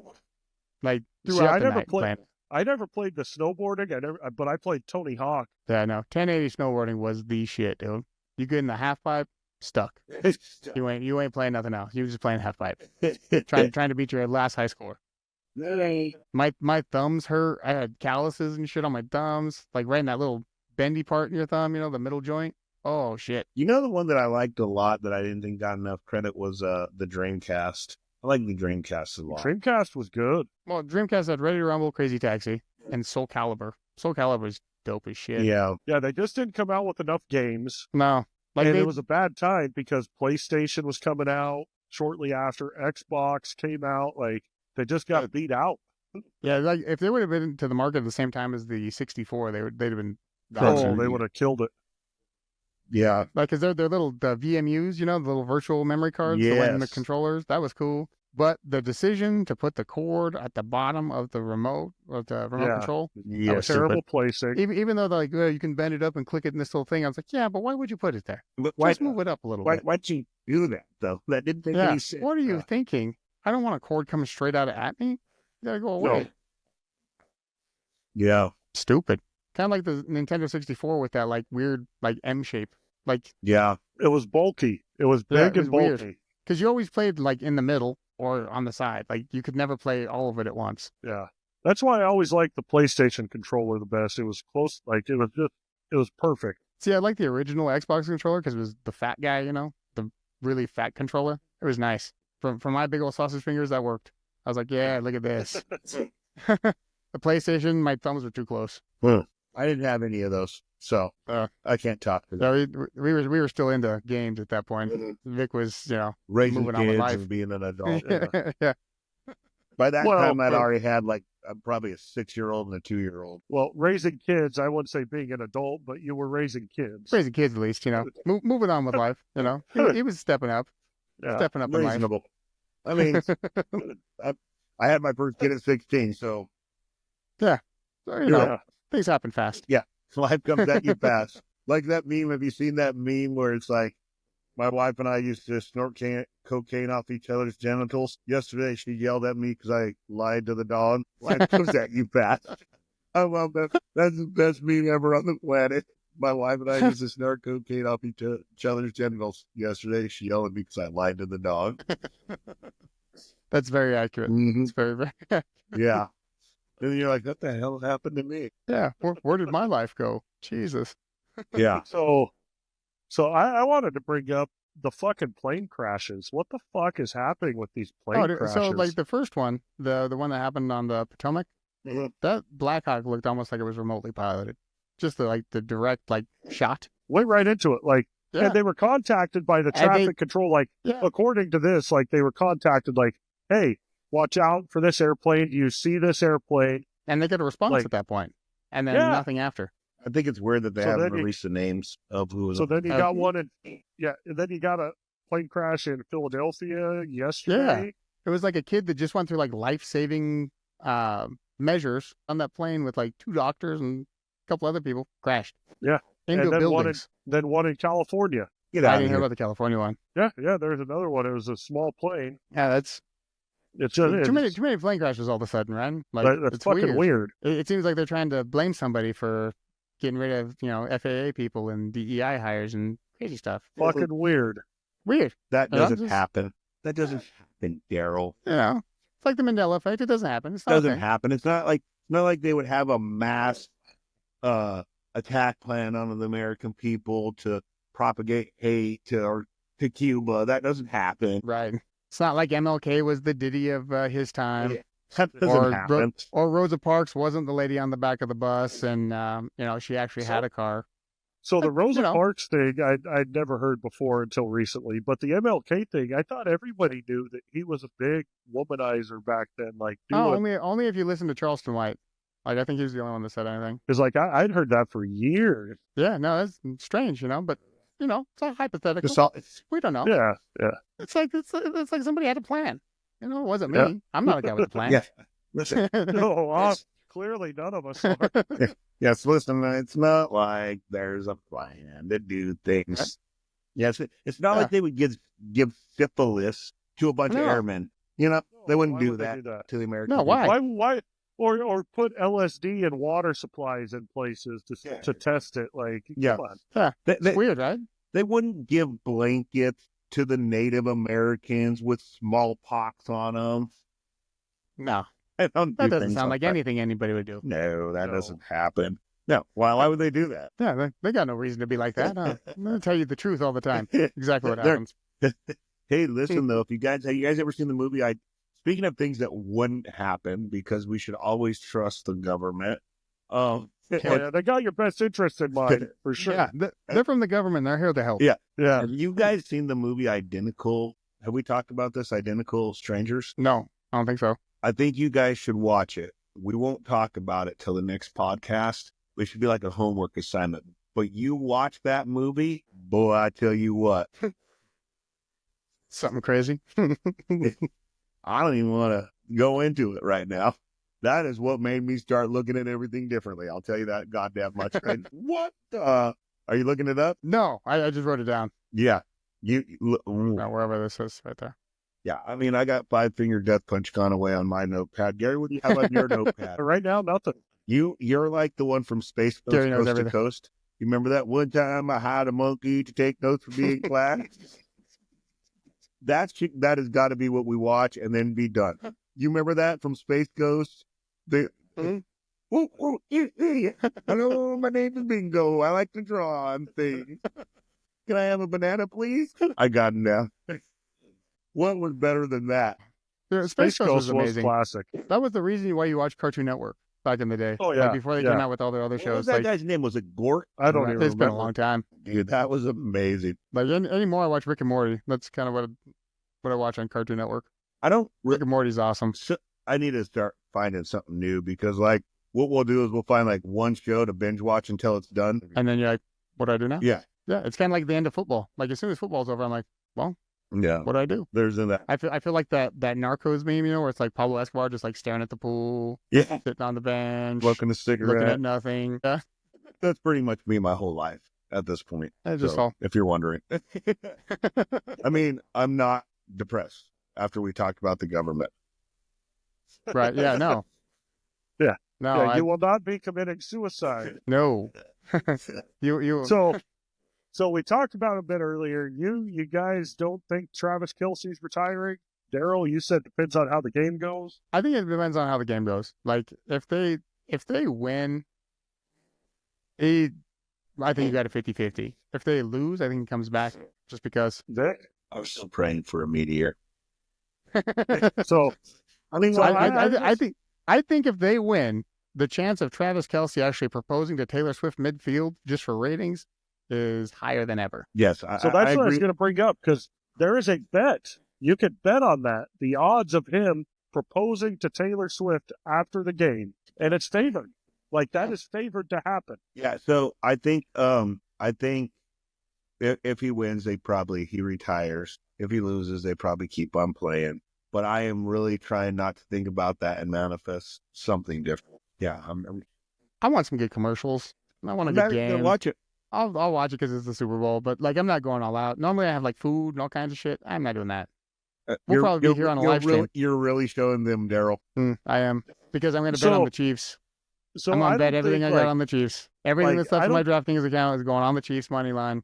[SPEAKER 3] Like
[SPEAKER 5] See,
[SPEAKER 3] throughout
[SPEAKER 5] I
[SPEAKER 3] the
[SPEAKER 5] never
[SPEAKER 3] night.
[SPEAKER 5] played.
[SPEAKER 3] playing.
[SPEAKER 5] I never played the snowboarding. But I played Tony Hawk.
[SPEAKER 3] Yeah, no. 1080 snowboarding was the shit, dude. You get in the half pipe, stuck. You ain't playing nothing else. You just playing half pipe. Trying to beat your last high score. My thumbs hurt. I had calluses and shit on my thumbs, like right in that little bendy part in your thumb, the middle joint. Oh shit.
[SPEAKER 2] You know the one that I liked a lot that I didn't think got enough credit was the Dreamcast. I like the Dreamcast a lot.
[SPEAKER 5] Dreamcast was good.
[SPEAKER 3] Well, Dreamcast had Ready to Rumble, Crazy Taxi, and Soul Calibur. Soul Calibur's dope as shit.
[SPEAKER 2] Yeah.
[SPEAKER 5] Yeah, they just didn't come out with enough games.
[SPEAKER 3] No. Like
[SPEAKER 5] And
[SPEAKER 3] they,
[SPEAKER 5] it was a bad time because PlayStation was coming out shortly after. Xbox came out. Like, they just got beat out.
[SPEAKER 3] yeah, like if they would have been to the market at the same time as the 64, they'd have been.
[SPEAKER 5] Oh, they would have killed it.
[SPEAKER 2] Yeah.
[SPEAKER 3] Like, cause they're little the VMUs, the little virtual memory cards, that went in the
[SPEAKER 2] Yes.
[SPEAKER 3] controllers. That was cool. But the decision to put the cord at the bottom of the remote
[SPEAKER 5] Yeah.
[SPEAKER 3] control, that was
[SPEAKER 2] Yes.
[SPEAKER 5] Terrible placing.
[SPEAKER 3] even though they're like, you can bend it up and click it in this little thing. I was like, yeah, but why would you put it there?
[SPEAKER 2] But
[SPEAKER 3] Just move it up a little bit.
[SPEAKER 2] why'd you do that, though? That didn't make
[SPEAKER 3] Yeah.
[SPEAKER 2] any sense.
[SPEAKER 3] What are you thinking? I don't want a cord coming straight out at me. You gotta go away.
[SPEAKER 2] Yeah.
[SPEAKER 3] Stupid. Kind of like the Nintendo 64 with that like weird like M shape. Like,
[SPEAKER 2] Yeah.
[SPEAKER 5] It was bulky. It was
[SPEAKER 3] Yeah,
[SPEAKER 5] big
[SPEAKER 3] it was
[SPEAKER 5] and bulky.
[SPEAKER 3] weird. because you always played like in the middle or on the side. Like you could never play all of it at once.
[SPEAKER 5] Yeah. That's why I always liked the PlayStation controller the best. It was close. Like it was perfect.
[SPEAKER 3] See, I like the original Xbox controller because it was the fat guy, the really fat controller. It was nice. For my big old sausage fingers, that worked. I was like, yeah, look at this. The PlayStation, my thumbs were too close.
[SPEAKER 2] I didn't have any of those, so I can't talk to that.
[SPEAKER 3] So we were still into games at that point. Vic was,
[SPEAKER 2] Raising
[SPEAKER 3] moving on with
[SPEAKER 2] kids
[SPEAKER 3] life.
[SPEAKER 2] and being an adult.
[SPEAKER 3] Yeah.
[SPEAKER 2] By that
[SPEAKER 5] Well,
[SPEAKER 2] time, I'd already had like probably a 6-year-old and a 2-year-old.
[SPEAKER 5] Well, raising kids, I wouldn't say being an adult, but you were raising kids.
[SPEAKER 3] Raising kids at least, moving on with life, He was stepping up,
[SPEAKER 5] Yeah.
[SPEAKER 3] stepping up in life.
[SPEAKER 2] Reasonable. I mean, I had my first kid at 16, so
[SPEAKER 3] So,
[SPEAKER 5] Yeah.
[SPEAKER 3] things happen fast.
[SPEAKER 2] life comes at you fast. Like that meme. Have you seen that meme where it's like, my wife and I used to snort cocaine off each other's genitals? Yesterday, she yelled at me because I lied to the dog. Life comes at you fast. I love that. That's the best meme ever on the planet. My wife and I used to snort cocaine off each other's genitals. Yesterday, she yelled at me because I lied to the dog.
[SPEAKER 3] That's very accurate.
[SPEAKER 2] Mhm.
[SPEAKER 3] It's very, very
[SPEAKER 2] Yeah. And you're like, what the hell happened to me?
[SPEAKER 3] yeah. Where did my life go? Jesus.
[SPEAKER 2] Yeah.
[SPEAKER 5] So I wanted to bring up the fucking plane crashes. What the fuck is happening with these plane crashes?
[SPEAKER 3] So like the first one, the one that happened on the Potomac,
[SPEAKER 2] Mhm.
[SPEAKER 3] that Black Hawk looked almost like it was remotely piloted. Just the direct shot.
[SPEAKER 5] Went right into it. Like,
[SPEAKER 3] Yeah.
[SPEAKER 5] and they were contacted by the
[SPEAKER 3] And they-
[SPEAKER 5] traffic control. Like,
[SPEAKER 3] Yeah.
[SPEAKER 5] according to this, like they were contacted. Like, hey, watch out for this airplane. Do you see this airplane?
[SPEAKER 3] And they get a response
[SPEAKER 5] Like-
[SPEAKER 3] at that point, and then
[SPEAKER 5] Yeah.
[SPEAKER 3] nothing after.
[SPEAKER 2] I think it's weird that they
[SPEAKER 5] So
[SPEAKER 2] haven't
[SPEAKER 5] then you-
[SPEAKER 2] released the names of who was.
[SPEAKER 5] So then you
[SPEAKER 3] Uh,
[SPEAKER 5] got one in, yeah, and then you got a plane crash in Philadelphia yesterday.
[SPEAKER 3] It was like a kid that just went through life-saving measures on that plane with 2 doctors and a couple other people, crashed.
[SPEAKER 5] Yeah.
[SPEAKER 3] Into
[SPEAKER 5] And then
[SPEAKER 3] buildings.
[SPEAKER 5] Then one in California.
[SPEAKER 2] Get
[SPEAKER 3] I
[SPEAKER 2] out
[SPEAKER 3] didn't
[SPEAKER 2] of
[SPEAKER 3] hear
[SPEAKER 2] here.
[SPEAKER 3] about the California one.
[SPEAKER 5] Yeah, there's another one. It was a small plane.
[SPEAKER 3] Yeah, that's
[SPEAKER 5] It's just
[SPEAKER 3] too many plane crashes all of a sudden, right?
[SPEAKER 5] That's
[SPEAKER 3] it's
[SPEAKER 5] fucking weird.
[SPEAKER 3] It seems like they're trying to blame somebody for getting rid of, FAA people and DEI hires and crazy stuff.
[SPEAKER 5] Fucking weird.
[SPEAKER 3] Weird.
[SPEAKER 2] That
[SPEAKER 3] Yeah,
[SPEAKER 2] doesn't
[SPEAKER 3] just-
[SPEAKER 2] happen. That doesn't happen, Daryl.
[SPEAKER 3] It's like the Mandela effect. It doesn't happen. It's not a
[SPEAKER 2] Doesn't
[SPEAKER 3] thing.
[SPEAKER 2] happen. It's not like they would have a mass attack plan on the American people to propagate hate to Cuba. That doesn't happen.
[SPEAKER 3] Right. It's not like MLK was the Diddy of his time.
[SPEAKER 2] Yeah. That doesn't
[SPEAKER 3] Or
[SPEAKER 2] happen.
[SPEAKER 3] Or Rosa Parks wasn't the lady on the back of the bus, and she actually had a car.
[SPEAKER 5] So the Rosa
[SPEAKER 3] know.
[SPEAKER 5] Parks thing, I'd never heard before until recently. But the MLK thing, I thought everybody knew that he was a big womanizer back then. Like,
[SPEAKER 3] Only if you listen to Charleston White. I think he was the only one that said anything.
[SPEAKER 5] because like I'd heard that for years.
[SPEAKER 3] Yeah, no, that's strange, but it's all hypothetical. We don't know.
[SPEAKER 5] Yeah.
[SPEAKER 3] It's like somebody had a plan. It wasn't me.
[SPEAKER 5] Yeah.
[SPEAKER 3] I'm not a guy with a plan.
[SPEAKER 2] Yeah. Listen.
[SPEAKER 5] No, clearly none of us are.
[SPEAKER 2] Yes, listen. It's not like there's a plan to do things.
[SPEAKER 3] Right.
[SPEAKER 2] Yes, it's not like they would give syphilis to a bunch of
[SPEAKER 3] No.
[SPEAKER 2] airmen. They wouldn't
[SPEAKER 5] Why
[SPEAKER 2] do
[SPEAKER 5] would they
[SPEAKER 2] that
[SPEAKER 5] do that?
[SPEAKER 2] to the American.
[SPEAKER 3] No,
[SPEAKER 2] people.
[SPEAKER 3] why?
[SPEAKER 5] Why? Or put LSD in water supplies in places to test it. Like,
[SPEAKER 2] Yeah.
[SPEAKER 5] come on.
[SPEAKER 3] Yeah,
[SPEAKER 2] They,
[SPEAKER 3] it's
[SPEAKER 2] they,
[SPEAKER 3] weird, right?
[SPEAKER 2] they wouldn't give blankets to the Native Americans with smallpox on them.
[SPEAKER 3] No,
[SPEAKER 2] They don't
[SPEAKER 3] that
[SPEAKER 2] do
[SPEAKER 3] doesn't
[SPEAKER 2] things
[SPEAKER 3] sound like
[SPEAKER 2] that.
[SPEAKER 3] anything anybody would do.
[SPEAKER 2] No, that
[SPEAKER 5] No.
[SPEAKER 2] doesn't happen. No, why would they do that?
[SPEAKER 3] Yeah, they got no reason to be like that. Huh? I'm going to tell you the truth all the time. Exactly what
[SPEAKER 2] They're-
[SPEAKER 3] happens.
[SPEAKER 2] Hey, listen though, have you guys ever seen the movie? Speaking of things that wouldn't happen, because we should always trust the government.
[SPEAKER 5] Yeah, they got your best interest in mind for sure.
[SPEAKER 3] Yeah, they're from the government. They're here to help.
[SPEAKER 2] Yeah.
[SPEAKER 5] Yeah.
[SPEAKER 2] Have you guys seen the movie Identical? Have we talked about this? Identical Strangers?
[SPEAKER 3] No, I don't think so.
[SPEAKER 2] I think you guys should watch it. We won't talk about it till the next podcast. It should be like a homework assignment. But you watch that movie, Boy, I tell you what,
[SPEAKER 3] Something crazy.
[SPEAKER 2] I don't even want to go into it right now. That is what made me start looking at everything differently. I'll tell you that goddamn much. What? Are you looking it up?
[SPEAKER 3] No, I just wrote it down.
[SPEAKER 2] Yeah.
[SPEAKER 3] No, wherever this is, right there.
[SPEAKER 2] Yeah, I mean, I got 5-finger death punch gone away on my notepad. Gary, what do you have on your notepad?
[SPEAKER 5] Right now, nothing.
[SPEAKER 2] You're like the one from Space Ghost,
[SPEAKER 3] Gary knows
[SPEAKER 2] Coast to
[SPEAKER 3] everything.
[SPEAKER 2] Coast. You remember that one time I hired a monkey to take notes for me in class? That has got to be what we watch and then be done. You remember that from Space Ghost? Hello, my name is Bingo. I like to draw on things. Can I have a banana, please? I got him now. What was better than that?
[SPEAKER 3] Yeah, Space Ghost was amazing.
[SPEAKER 5] classic.
[SPEAKER 3] That was the reason why you watched Cartoon Network back in the day.
[SPEAKER 5] Oh, yeah,
[SPEAKER 3] Like, before they
[SPEAKER 5] yeah.
[SPEAKER 3] came out with all their other
[SPEAKER 2] What
[SPEAKER 3] shows.
[SPEAKER 2] was that
[SPEAKER 3] Like,
[SPEAKER 2] guy's name? Was it Gort?
[SPEAKER 5] I don't even
[SPEAKER 3] it's been a
[SPEAKER 5] remember.
[SPEAKER 3] long time.
[SPEAKER 2] Dude, that was amazing.
[SPEAKER 3] Like anymore, I watch Rick and Morty. That's kind of what I watch on Cartoon Network.
[SPEAKER 2] I don't.
[SPEAKER 3] Rick and Morty's awesome.
[SPEAKER 2] So, I need to start finding something new because, like, what we'll do is we'll find like one show to binge watch until it's done.
[SPEAKER 3] And then you're like, what do I do now?
[SPEAKER 2] Yeah,
[SPEAKER 3] Yeah, it's kind of like the end of football. Like as soon as football's over, I'm like, well,
[SPEAKER 2] yeah.
[SPEAKER 3] what do I do?
[SPEAKER 2] There's in that.
[SPEAKER 3] I feel like that Narcos meme, where it's like Pablo Escobar just like staring at the pool,
[SPEAKER 2] Yeah,
[SPEAKER 3] sitting on the bench,
[SPEAKER 2] smoking a
[SPEAKER 3] looking
[SPEAKER 2] cigarette.
[SPEAKER 3] at nothing. Yeah,
[SPEAKER 2] That's pretty much me my whole life at this point.
[SPEAKER 3] I just
[SPEAKER 2] So,
[SPEAKER 3] all.
[SPEAKER 2] if you're wondering. I mean, I'm not depressed after we talked about the government.
[SPEAKER 3] Right? Yeah. No.
[SPEAKER 5] Yeah.
[SPEAKER 3] No.
[SPEAKER 5] Yeah, you will not be committing suicide.
[SPEAKER 3] No. you.
[SPEAKER 5] So we talked about it a bit earlier. You guys don't think Travis Kelce's retiring? Daryl, you said depends on how the game goes.
[SPEAKER 3] I think it depends on how the game goes. Like if they win, I think you got a 50-50. If they lose, I think he comes back just because.
[SPEAKER 5] Vic?
[SPEAKER 2] I'm still praying for a meteor.
[SPEAKER 5] So
[SPEAKER 2] I mean,
[SPEAKER 3] So
[SPEAKER 5] well,
[SPEAKER 3] I think if they win, the chance of Travis Kelce actually proposing to Taylor Swift midfield just for ratings is higher than ever.
[SPEAKER 2] yes.
[SPEAKER 5] So
[SPEAKER 2] I
[SPEAKER 5] that's what I was
[SPEAKER 2] agree.
[SPEAKER 5] going to bring up because there is a bet. You could bet on that. The odds of him proposing to Taylor Swift after the game, and it's favored. Like that is favored to happen.
[SPEAKER 2] Yeah. So I think if he wins, he retires. If he loses, they probably keep on playing. But I am really trying not to think about that and manifest something different. Yeah,
[SPEAKER 3] I want some good commercials. I want a
[SPEAKER 2] I'm
[SPEAKER 3] good
[SPEAKER 2] not gonna
[SPEAKER 3] game.
[SPEAKER 2] watch it.
[SPEAKER 3] I'll watch it because it's the Super Bowl, but like I'm not going all out. Normally I have like food and all kinds of shit. I'm not doing that. We'll probably be here on a live stream.
[SPEAKER 2] You're really showing them, Daryl.
[SPEAKER 3] I am because I'm going to bet on the Chiefs.
[SPEAKER 5] So
[SPEAKER 3] I'm going
[SPEAKER 5] I
[SPEAKER 3] to bet
[SPEAKER 5] don't
[SPEAKER 3] everything I
[SPEAKER 5] think,
[SPEAKER 3] got on the Chiefs. Everything
[SPEAKER 5] like,
[SPEAKER 3] that's left
[SPEAKER 5] I
[SPEAKER 3] in my
[SPEAKER 5] don't-
[SPEAKER 3] DraftKings account is going on the Chiefs money line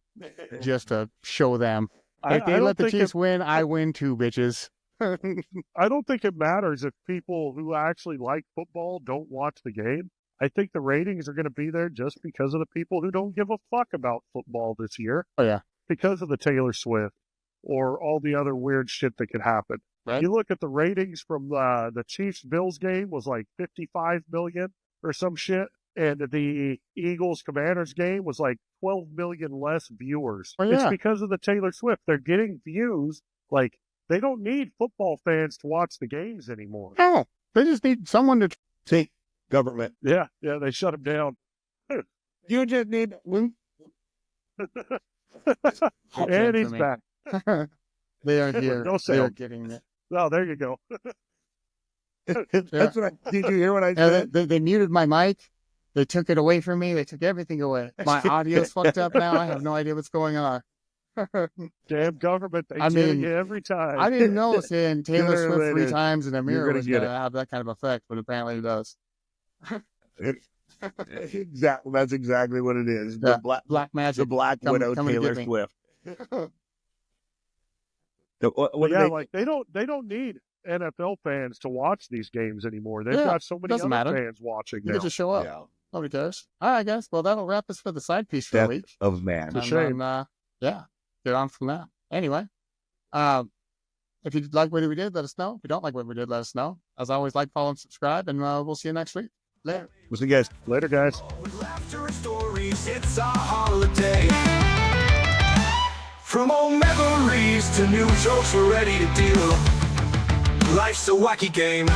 [SPEAKER 3] just to show them. If
[SPEAKER 5] I
[SPEAKER 3] they
[SPEAKER 5] don't
[SPEAKER 3] let the
[SPEAKER 5] think
[SPEAKER 3] Chiefs win, I win too, bitches.
[SPEAKER 5] I don't think it matters if people who actually like football don't watch the game. I think the ratings are going to be there just because of the people who don't give a fuck about football this year.
[SPEAKER 3] Oh, yeah.
[SPEAKER 5] Because of the Taylor Swift or all the other weird shit that could happen.
[SPEAKER 3] Right.
[SPEAKER 5] You look at the ratings from the Chiefs-Bills game was like 55 million or some shit. And the Eagles-Commanders game was like 12 million less viewers.
[SPEAKER 3] Oh,
[SPEAKER 5] It's
[SPEAKER 3] yeah.
[SPEAKER 5] because of the Taylor Swift. They're getting views. Like, they don't need football fans to watch the games anymore.
[SPEAKER 3] No, they just need someone to.
[SPEAKER 2] See, government.
[SPEAKER 5] Yeah, they shut him down.
[SPEAKER 2] You just need.
[SPEAKER 5] And he's back.
[SPEAKER 3] They aren't here.
[SPEAKER 5] No
[SPEAKER 3] They
[SPEAKER 5] sound.
[SPEAKER 3] are getting it.
[SPEAKER 5] Oh, there you go.
[SPEAKER 2] That's what did you hear what I
[SPEAKER 3] Yeah,
[SPEAKER 2] said?
[SPEAKER 3] they muted my mic. They took it away from me. They took everything away. My audio's fucked up now. I have no idea what's going on.
[SPEAKER 5] Damn government, they
[SPEAKER 3] I
[SPEAKER 5] get
[SPEAKER 3] mean,
[SPEAKER 5] you every time.
[SPEAKER 3] I didn't know saying Taylor
[SPEAKER 2] Sooner or
[SPEAKER 3] Swift 3
[SPEAKER 2] later,
[SPEAKER 3] times in a mirror
[SPEAKER 2] gonna
[SPEAKER 3] was
[SPEAKER 2] get
[SPEAKER 3] going to
[SPEAKER 2] it.
[SPEAKER 3] have that kind of effect, but apparently it does.
[SPEAKER 2] Exactly. That's exactly what it is.
[SPEAKER 3] Yeah,
[SPEAKER 2] The
[SPEAKER 3] Black
[SPEAKER 2] the
[SPEAKER 3] magic.
[SPEAKER 2] Black
[SPEAKER 3] Come-
[SPEAKER 2] Widow
[SPEAKER 3] come and
[SPEAKER 2] Taylor
[SPEAKER 3] get me.
[SPEAKER 2] Swift. What
[SPEAKER 5] But
[SPEAKER 2] do
[SPEAKER 5] yeah,
[SPEAKER 2] they-
[SPEAKER 5] like they don't need NFL fans to watch these games anymore. They've
[SPEAKER 3] Yeah,
[SPEAKER 5] got so many
[SPEAKER 3] doesn't
[SPEAKER 5] other
[SPEAKER 3] matter.
[SPEAKER 5] fans watching
[SPEAKER 3] You
[SPEAKER 5] now.
[SPEAKER 3] can just show up.
[SPEAKER 2] Yeah.
[SPEAKER 3] Nobody cares. All right, guys. Well, that'll wrap us for the side piece for the
[SPEAKER 2] Death
[SPEAKER 3] week.
[SPEAKER 2] of man.
[SPEAKER 5] It's a
[SPEAKER 3] And
[SPEAKER 5] shame.
[SPEAKER 3] then, yeah, get on from that. Anyway, if you like what we did, let us know. If you don't like what we did, let us know. As always, like, follow, and subscribe, and we'll see you next week. Later.
[SPEAKER 2] We'll see you guys.
[SPEAKER 5] Later, guys.
[SPEAKER 1] With laughter and stories, it's our holiday. From old memories to new jokes, we're ready to deal. Life's a wacky game.